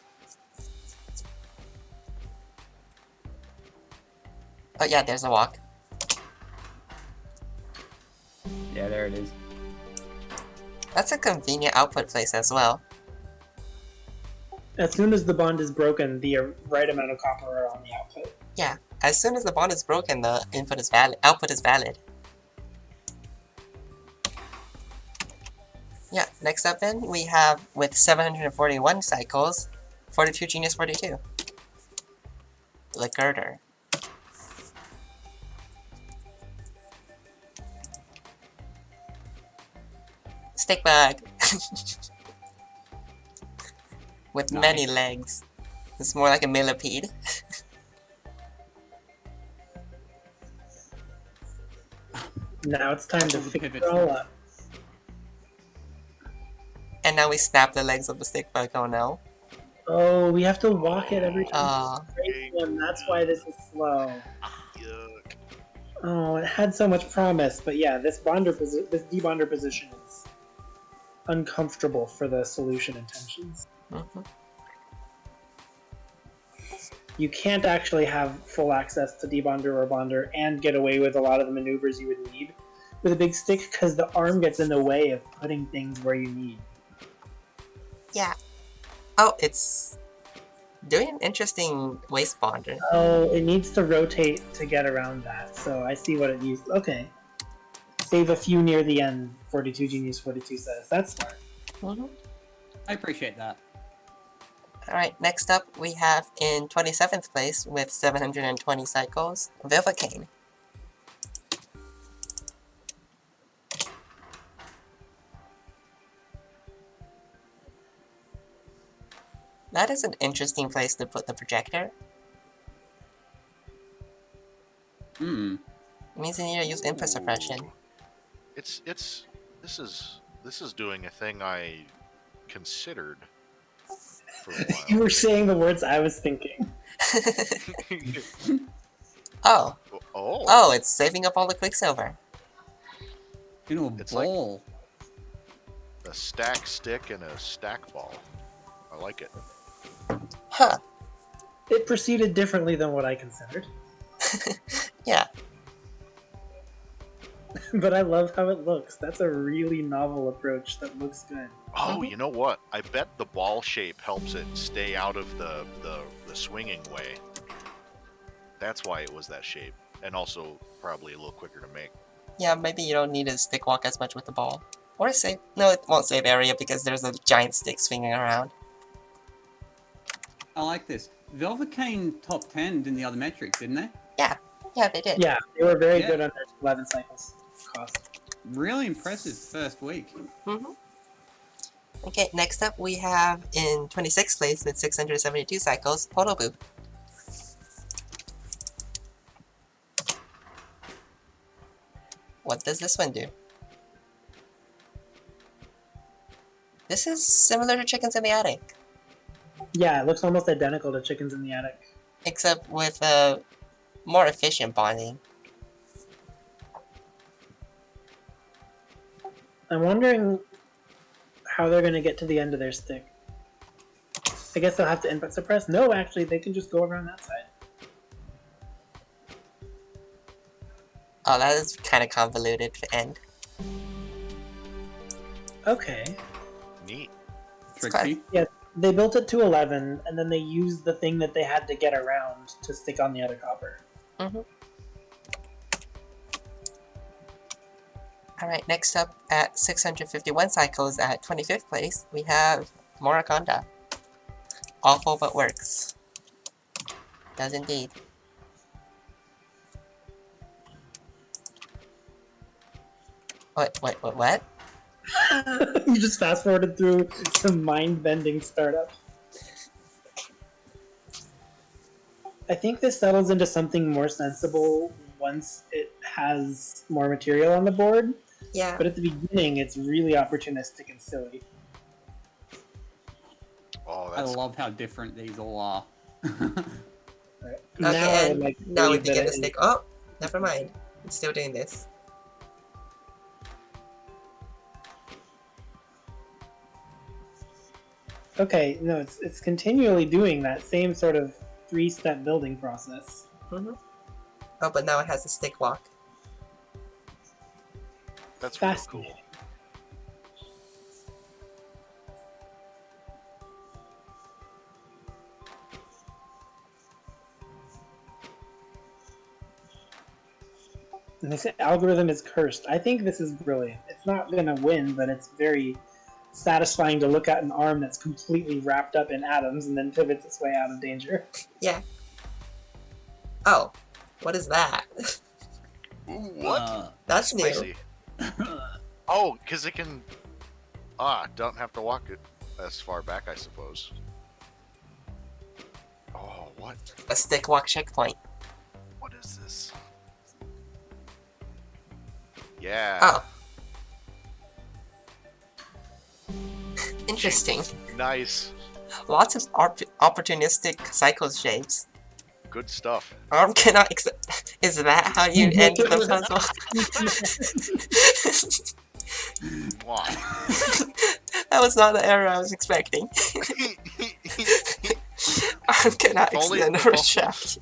Oh yeah, there's a walk. Yeah, there it is. That's a convenient output place as well. As soon as the bond is broken, the right amount of copper are on the output. Yeah, as soon as the bond is broken, the input is valid. Output is valid. Yeah, next up then, we have, with 741 cycles, 42 Genius 42. The girder. Stick bug! With many Nice. legs. It's more like a millipede. Now it's time to All the fix pivots it all now. up. And now we snap the legs of the stick bug, oh no. Oh, we have to walk it every time Aw. we break them. That's why this is slow. Yuck. Oh, it had so much promise, but yeah, this debonder position is uncomfortable for the solution intentions. Mhm. You can't actually have full access to debonder or bonder and get away with a lot of the maneuvers you would need with a big stick because the arm gets in the way of putting things where you need. Yeah. Oh, it's doing an interesting waist bonder. Oh, it needs to rotate to get around that, so I see what it needs. Okay. Save a few near the end, 42 Genius 42 says. That's smart. Mhm. I appreciate that. Alright, next up we have in 27th place with 720 cycles, Vivicaine. That is an interesting place to put the projector. Hmm. It means you need to use input suppression. Ooh. This is doing a thing I considered for a You while. were saying the words I was thinking. Oh, Oh, oh, it's saving up all the quicksilver. Into a It's like- ball. a stack stick and a stack ball. I like it. Huh. It proceeded differently than what I considered, Yeah, but I love how it looks. That's a really novel approach that looks good. Oh, Mhm. you know what? I bet the ball shape helps it stay out of the swinging way. That's why it was that shape, and also probably a little quicker to make. yeah, maybe you don't need to stick walk as much with the ball. Or save, no, it won't save area because there's a giant stick swinging around. I like this. Velvicane top 10'd in the other metric, didn't they? Yeah, they did. Yeah, they were very Yeah. good under 11 cycles cost. Really impressive first week. Mm-hmm. Okay, next up we have in 26th place with 672 cycles, Photo Booth. What does this one do? This is similar to Chickens in the Attic, Yeah, it looks almost identical to Chickens in the Attic. except with a more efficient bonding. I'm wondering how they're going to get to the end of their stick. I guess they'll have to input suppress. No, actually, they can just go around that side. Oh, that is kind of convoluted to end. Okay. Neat. Tricksy. Yeah, they built it to 11, and then they used the thing that they had to get around to stick on the other copper. Mm-hmm. Alright, next up at 651 cycles at 25th place, we have Moraconda. Awful but works. Does indeed. What? You just fast forwarded through some mind-bending startup. I think this settles into something more sensible once it has more material on the board, Yeah. but at the beginning it's really opportunistic and silly. Oh, I that's love how different these all are. Right. Okay, Now I would and like to now we believe that begin to it- stick. Oh, never mind. It's still doing this. Okay, no, it's continually doing that same sort of 3-step building process. Mm-hmm. Oh, but now it has a stick walk. that's real Fascinating. cool. And they say algorithm is cursed. I think this is brilliant. It's not going to win, but it's very satisfying to look at an arm that's completely wrapped up in atoms and then pivots its way out of danger. Yeah. Oh, what is that? Ooh, what? That's new. Spicy. Oh, because it can. Don't have to walk it as far back, I suppose. Oh, what? A stick walk checkpoint. What is this? Yeah. Oh. Interesting. Nice. Lots of opportunistic cycle shapes. Good stuff. Arm cannot accept. Is that how you end the puzzle? Mwah. That was not the error I was expecting. Arm cannot If only- extend if or only- shaft.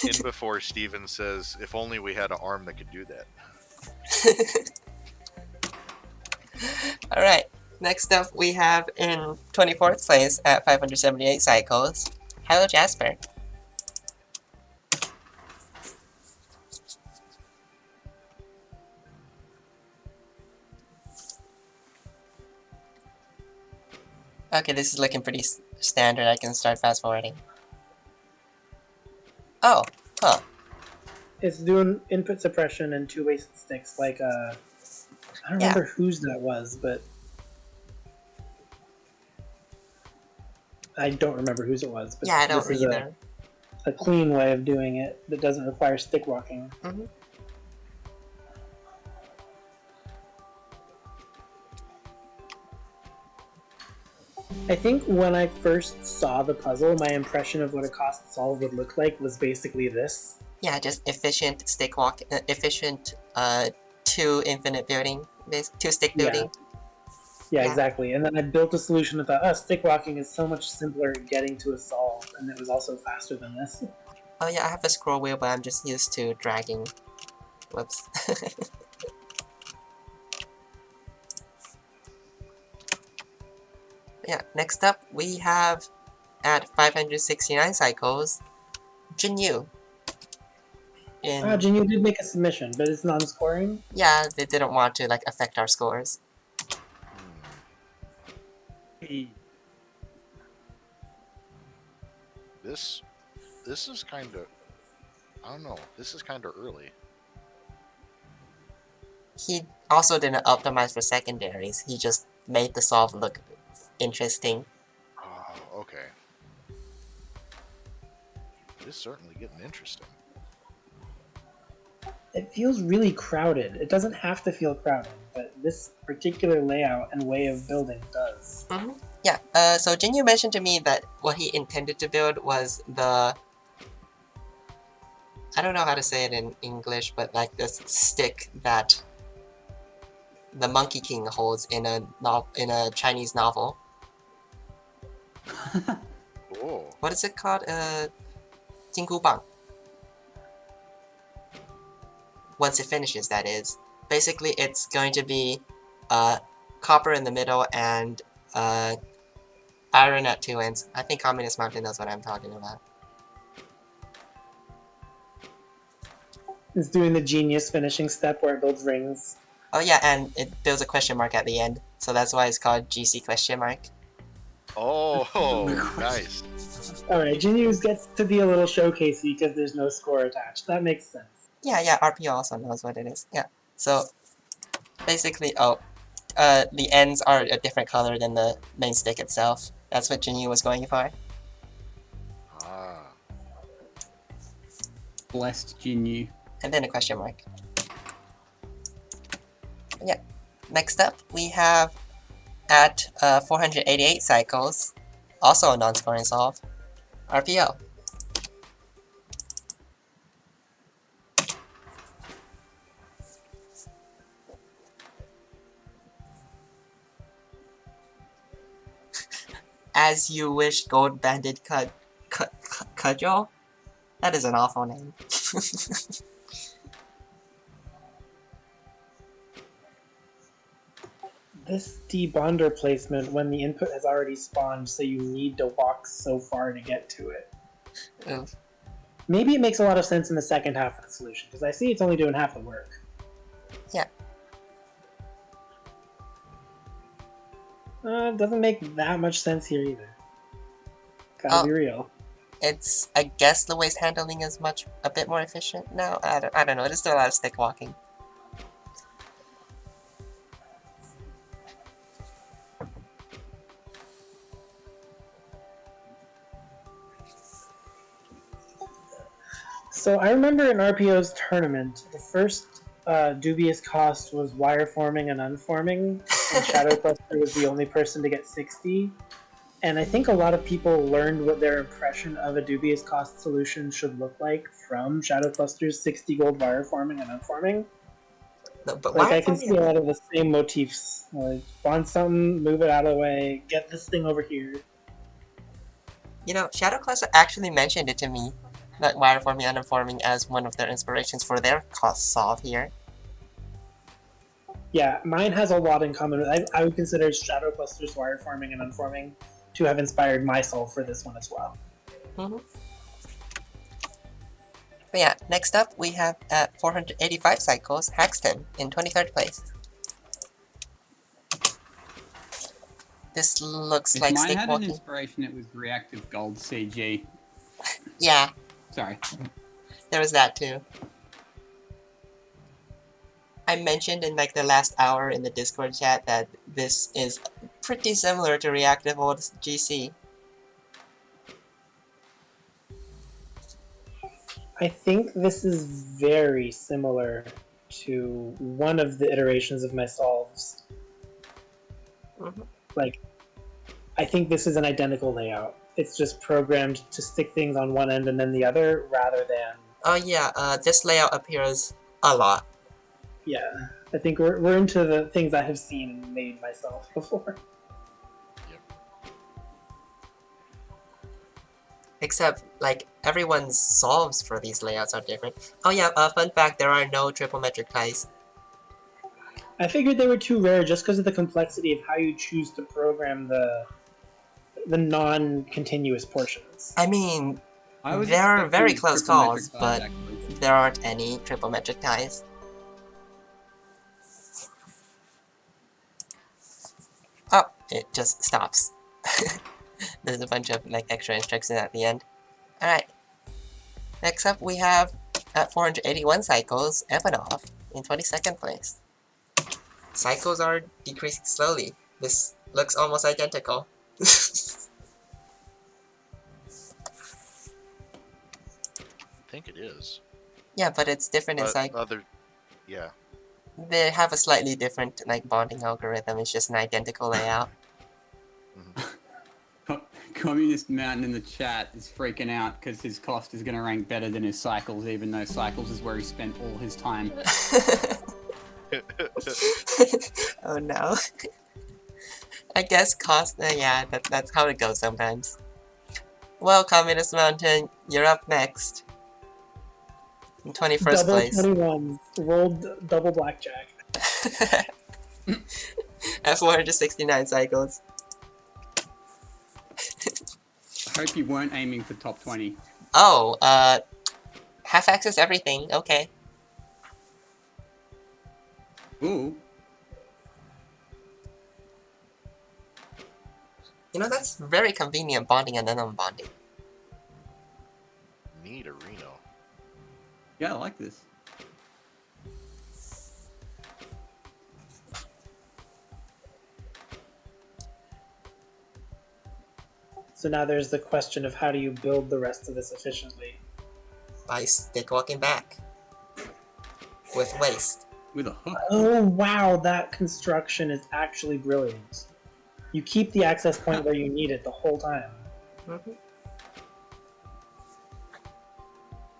In before Steven says, if only we had an arm that could do that. Alright, next up we have in 24th place at 578 cycles, Hello Jasper. Okay, this is looking pretty standard. I can start fast forwarding. Oh, huh. It's doing input suppression and 2 wasted sticks like I don't Yeah. remember whose that was, but I don't remember whose it was. But Yeah, I don't this is either. a clean way of doing it that doesn't require stick walking. Mhm. I think when I first saw the puzzle, my impression of what a cost solve would look like was basically this. Yeah, just efficient stick walk, efficient 2 infinite building, 2 stick Yeah. building. Yeah, Yeah. exactly. And then I built a solution and thought, oh, stick walking is so much simpler at getting to a solve, and it was also faster than this. Oh yeah, I have a scroll wheel, but I'm just used to dragging. Whoops. Yeah, next up we have at 569 cycles, Jinyu. Jin, you did make a submission, but it's non-scoring. Yeah, they didn't want to like affect our scores. This is kind of. I don't know. This is kind of early. He also didn't optimize for secondaries. He just made the solve look interesting. Oh, okay. It is certainly getting interesting. It feels really crowded. It doesn't have to feel crowded, but this particular layout and way of building does. inputs. Yeah, so Jinyu mentioned to me that what he intended to build was the... I don't know how to say it in English, but like this stick that the Monkey King holds in a Chinese novel. Oh. What is it called? Jinggu Bang. Once it finishes, that is. Basically, it's going to be copper in the middle and iron at two ends. I think Communist Mountain knows what I'm talking about. It's doing the genius finishing step where it builds rings. Oh yeah, and it builds a question mark at the end, so that's why it's called GC question mark. Oh, nice. Alright, Jinyu's gets to be a little showcasey because there's no score attached. That makes sense. Yeah, RPO also knows what it is. Yeah, so basically, the ends are a different color than the main stick itself. That's what Jinyu was going for. Ah. Blessed Jinyu. And then a question mark. Yeah. Next up, we have at 488 cycles, also a non-scoring solve, RPO. As You Wish Gold Banded Cudgel? That is an awful name. This debonder placement when the input has already spawned, so you need to walk so far to get to it. Oof. Maybe it makes a lot of sense in the second half of the solution, because I see it's only doing half the work. Yeah. It doesn't make that much sense here either. Gotta be real. It's, I guess the waste handling is a bit more efficient now. I don't know, there's still a lot of stick walking. So I remember in RPO's tournament, the first dubious cost was wire forming and unforming, and Shadow Cluster was the only person to get 60. And I think a lot of people learned what their impression of a dubious cost solution should look like from Shadow Cluster's 60 gold wire forming and unforming. No, but Like, why I can see a lot of the same motifs. Like, spawn something, move it out of the way, get this thing over here. You know, Shadow Cluster actually mentioned it to me, that wire forming and unforming as one of their inspirations for their cost solve here. Yeah, mine has a lot in common. I would consider Shadow Cluster's wire forming and unforming to have inspired my solve for this one as well. But yeah, next up we have at 485 cycles, Haxton in 23rd place. This looks If like mine stick had an walking. inspiration, it was reactive gold CG. Yeah, Sorry. there was that too. I mentioned in like the last hour in the Discord chat that this is pretty similar to reactive old GC. I think this is very similar to one of the iterations of my solves. Like, I think this is an identical layout. It's just programmed to stick things on one end and then the other, rather than... Oh yeah, this layout appears a lot. Yeah, I think we're into the things I have seen and made myself before. Except, like, everyone's solves for these layouts are different. Oh yeah, fun fact, there are no triple metric ties. I figured they were too rare just because of the complexity of how you choose to program the non-continuous portions. I mean, I was there are very expecting close triple metric calls, ties, but actually. there aren't any triple metric ties. Oh, it just stops. There's a bunch of like extra instructions at the end. Alright. Next up we have at 481 cycles, Evanov in 22nd place. Cycles are decreasing slowly. This looks almost identical. I think it is. Yeah, but it's different in Yeah. They have a slightly different like bonding algorithm. It's just an identical layout. Communist Mountain in the chat is freaking out because his cost is going to rank better than his cycles, even though cycles is where he spent all his time. Oh no. I guess cost. Yeah, that's how it goes sometimes. Well, Communist Mountain, you're up next. In 21st Double place. 21. Rolled double blackjack. At 469 cycles. I hope you weren't aiming for top 20. Oh, half access everything. Okay. Ooh. You know, that's very convenient bonding and then unbonding. Neat Reno. Yeah, I like this. So now there's the question of how do you build the rest of this efficiently? By stick walking back. With waste. With a hook. Oh wow, that construction is actually brilliant. You keep the access point where you need it the whole time. Mm-hmm.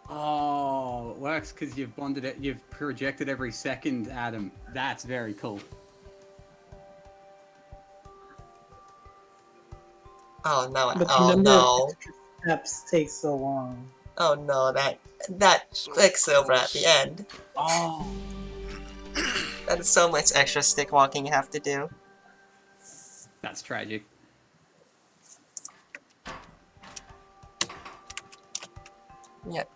Oh, it works because you've bonded it. You've projected every second, Adam. That's very cool. Oh no, But the oh number no. of extra steps takes so long. Oh no, that So Quicksilver at the gross. end. Oh. That is so much extra stick walking you have to do. That's tragic. Yep.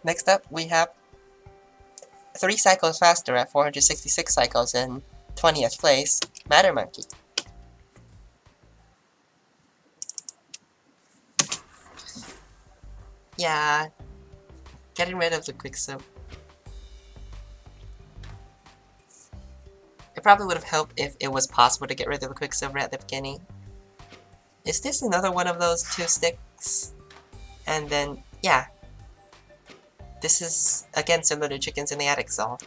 Next up, we have 3 cycles faster at 466 cycles in 20th place, Matter Monkey. Yeah, getting rid of the Quicksilver. It probably would have helped if it was possible to get rid of the Quicksilver at the beginning. Is this another one of those 2 sticks? And then, yeah. This is, again, similar to Chickens in the Attic solve.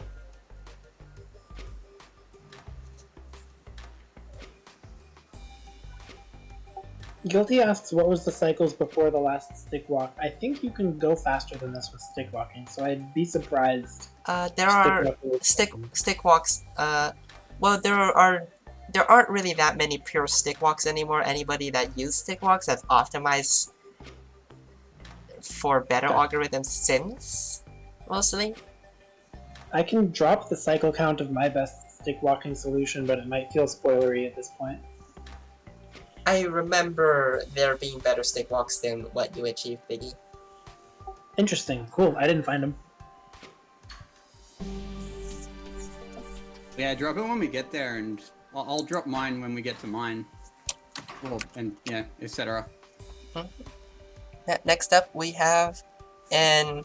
Guilty asks what was the cycles before the last stick walk. I think you can go faster than this with stick walking, so I'd be surprised. There are stick walks. Well, there aren't really that many pure stick walks anymore. Anybody that used stick walks have optimized for better algorithms since, mostly. I can drop the cycle count of my best stick walking solution, but it might feel spoilery at this point. I remember there being better stick walks than what you achieved, Biggie. Interesting. Cool. I didn't find them. Yeah, drop it when we get there, and I'll drop mine when we get to mine. Well, and yeah, etc. Next up, we have in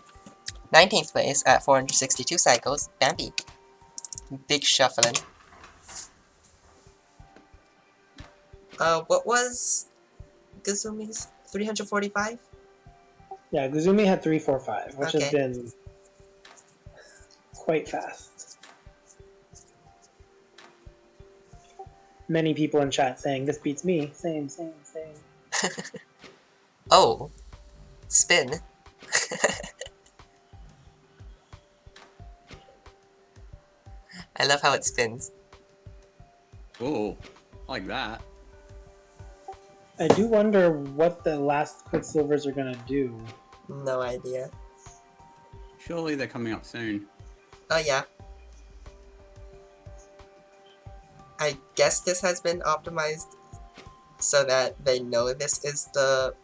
19th place at 462 cycles, Bambi. Big shuffling. What was Gazumi's 345? Yeah, Guzumi had 345, which Okay. has been quite fast. Many people in chat saying, this beats me. Same. Oh. Spin. I love how it spins. Oh, like that. I do wonder what the last Quicksilvers are going to do. No idea. Surely they're coming up soon. Oh yeah. I guess this has been optimized so that they know this is the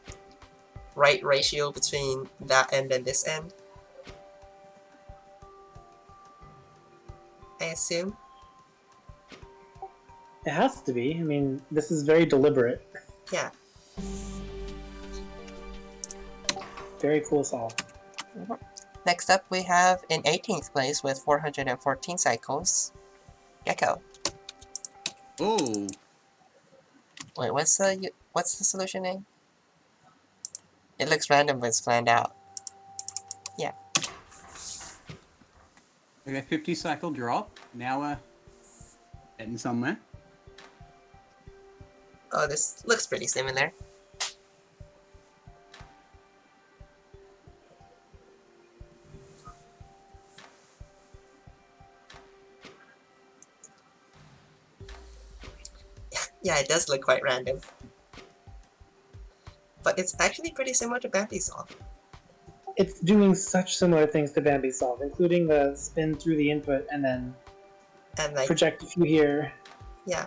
right ratio between that end and this end. I assume. It has to be. I mean, this is very deliberate. Yeah. Very cool solve. Next up, we have in 18th place with 414 cycles, Gecko. Oh. Wait, what's the solution name? It looks random, but it's planned out. Yeah. Okay, 50 cycle drop. Now we're getting somewhere. Oh, this looks pretty similar. Yeah, it does look quite random. But it's actually pretty similar to Bambi Solve. It's doing such similar things to Bambi Solve, including the spin through the input and then And like, project a few here. yeah.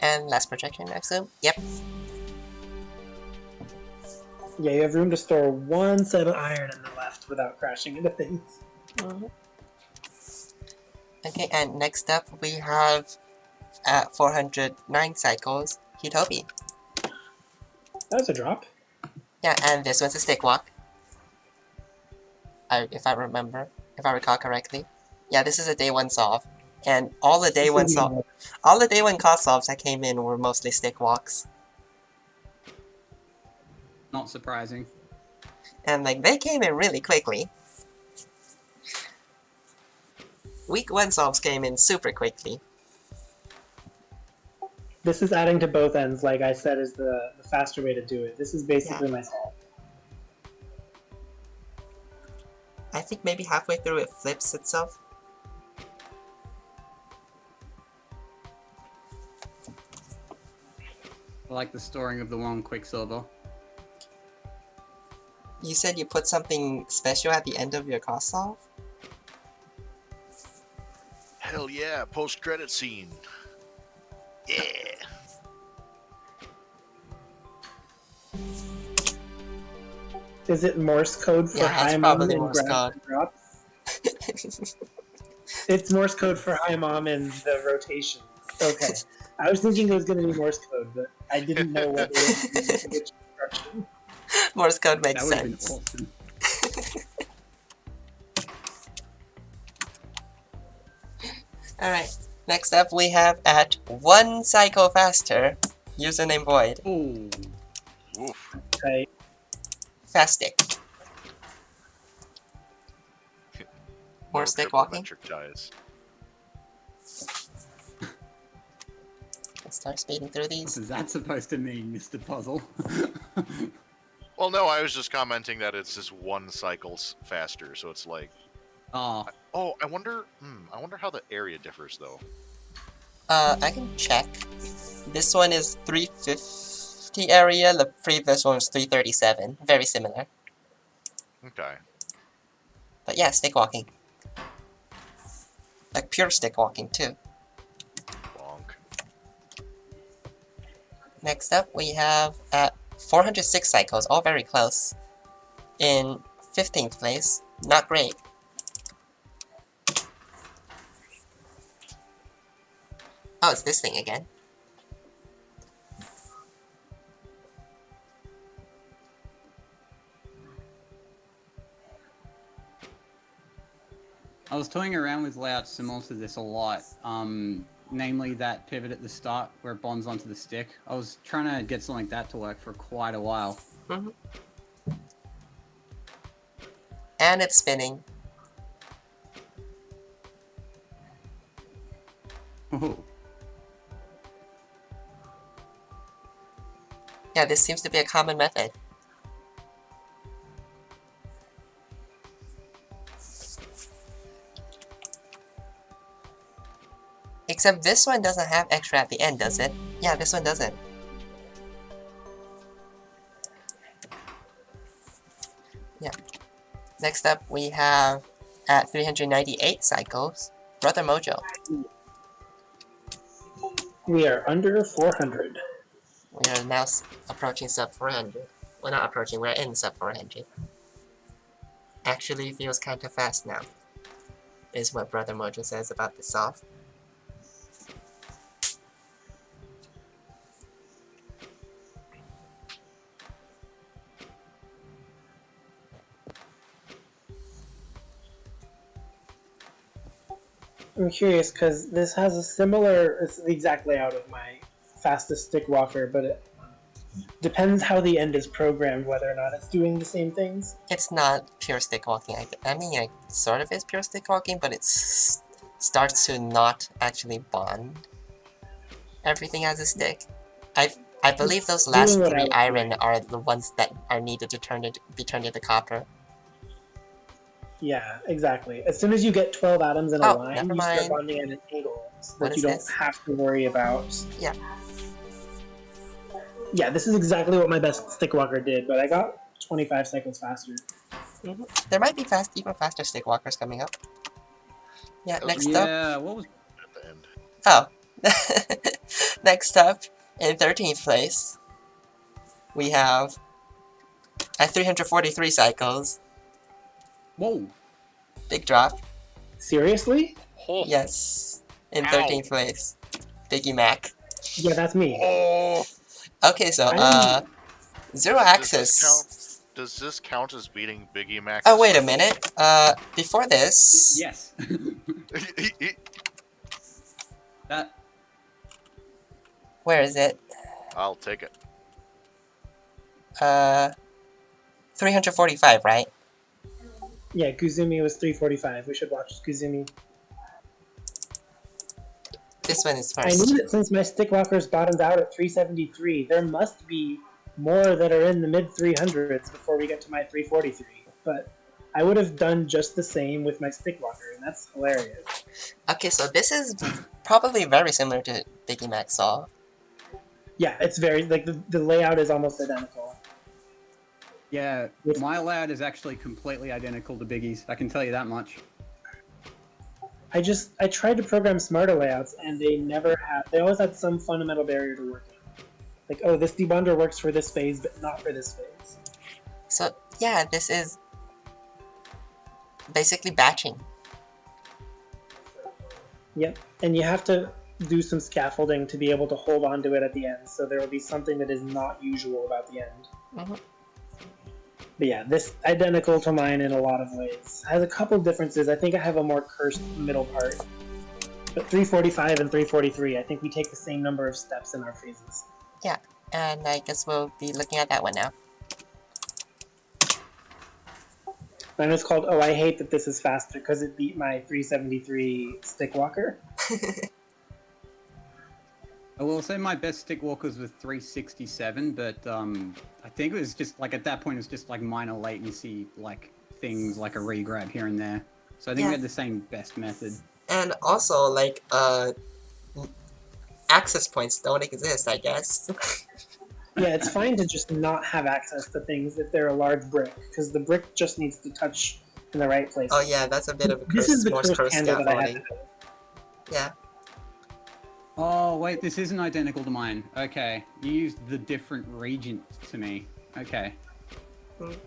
And last projection, I assume? Yep. Yeah, you have room to store one set of iron in the left without crashing into things. Mm-hmm. Okay, and next up we have at 409 cycles, Hitobi. That was a drop. Yeah, and this one's a stick walk. If I recall correctly. Yeah, this is a day one solve. And all the day one cost solves that came in were mostly stick walks. Not surprising. And like they came in really quickly. Week one solves came in super quickly. This is adding to both ends, like I said, is the faster way to do it. This is basically my solve. I think maybe halfway through it flips itself. I like the storing of the one Quicksilver. You said you put something special at the end of your cost solve? Hell yeah, post-credit scene. Yeah. Is it Morse code for Yeah, high it's mom probably in Morse grabs code. and drops? It's Morse code for high mom in the rotations. Okay. I was thinking it was going to be Morse code, but I didn't know whether it would be which instruction. Morse code makes That would have been sense. awesome. Alright, next up we have at 1 cycle faster, username void. Ooh. Woof. Right. Fast stick. More No stick triple walking? metric ties. Let's start speeding through What these. is that supposed to mean, Mr. Puzzle? Well, no, I was just commenting that it's just 1 cycles faster, so it's like. Oh, I wonder. I wonder how the area differs, though. I can check. This one is 350 area, the previous one was 337. Very similar. Okay. But yeah, stick walking. Like pure stick walking too. Bonk. Next up we have at 406 cycles, all very close. In 15th place, not great. Oh, it's this thing again. I was toying around with layouts similar to this a lot. Namely that pivot at the start where it bonds onto the stick. I was trying to get something like that to work for quite a while. Mm-hmm. And it's spinning. Ooh. Yeah, this seems to be a common method. Except this one doesn't have extra at the end, does it? Yeah, this one doesn't. Yeah. Next up, we have, at 398 cycles, Brother Mojo. We are under 400. We are now approaching sub 400. Well, not approaching, we're in sub 400. Actually feels kinda fast now, is what Brother Mojo says about this solve. I'm curious because this has a similar. It's the exact layout of my fastest stick walker, but it depends how the end is programmed, whether or not it's doing the same things. It's not pure stick walking. I mean, it sort of is pure stick walking, but it starts to not actually bond everything as a stick. I believe those Doing last what I 3 was iron doing. are the ones that are needed to be turned into copper. Yeah, exactly. As soon as you get 12 atoms in a Oh, line, never you start mind. bonding at an angle so What that you is don't this? have to worry about. Yeah. Yeah, this is exactly what my best stick walker did, but I got 25 cycles faster. There might be even faster stick walkers coming up. Yeah, next up. Yeah, what was... At the end. Oh. Next up, in 13th place, we have at 343 cycles. Whoa! Big drop. Seriously? Oh, Yes. In Ow. 13th place, Biggie Mac. Yeah, that's me. oh. Okay, so, I'm- Zero Axis. Does this count as beating Biggie Mac? Oh, wait a minute. Before this, Yes. That... where is it? I'll take it. 345, right? Yeah, Guzumi was 345. We should watch Guzumi. This one is I first. knew that since my stick walkers bottomed out at 373, there must be more that are in the mid 300s before we get to my 343. But I would have done just the same with my stick walker, and that's hilarious. Okay, so this is probably very similar to Biggie Mac Saw. Yeah, it's very like the layout is almost identical. Yeah, my layout is actually completely identical to Biggie's. I can tell you that much. I tried to program smarter layouts, and they always had some fundamental barrier to working. Like, oh, this debonder works for this phase, but not for this phase. So, yeah, this is basically batching. Yep, and you have to do some scaffolding to be able to hold on to it at the end, so there will be something that is not usual about the end. Mm-hmm. But yeah, this identical to mine in a lot of ways. Has a couple differences. I think I have a more cursed middle part. But 345 and 343, I think we take the same number of steps in our phases. Yeah, and I guess we'll be looking at that one now. Mine was called Oh, I Hate That This Is Faster because it beat my 373 stick walker. I will say my best stick walkers were 367, but I think it was just like at that point it was just like minor latency, like things like a regrab here and there. So I think we had the same best method. And also, like, access points don't exist, I guess. Yeah, it's fine to just not have access to things if they're a large brick, because the brick just needs to touch in the right place. Oh yeah, that's a bit of a This is the Morse cursed curse handle that I had. scaffolding. Yeah. Oh wait, this isn't identical to mine. Okay, you used the different regent to me. Okay.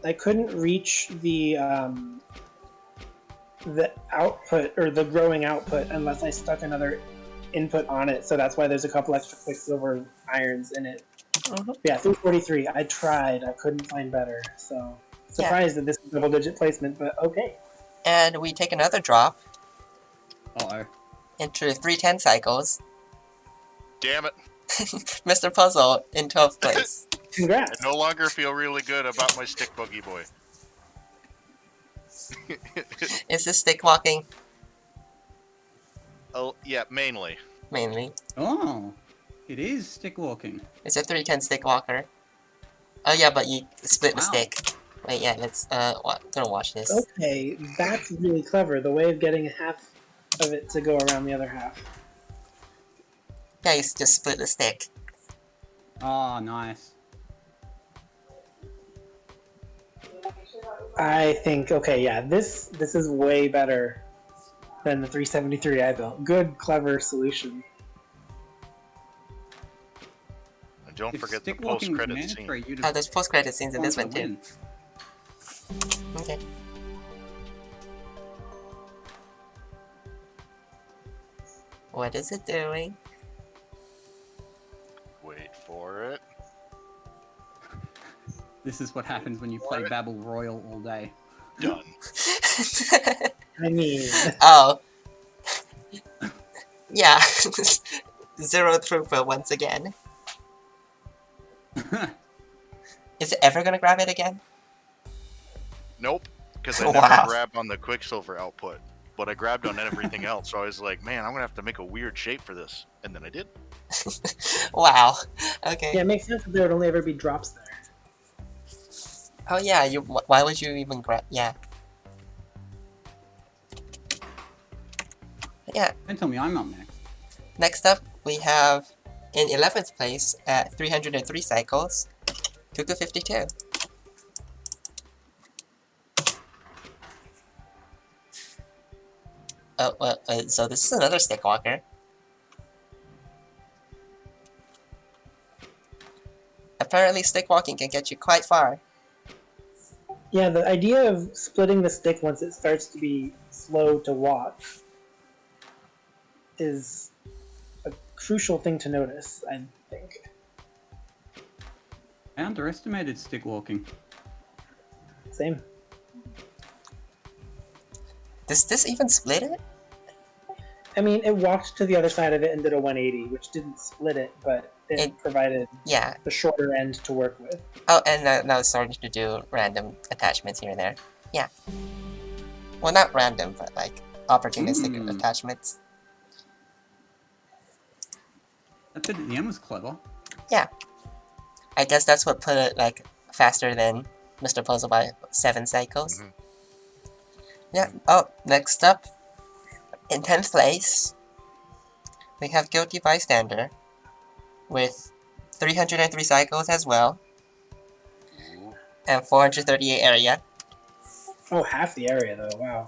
I couldn't reach the output or the growing output unless I stuck another input on it. So that's why there's a couple extra quicksilver irons in it. Yeah, 343. I tried. I couldn't find better. So surprised that this is double-digit placement, but okay. And we take another drop Uh-oh. into 310 cycles. Damn it. Mr. Puzzle in 12th place. Congrats. I no longer feel really good about my stick buggy boy. Is this stick walking? Oh, yeah, mainly. Mainly. Oh, it is stick walking. It's a 310 stick walker. Oh yeah, but you split the Wow. stick. Wait, yeah, let's gonna watch this. Okay, that's really clever. The way of getting half of it to go around the other half. Yeah, you just split the stick. Oh, nice. I think okay, yeah, this is way better than the 373 I built. Good, clever solution. And don't If forget the stick walking was post-credit scene. mandatory, you'd Oh, have there's post-credit scenes in won this the one too. win. Okay. What is it doing? Wait for it. This is what happens when you play What? Babel Royal all day. Done. I mean, Oh. Yeah. Zero throughput once again. Is it ever gonna grab it again? Nope, because I never Wow. grabbed on the Quicksilver output, but I grabbed on everything else. So I was like, man, I'm gonna have to make a weird shape for this, and then I did. Wow. Okay. Yeah, it makes sense that there would only ever be drops there. Oh yeah, why would you even grab? Yeah. Yeah. Don't tell me I'm not next. Next up, we have in 11th place at 303 cycles, Cuckoo52. Oh, well, so this is another stick walker. Apparently, stick walking can get you quite far. Yeah, the idea of splitting the stick once it starts to be slow to walk is a crucial thing to notice, I think. I underestimated stick walking. Same. Does this even split it? I mean, it walked to the other side of it and did a 180, which didn't split it, but it provided Yeah. the shorter end to work with. Oh, and now it's starting to do random attachments here and there. Yeah. Well, not random, but like opportunistic attachments. That bit at the end was clever. Yeah. I guess that's what put it like faster than Mr. Puzzle by 7 cycles. Mhm. Yeah. Oh, next up, in 10th place, we have Guilty Bystander with 303 cycles as well, Ooh. and 438 area. Oh, half the area though, wow.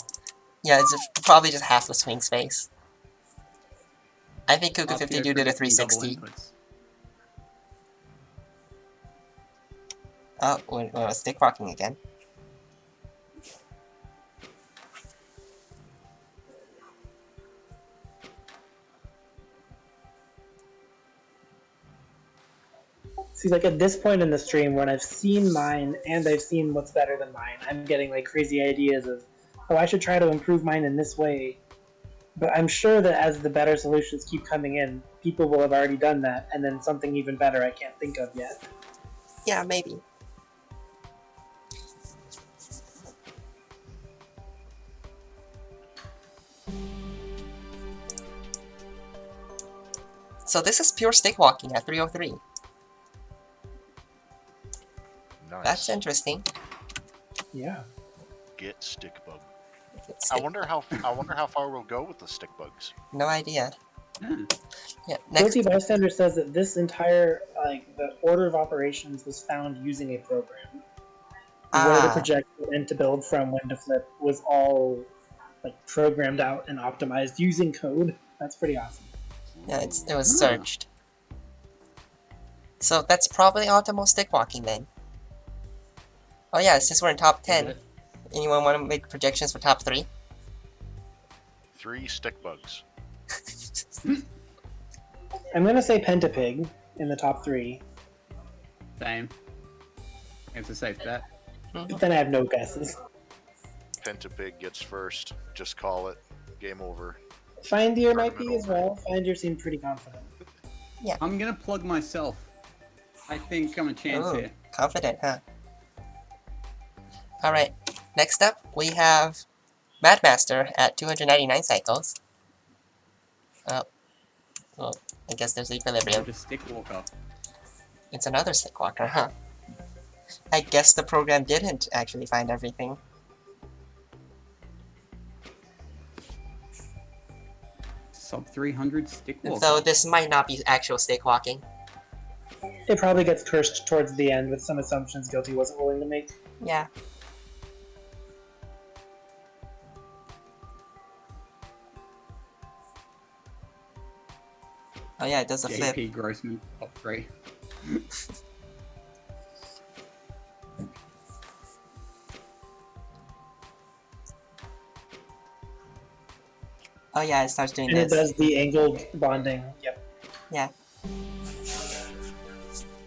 Yeah, it's probably just half the swing space. I think RPO Cuckoo52 did a predicting double 360. inputs. Oh, we're stick walking again. See, like at this point in the stream, when I've seen mine and I've seen what's better than mine, I'm getting like crazy ideas of, oh, I should try to improve mine in this way. But I'm sure that as the better solutions keep coming in, people will have already done that, and then something even better I can't think of yet. Yeah, maybe. So this is pure stick walking at 303. Nice. That's interesting. Yeah. Get stick bug. It's I wonder how far we'll go with the stick bugs. No idea. Yeah. Yeah. Next. Guilty Bystander says that this entire, like, the order of operations was found using a program. Where to project, when to build from, when to flip was all like programmed out and optimized using code. That's pretty awesome. Yeah, it was searched. So that's probably optimal stick walking then. Oh yeah, since we're in top 10, anyone want to make projections for top 3? 3 stick bugs. I'm gonna say Pentapig in the top 3. Same. It's a safe bet. But then I have no guesses. Pentapig gets first. Just call it. Game over. Find Deer might be as well. Find Deer seemed pretty confident. I'm gonna plug myself. I think I'm a chance here. Confident, huh? Alright, next up we have Madmaster at 299 cycles. Oh, well, I guess there's equilibrium. Just stick walker. It's another stick walker, huh? I guess the program didn't actually find everything. Sub 300 stick walker. So this might not be actual stick walking. It probably gets cursed towards the end with some assumptions Guilty wasn't willing to make. Yeah. Oh yeah, it does a flip. JP Grossman, top 3. Oh yeah, it starts doing And this. it does the angled bonding. Yep. Yeah.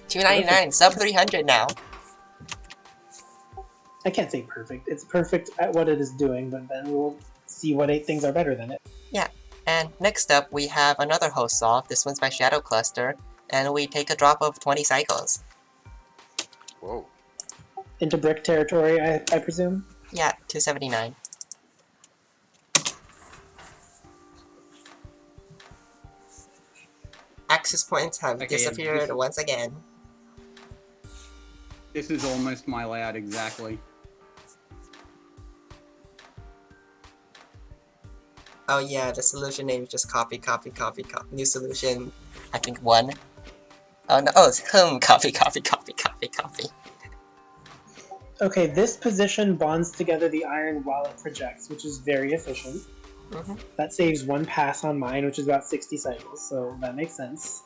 299, sub 300 now. I can't say perfect. It's perfect at what it is doing, but then we'll see what 8 things are better than it. And And next up, we have another host solve. This one's by Shadow Cluster, and we take a drop of 20 cycles. Whoa. Into brick territory, I presume? Yeah, 279. Access points have Okay, yeah, disappeared once again. This is almost my layout exactly. Oh yeah, the solution name is just copy. New solution, I think 1. Oh no, oh, it's copy. Okay, this position bonds together the iron while it projects, which is very efficient. Mhm. That saves 1 pass on mine, which is about 60 cycles, so that makes sense.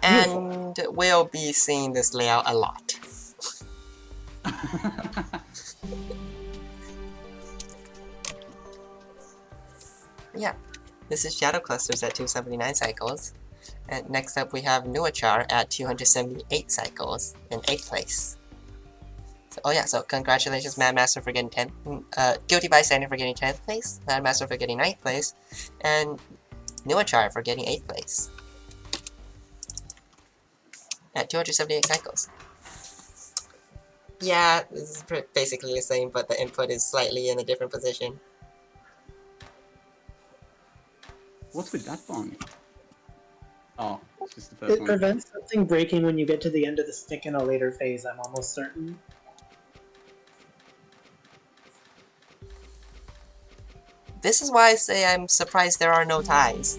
And we'll be seeing this layout a lot. Yeah, this is Shadow Clusters at 279 cycles. And next up we have Nuachar at 278 cycles in 8th place. So, oh yeah, so congratulations Mad Master for getting 10th, Guilty Bystander for getting 10th place, Mad Master for getting 9th place, and Nuachar for getting 8th place. At 278 cycles. Yeah, this is basically the same, but the input is slightly in a different position. What's with that bond? Oh, it's just the first It one. prevents something breaking when you get to the end of the stick in a later phase, I'm almost certain. This is why I say I'm surprised there are no ties.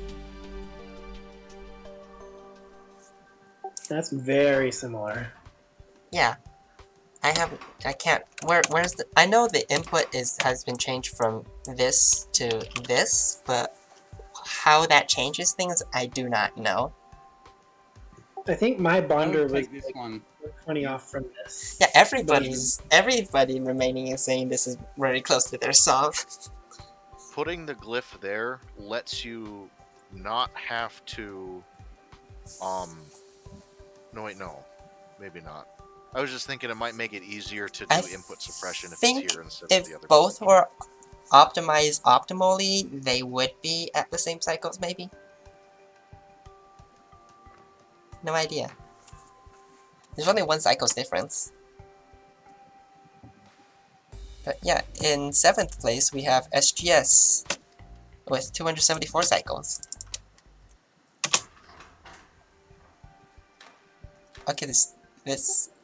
That's very similar. Yeah. I can't, where's the, I know the input has been changed from this to this, but how that changes things, I do not know. I think my I bonder would was take this like one. 20 off from this. Yeah, everybody remaining is saying this is very close to their solve. Putting the glyph there lets you not have to. No, wait, no. Maybe not. I was just thinking it might make it easier to do I input suppression if think it's here instead if of the other. both were optimized optimally, they would be at the same cycles, maybe? No idea. There's only 1 cycles difference. But yeah, in 7th place we have SGS with 274 cycles. Okay, this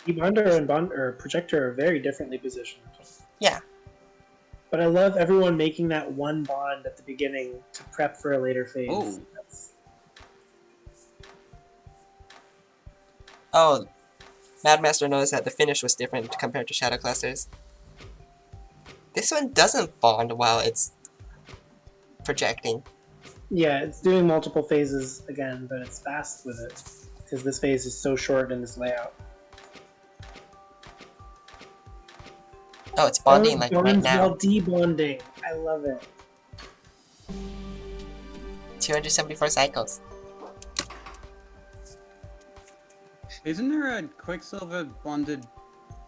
Bonder and projector are very differently positioned. yeah. But I love everyone making that one bond at the beginning to prep for a later phase. Oh. Oh, Madmaster noticed that the finish was different compared to Shadow Clusters. This one doesn't bond while it's projecting. Yeah, it's doing multiple phases again, but it's fast with it. Because this phase is so short in this layout. Oh, it's bonding like right now. While debonding. I love it. 274 cycles. Isn't there a Quicksilver bonded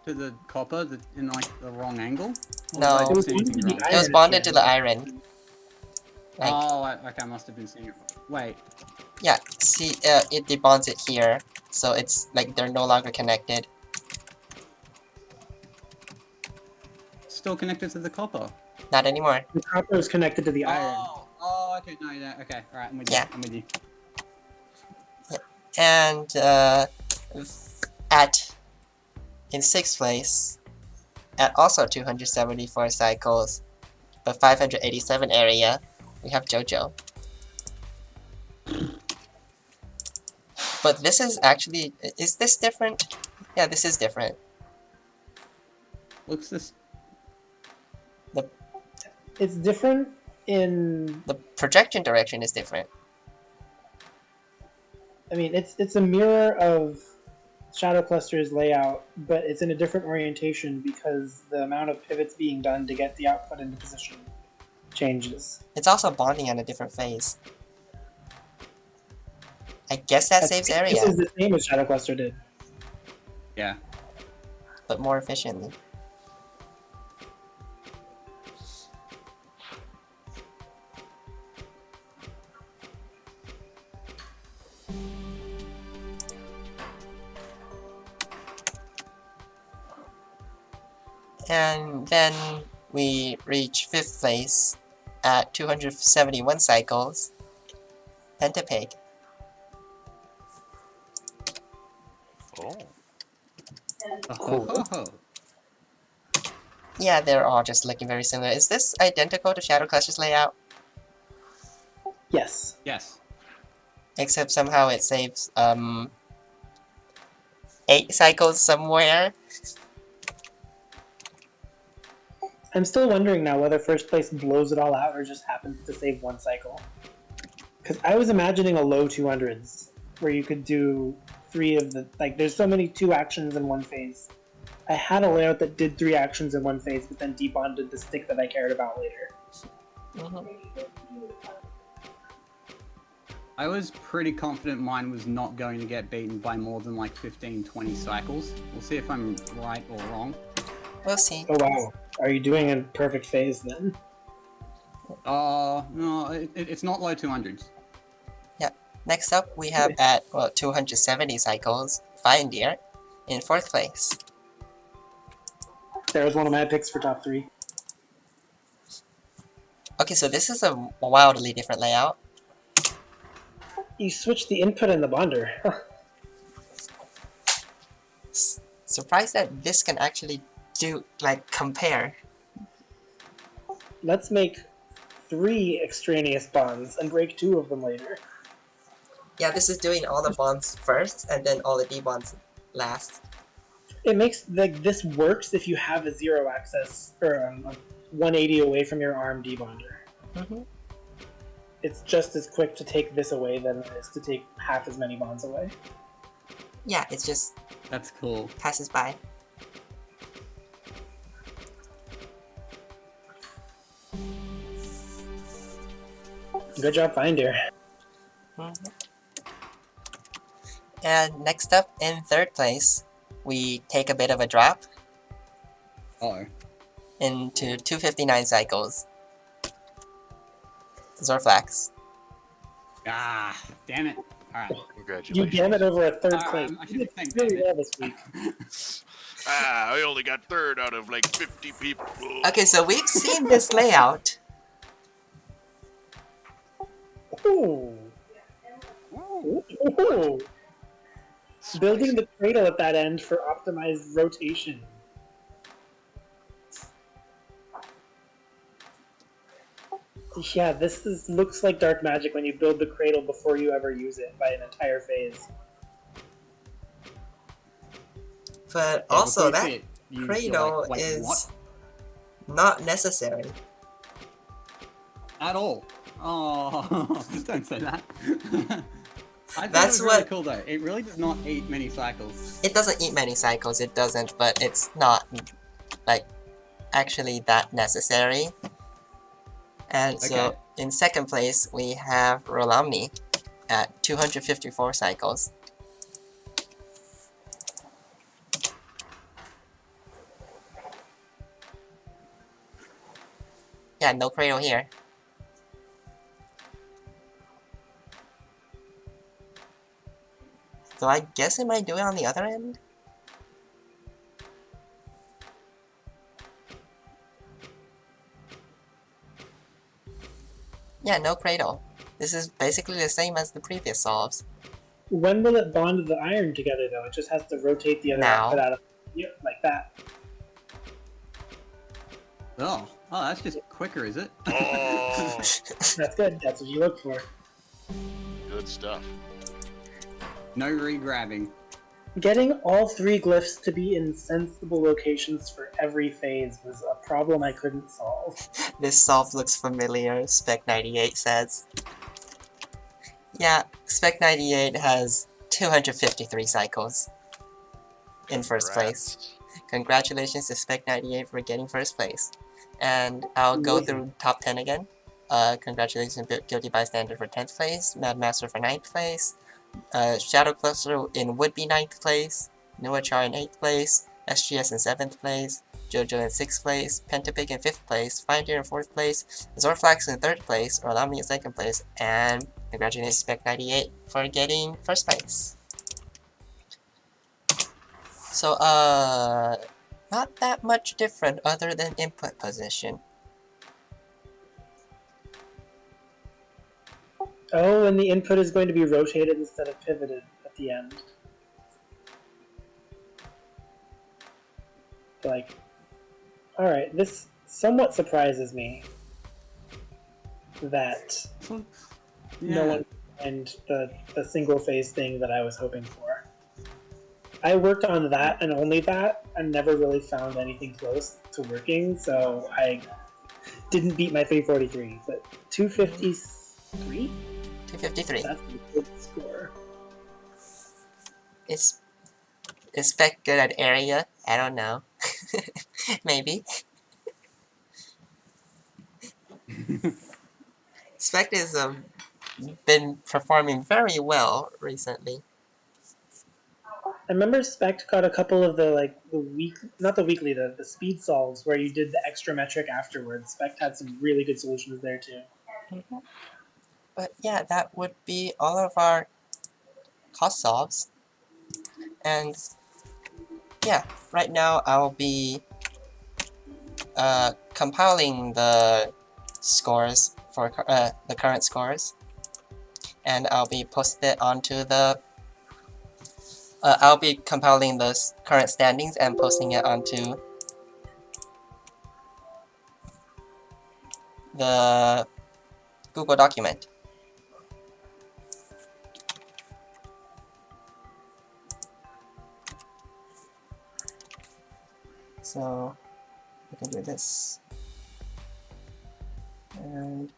to the copper in like the wrong angle? Or No. was I seeing anything wrong? It was bonded to the iron. Like, Oh, okay, I must have been seeing it. Wait. yeah, see, it debonds it here, so it's like they're no longer connected. Still connected to the copper. Not anymore. The copper is connected to the iron. Oh, okay, no, yeah, okay, alright, I'm with you. Yeah. I'm with you. And in 6th place, at also 274 cycles, but 587 area, we have JoJo. But this is actually, is this different? Yeah, this is different. Looks this. It's different in. The projection direction is different. I mean, it's a mirror of Shadow Cluster's layout, but it's in a different orientation because the amount of pivots being done to get the output into position changes. It's also bonding on a different phase. I guess that saves area, This is the same as Shadow Cluster did. Yeah. but more efficiently. And then we reach 5th place at 271 cycles. Pentapig. Oh. Oh. Yeah, they're all just looking very similar. Is this identical to Shadow Clutch's layout? Yes. Yes. Except somehow it saves 8 cycles somewhere. I'm still wondering now whether first place blows it all out or just happens to save 1 cycle. Because I was imagining a low 200s where you could do 3 of the. Like, there's so many 2 actions in 1 phase. I had a layout that did 3 actions in 1 phase, but then debonded the stick that I cared about later. I was pretty confident mine was not going to get beaten by more than like 15, 20 cycles. We'll see if I'm right or wrong. We'll see. Oh wow. Are you doing a perfect phase then? No, it's not low 200s. Next up, we have at 270 cycles, Fine Deer in 4th place. There was one of my picks for top 3. Okay, so this is a wildly different layout. You switched the input and the bonder. Surprised that this can actually do, like, compare. Let's make 3 extraneous bonds and break 2 of them later. Yeah, this is doing all the bonds first and then all the debonds last. It makes this works if you have a 0 access or a 180 away from your arm debonder. It's just as quick to take this away than it is to take half as many bonds away. Yeah, it's just That's cool. passes by. Good job, Finder. And next up, in 3rd place, we take a bit of a drop Oh. into 259 cycles. Zorflax. Ah, damn it. Alright. You Congratulations. damn it over a 3rd place. I You should did thank really David. well this week. I only got 3rd out of like 50 people. Okay, so we've seen this layout. Ooh. Ooh. Building the cradle at that end for optimized rotation. Yeah, looks like dark magic when you build the cradle before you ever use it by an entire phase. But Yeah, also, before that you see it, you're cradle like, wait, is what? not necessary. At all. Oh, don't say that. I thought That's it was really what- cool though. It really does not eat many cycles. It doesn't eat many cycles, it doesn't, but it's not, like, actually that necessary. And so, Okay. in 2nd place, we have Rolomni at 254 cycles. Yeah, no cradle here. So I guess it might do it on the other end? Yeah, no cradle. This is basically the same as the previous solves. When will it bond the iron together, though? It just has to rotate the other Now. output out of like that. Oh, that's just quicker, is it? Oh, That's good. That's what you look for. good stuff. No re-grabbing. Getting all 3 glyphs to be in sensible locations for every phase was a problem I couldn't solve. This solve looks familiar, Spec98 says. Yeah, Spec98 has 253 cycles in 1st place. Congratulations to Spec98 for getting 1st place. And I'll go Amazing. through top 10 again. Congratulations to Guilty Bystander for 10th place, Mad Master for 9th place, Shadow Cluster in would-be 9th place, Noachar in 8th place, SGS in 7th place, Jojo in 6th place, Pentapig in 5th place, Finder in 4th place, Zorflax in 3rd place, Orlami in 2nd place, and congratulations Spec98 for getting 1st place. So, Not that much different other than input position. Oh, and the input is going to be rotated instead of pivoted at the end. Like, alright, this somewhat surprises me that no one find the single phase thing that I was hoping for. I worked on that and only that, and never really found anything close to working, so I didn't beat my 343, but 253? 253. That's a good score. Is Spec good at area? I don't know. Maybe. Spec has been performing very well recently. I remember Spect got a couple of the not the weekly, the speed solves where you did the extra metric afterwards. Spect had some really good solutions there too. But yeah, that would be all of our cost solves. And yeah, right now I'll be compiling the scores for the current scores, and I'll be posting it onto the. I'll be compiling the current standings and posting it onto the Google document. So we can do this. And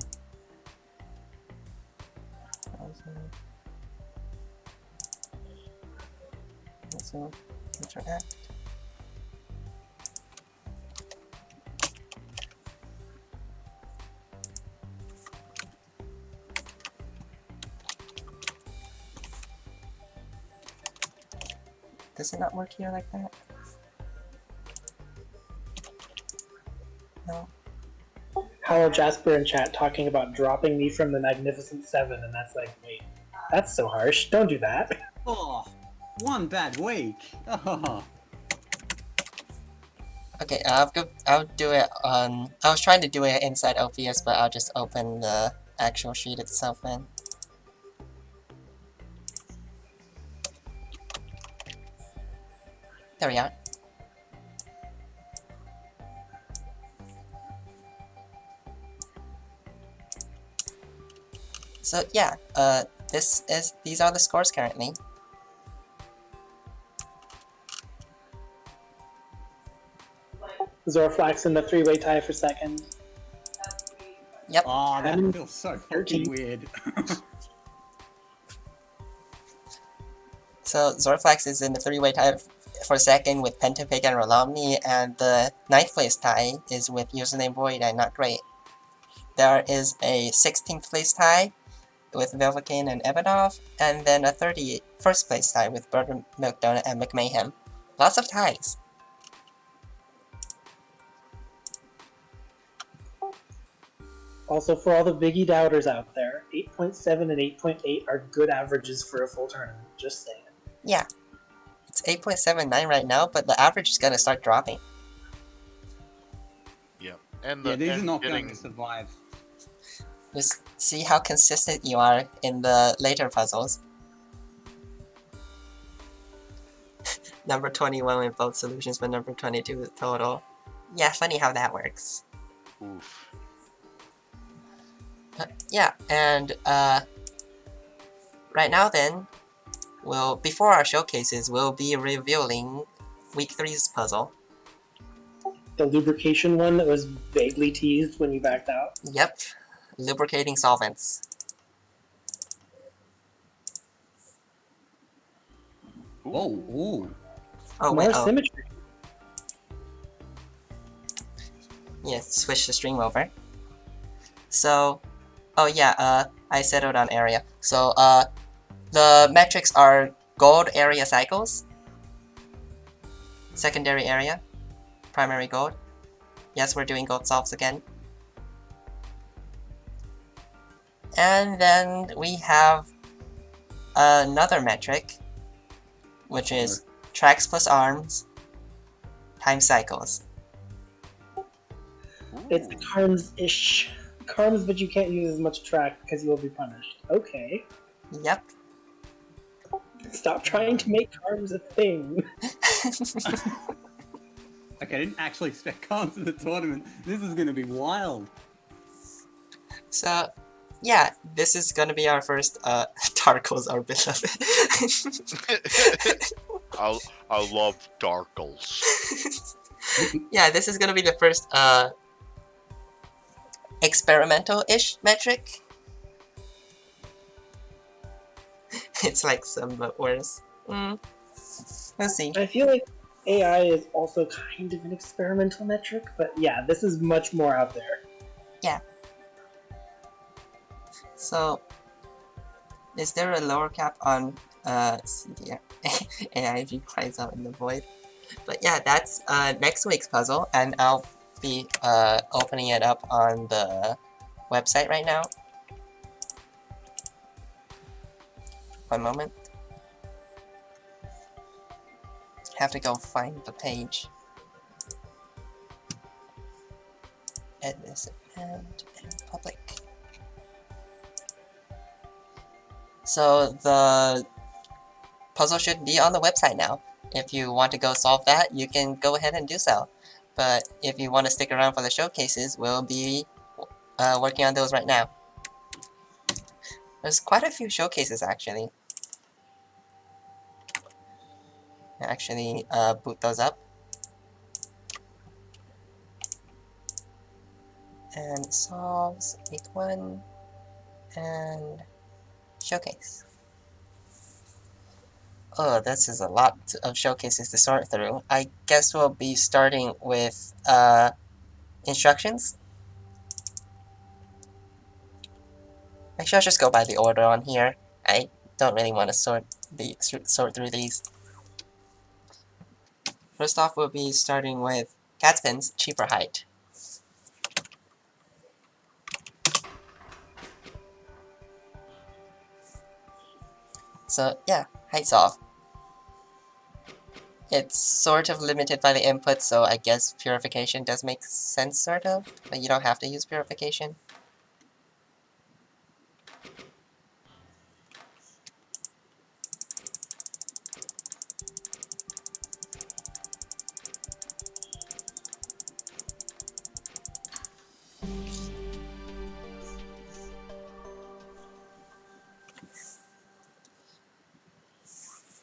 also interact. Does it not work here like that? No. Howell Jasper in chat talking about dropping me from the Magnificent Seven, and that's like, wait, that's so harsh. Don't do that. Oh, one bad week. Oh. Okay, I'll do it on. I was trying to do it inside OPS, but I'll just open the actual sheet itself then. There we are. So yeah, these are the scores currently. Zorflax in the three-way tie for second. Yep. Oh, that feels so fucking weird. So Zorflax is in the three-way tie for second with Pentapig and Rolomni, and the 9th place tie is with Username Void and Not Great. There is a 16th place tie with Velvocane and Ebonov, and then a 31st place tie with Buttermilk Donut and McMahon. Lots of ties. Also, for all the Biggie doubters out there, 8.7 and 8.8 are good averages for a full tournament. Just saying. Yeah. It's 8.79 right now, but the average is gonna start dropping. Yep. And yeah, these and are not getting, going to survive. Just see how consistent you are in the later puzzles. Number 21 with both solutions, but number 22 with total. Yeah, funny how that works. oof. Yeah, and right now then, before our showcases, we'll be revealing week 3's puzzle. The lubrication one that was vaguely teased when you backed out. Yep, lubricating solvents. Oh, ooh. Oh More wait, symmetry. yeah, switch the stream over. So, oh yeah, I settled on area. So, the metrics are gold area cycles, secondary area, primary gold. Yes, we're doing gold solves again. And then we have another metric, which is tracks plus arms, Time cycles. It's the Carms-ish. Carms, but you can't use as much track because you will be punished. Okay. Yep. Stop trying to make Carms a thing. Okay, I didn't actually expect Carms in the tournament. This is gonna be wild. So, yeah, this is gonna be our first Tarkles Our Beloved. I love Darkles. Yeah, this is gonna be the first experimental-ish metric. It's like somewhat worse. We'll see. I feel like AI is also kind of an experimental metric, but yeah, this is much more out there. So, is there a lower cap on CDR AIG cries out in the void? But yeah, that's next week's puzzle, and I'll be opening it up on the website right now. One moment. Have to go find the page. Edit this and public. So the puzzle should be on the website now. If you want to go solve that, you can go ahead and do so. But if you want to stick around for the showcases, we'll be working on those right now. There's quite a few showcases actually. Actually, boot those up. And solves week 1 and showcase. Oh, this is a lot of showcases to sort through. I guess we'll be starting with instructions. Actually, I'll just go by the order on here. I don't really want to sort through these. First off, we'll be starting with Catspin's cheaper height. So yeah, height's off. It's sort of limited by the input, so I guess purification does make sense, sort of, but you don't have to use purification.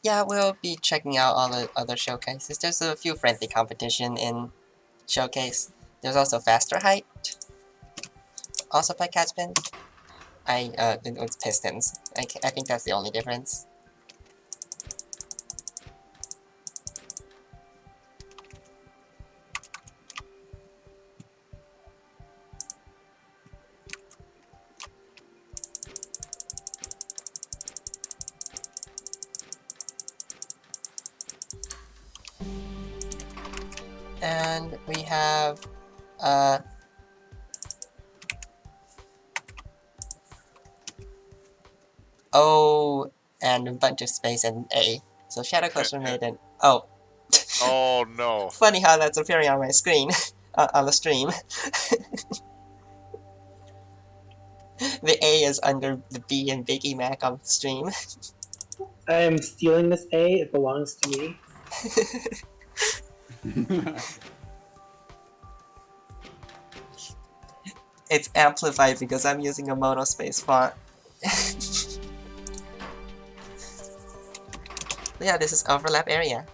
Yeah, we'll be checking out all the other showcases. There's a few friendly competition in showcase. There's also faster height, also by Catspin. It's pistons. I think that's the only difference. And we have O and a bunch of space and A. So Shadow Cluster made an oh. Oh no. Funny how that's appearing on my screen on the stream. The A is under the B and Biggie Mac on the stream. I am stealing this A, it belongs to me. It's amplified because I'm using a monospace font. Yeah, this is overlap area.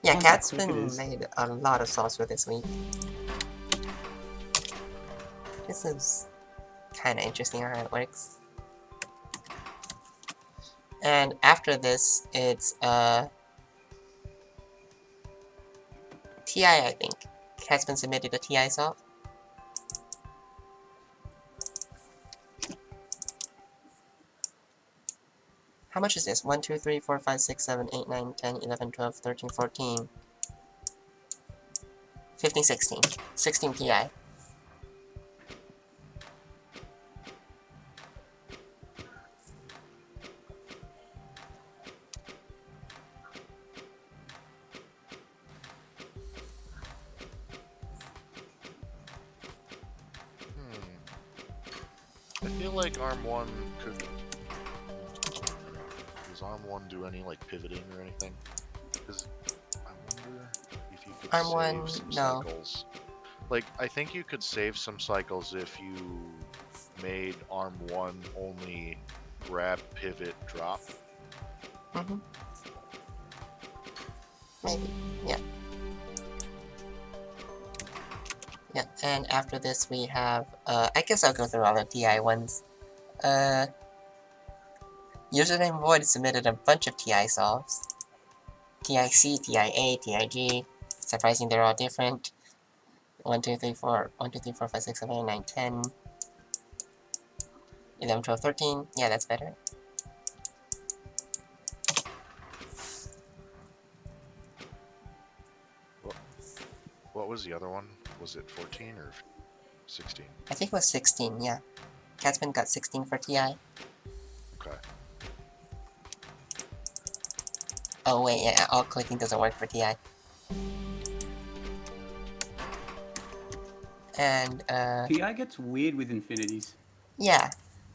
Yeah, Catspin made a lot of sauce for this week. This is kind of interesting how it works. And after this, it's TI, I think. Catspin submitted a TI solve. How much is this? 1, 2, 3, 4, 5, 6, 7, 8, 9, 10, 11, 12, 13, 14, 15, 16. 16 PI. feel like ARM 1 could... Does ARM 1 do any, like, pivoting or anything? Because I wonder if you could ARM save 1, some no. cycles. Like, I think you could save some cycles if you made ARM 1 only grab, pivot, drop. Mm-hmm. Maybe, yeah. Yeah, and after this we have, I guess I'll go through all the TI ones. Username Void submitted a bunch of TI solves. TIC, TIA, TIG. Surprising they're all different. 1, 2, 3, 4, 1, 2, 3, 4, 5, 6, 7, 8, 9, 10. 11, 12, 13. Yeah, that's better. What was the other one? Was it 14 or 16? I think it was 16, yeah. Catsman got 16 for TI. Okay. Oh wait, yeah, all clicking doesn't work for TI. And, TI gets weird with infinities. yeah,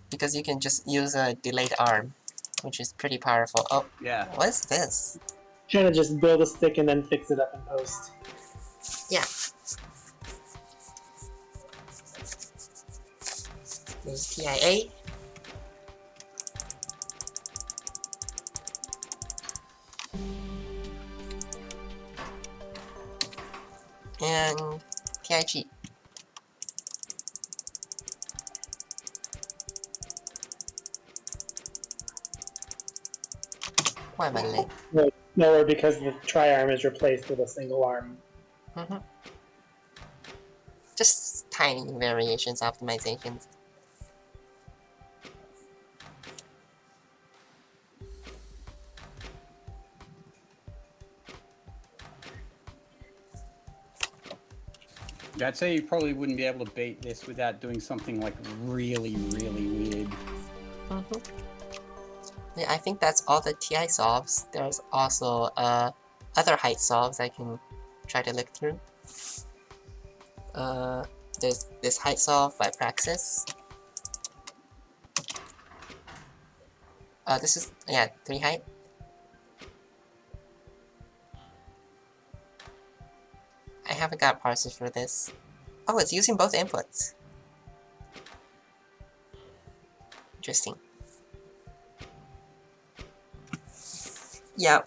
because you can just use a delayed arm, which is pretty powerful. Oh, Yeah. what is this? Trying to just build a stick and then fix it up in post. Yeah. There's TIA. And TIG. Why am I late? Lower because the tri-arm is replaced with a single arm. Mm-hmm. Just tiny variations, optimizations. Yeah, I'd say you probably wouldn't be able to beat this without doing something like really, really weird. Mm-hmm. Yeah, I think that's all the TI solves. There's also other height solves I can try to look through. There's this height solve by Praxis. This is, yeah, 3 height. I haven't got parsers for this. Oh, it's using both inputs. Interesting. Yeah,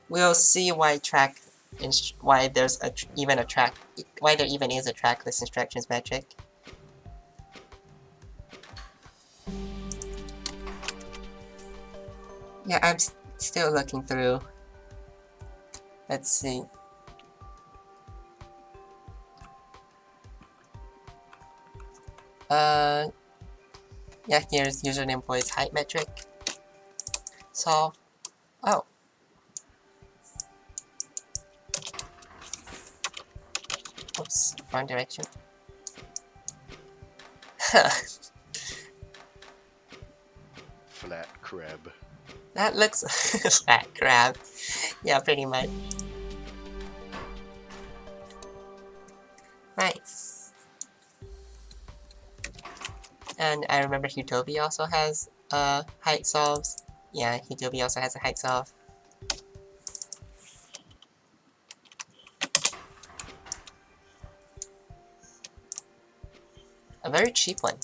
we'll see why why there's why there even is a trackless instructions metric. Yeah, I'm still looking through. Let's see. Yeah, here's username voice height metric. Solve. Oh. Oops, wrong direction. Flat crab. That looks fat crab. Yeah, pretty much. Nice. And I remember Hutobi also has height solves. Yeah, Hutobi also has a height solve. A very cheap one.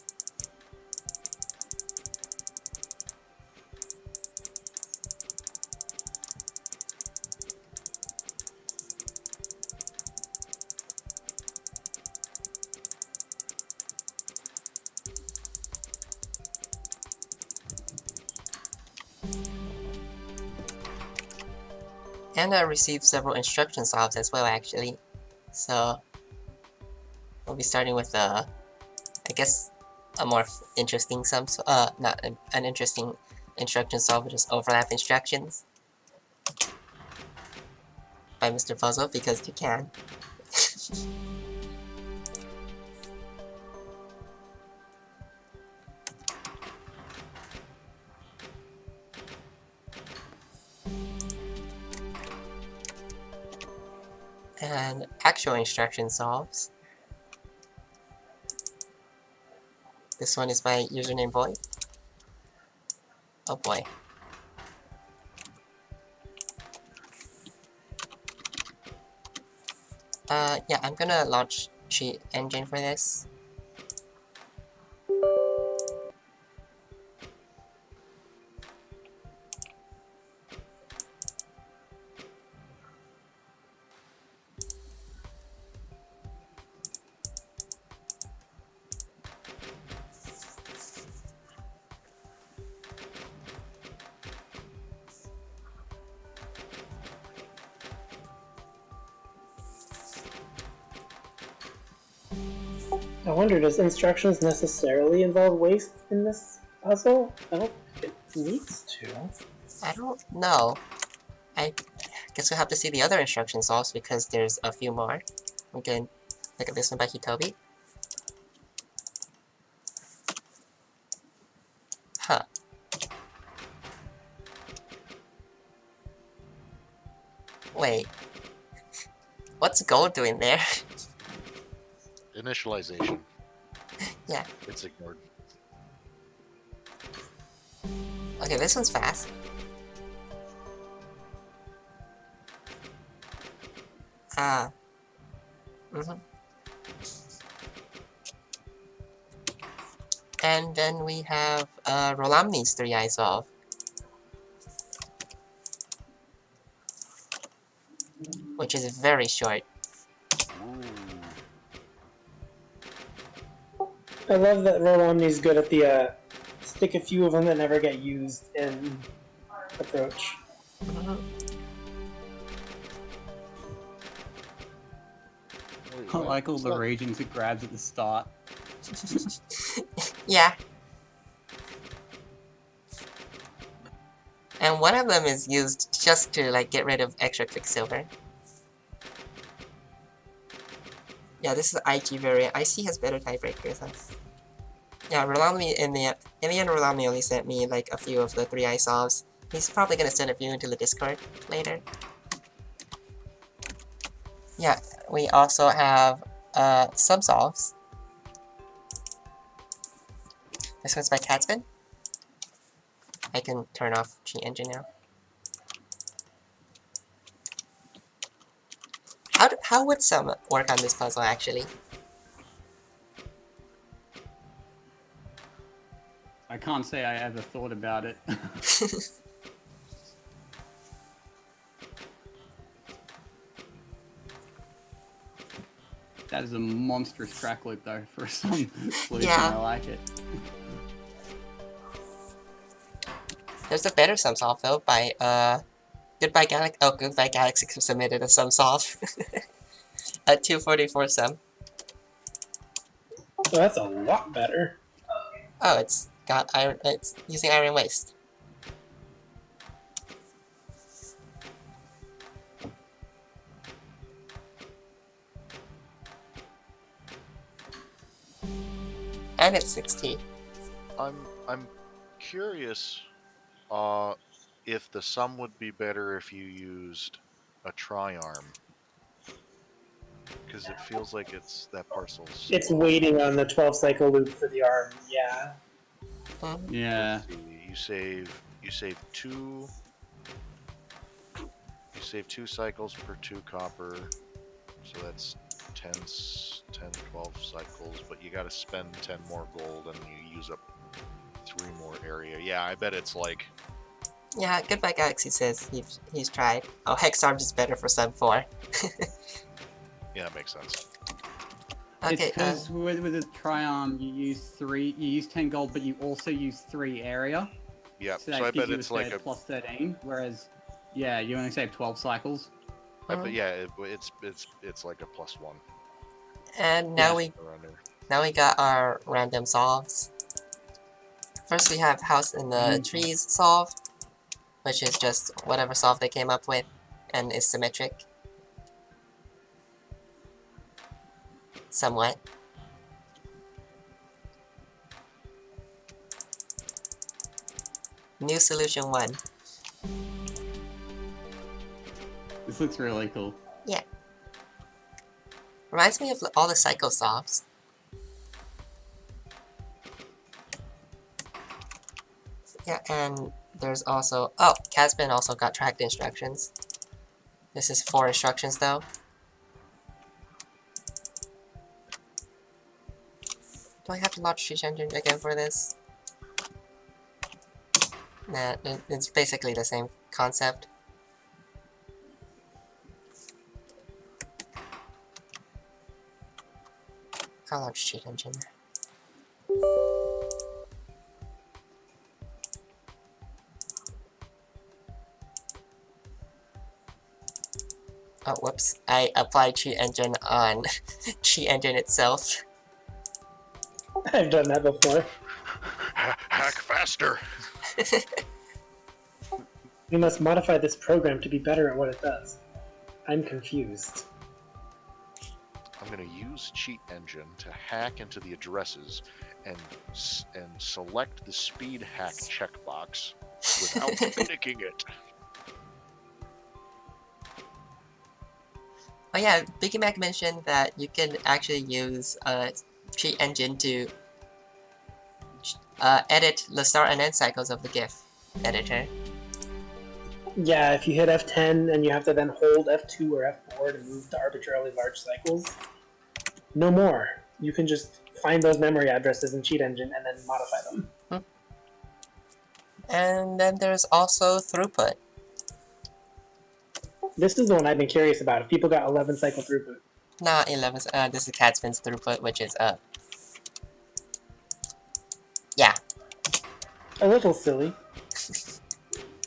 And I received several instruction solves as well, actually. So we'll be starting with I guess, a more interesting not an interesting instruction solve, but just overlap instructions by Mr. Puzzle, because you can. And actual instruction solves. This one is my username boy. Oh boy. Yeah, I'm gonna launch cheat engine for this. I wonder, does instructions necessarily involve waste in this puzzle? I don't think it needs to. I don't know. I guess we'll have to see the other instruction solves because there's a few more. We can look at this one by Hitobi. Huh. Wait. What's gold doing there? Initialization. Yeah. It's ignored. Okay, this one's fast. Ah. And then we have Rolamni's 3-eye solve. Which is very short. I love that Rolomni's good at the stick a few of them that never get used in approach. I like all the regions it grabs at the start. Yeah. And one of them is used just to like get rid of extra Quicksilver. Yeah, this is IG variant. IC has better tiebreakers. Yeah, Rolamni in the end, Rolamni only sent me like a few of the 3-eye solves. He's probably gonna send a few into the Discord later. Yeah, we also have sub solves. This one's by Catsman. I can turn off cheat engine now. How would some work on this puzzle actually? I can't say I ever thought about it. That is a monstrous track loop though for some solution. Yeah. I like it. There's a better sum solve though by Goodbye Galaxy. Oh, Goodbye Galaxy submitted a sum solve. A 244 sum. Oh, that's a lot better. Oh, it's got iron. It's using iron waste. And it's 60. I'm curious if the sum would be better if you used a tri-arm. Because it feels like it's that parcel's It's slow. waiting on the 12 cycle loop for the arm, yeah. Yeah. You save two cycles per 2 copper, so that's 10, 12 cycles, but you gotta spend 10 more gold and you use up 3 more area. Yeah, I bet it's like... Yeah, Goodbye Galaxy says he's tried. Oh, Hex Arms is better for sub 4. Yeah, that makes sense. Okay, It's because with a tri-arm you use 10 gold, but you also use 3 area. Yeah, So that so I gives bet you it's a like a... plus 13, whereas, yeah, you only save 12 cycles. But yeah, it's like a +1. and now we got our random solves. First we have House in the Trees solve, which is just whatever solve they came up with, and is symmetric. Somewhat. New solution 1. This looks really cool. Yeah. Reminds me of all the Psycho solves. Yeah, and there's also... Oh, Caspian also got tracked instructions. This is 4 instructions, though. Do I have to launch Cheat Engine again for this? Nah, it's basically the same concept. I'll launch Cheat Engine. Oh, whoops. I applied Cheat Engine on Cheat Engine itself. I've done that before. Hack faster. We must modify this program to be better at what it does. I'm confused. I'm going to use Cheat Engine to hack into the addresses and select the speed hack checkbox without clicking it. Oh yeah, Biggie Mac mentioned that you can actually use Cheat Engine to edit the start and end cycles of the GIF editor. Yeah, if you hit F10 and you have to then hold F2 or F4 to move to arbitrarily large cycles, no more. You can just find those memory addresses in Cheat Engine and then modify them. And then there's also throughput. This is the one I've been curious about. If people got 11 cycle throughput. Not 11, this is Catspin's throughput, which is, yeah. A little silly.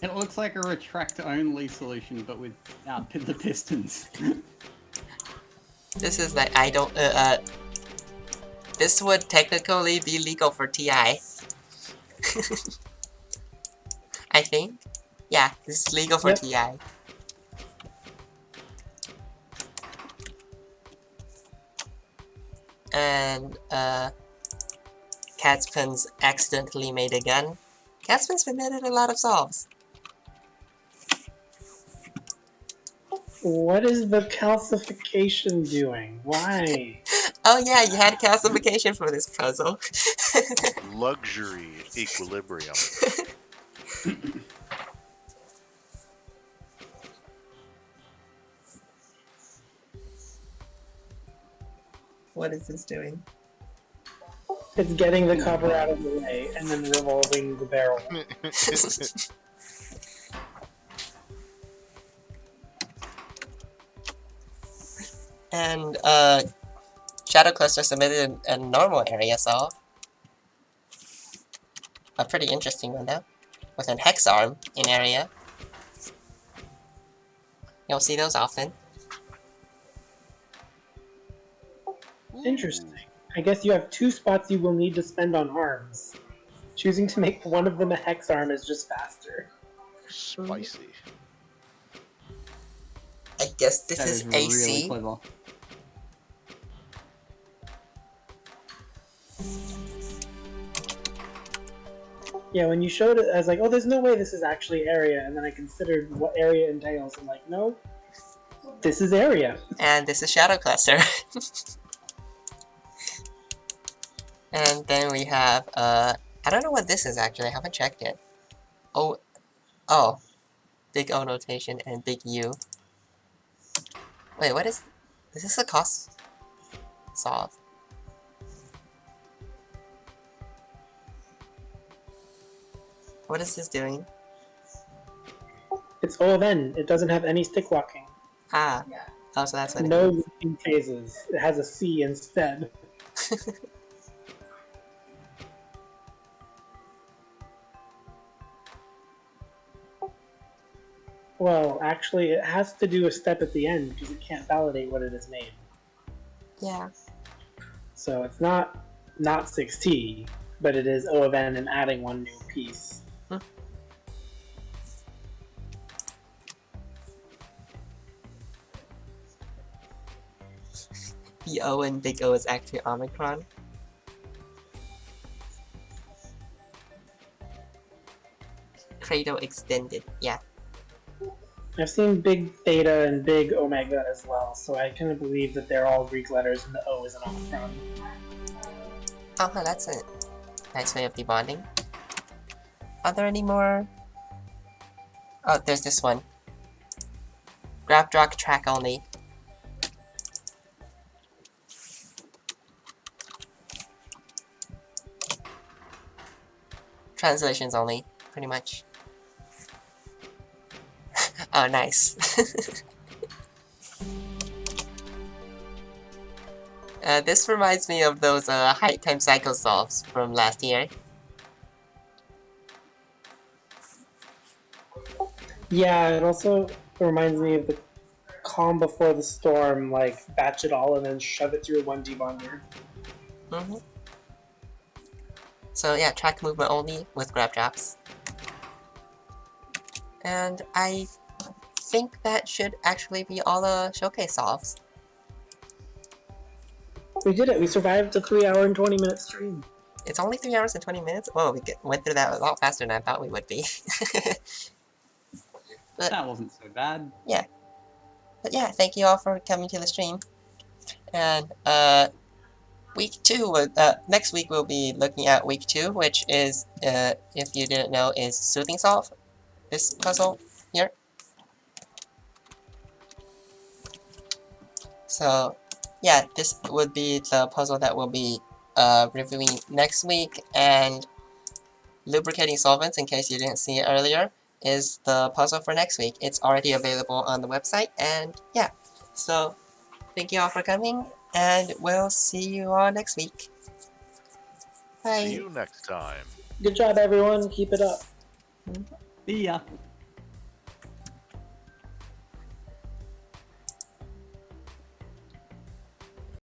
It looks like a retract-only solution, but without the pistons. This is like, I don't, this would technically be legal for TI. I think. Yeah, this is legal for Yep. TI. And, Catspin's accidentally made a gun. Catspin's been made a lot of solves. What is the calcification doing? Why? Oh yeah, you had calcification for this puzzle. Luxury equilibrium. What is this doing? It's getting the copper out of the way and then revolving the barrel. And, Shadow Cluster submitted a normal area solve. A pretty interesting one, though. With an hex arm in area. You'll see those often. Interesting. I guess you have 2 spots you will need to spend on arms. Choosing to make one of them a hex arm is just faster. Spicy. I guess this That is really AC. clever. Yeah, when you showed it, I was like, oh, there's no way this is actually area. And then I considered what area entails. I'm like, no, this is area. And this is Shadow Cluster. And then we have, I don't know what this is actually, I haven't checked it. Oh, big O notation and big U. Wait, what is this a cost solve? What is this doing? It's O of N. It doesn't have any stick walking. Ah, oh, so that's what it No means. looping phases. It has a C instead. Well, actually, it has to do a step at the end because it can't validate what it has made. Yeah. So it's not 6T, but it is O of N and adding one new piece. The O and big O is actually Omicron. Cradle extended, yeah. I've seen big theta and big omega as well, so I kind of believe that they're all Greek letters and the O is an omicron. Oh, that's a nice way of debonding. Are there any more? Oh, there's this one. Grab, drag, track only. Translations only, pretty much. Oh, nice. This reminds me of those height time cycle solves from last year. Yeah, it also reminds me of the calm before the storm, like batch it all and then shove it through one debonder. Mm-hmm. So yeah, track movement only with grab drops. And I think that should actually be all the showcase solves. We did it. We survived a 3-hour and 20-minute stream. It's only 3 hours and 20 minutes? Whoa, we went through that a lot faster than I thought we would be. That wasn't so bad. Yeah. But yeah, thank you all for coming to the stream. And week 2, next week we'll be looking at week 2, which is, if you didn't know, is Soothing Solve. This puzzle here. So yeah, this would be the puzzle that we'll be reviewing next week, and Lubricating Solvents, in case you didn't see it earlier, is the puzzle for next week. It's already available on the website, and yeah. So thank you all for coming, and we'll see you all next week. Bye. See you next time. Good job, everyone. Keep it up. See ya.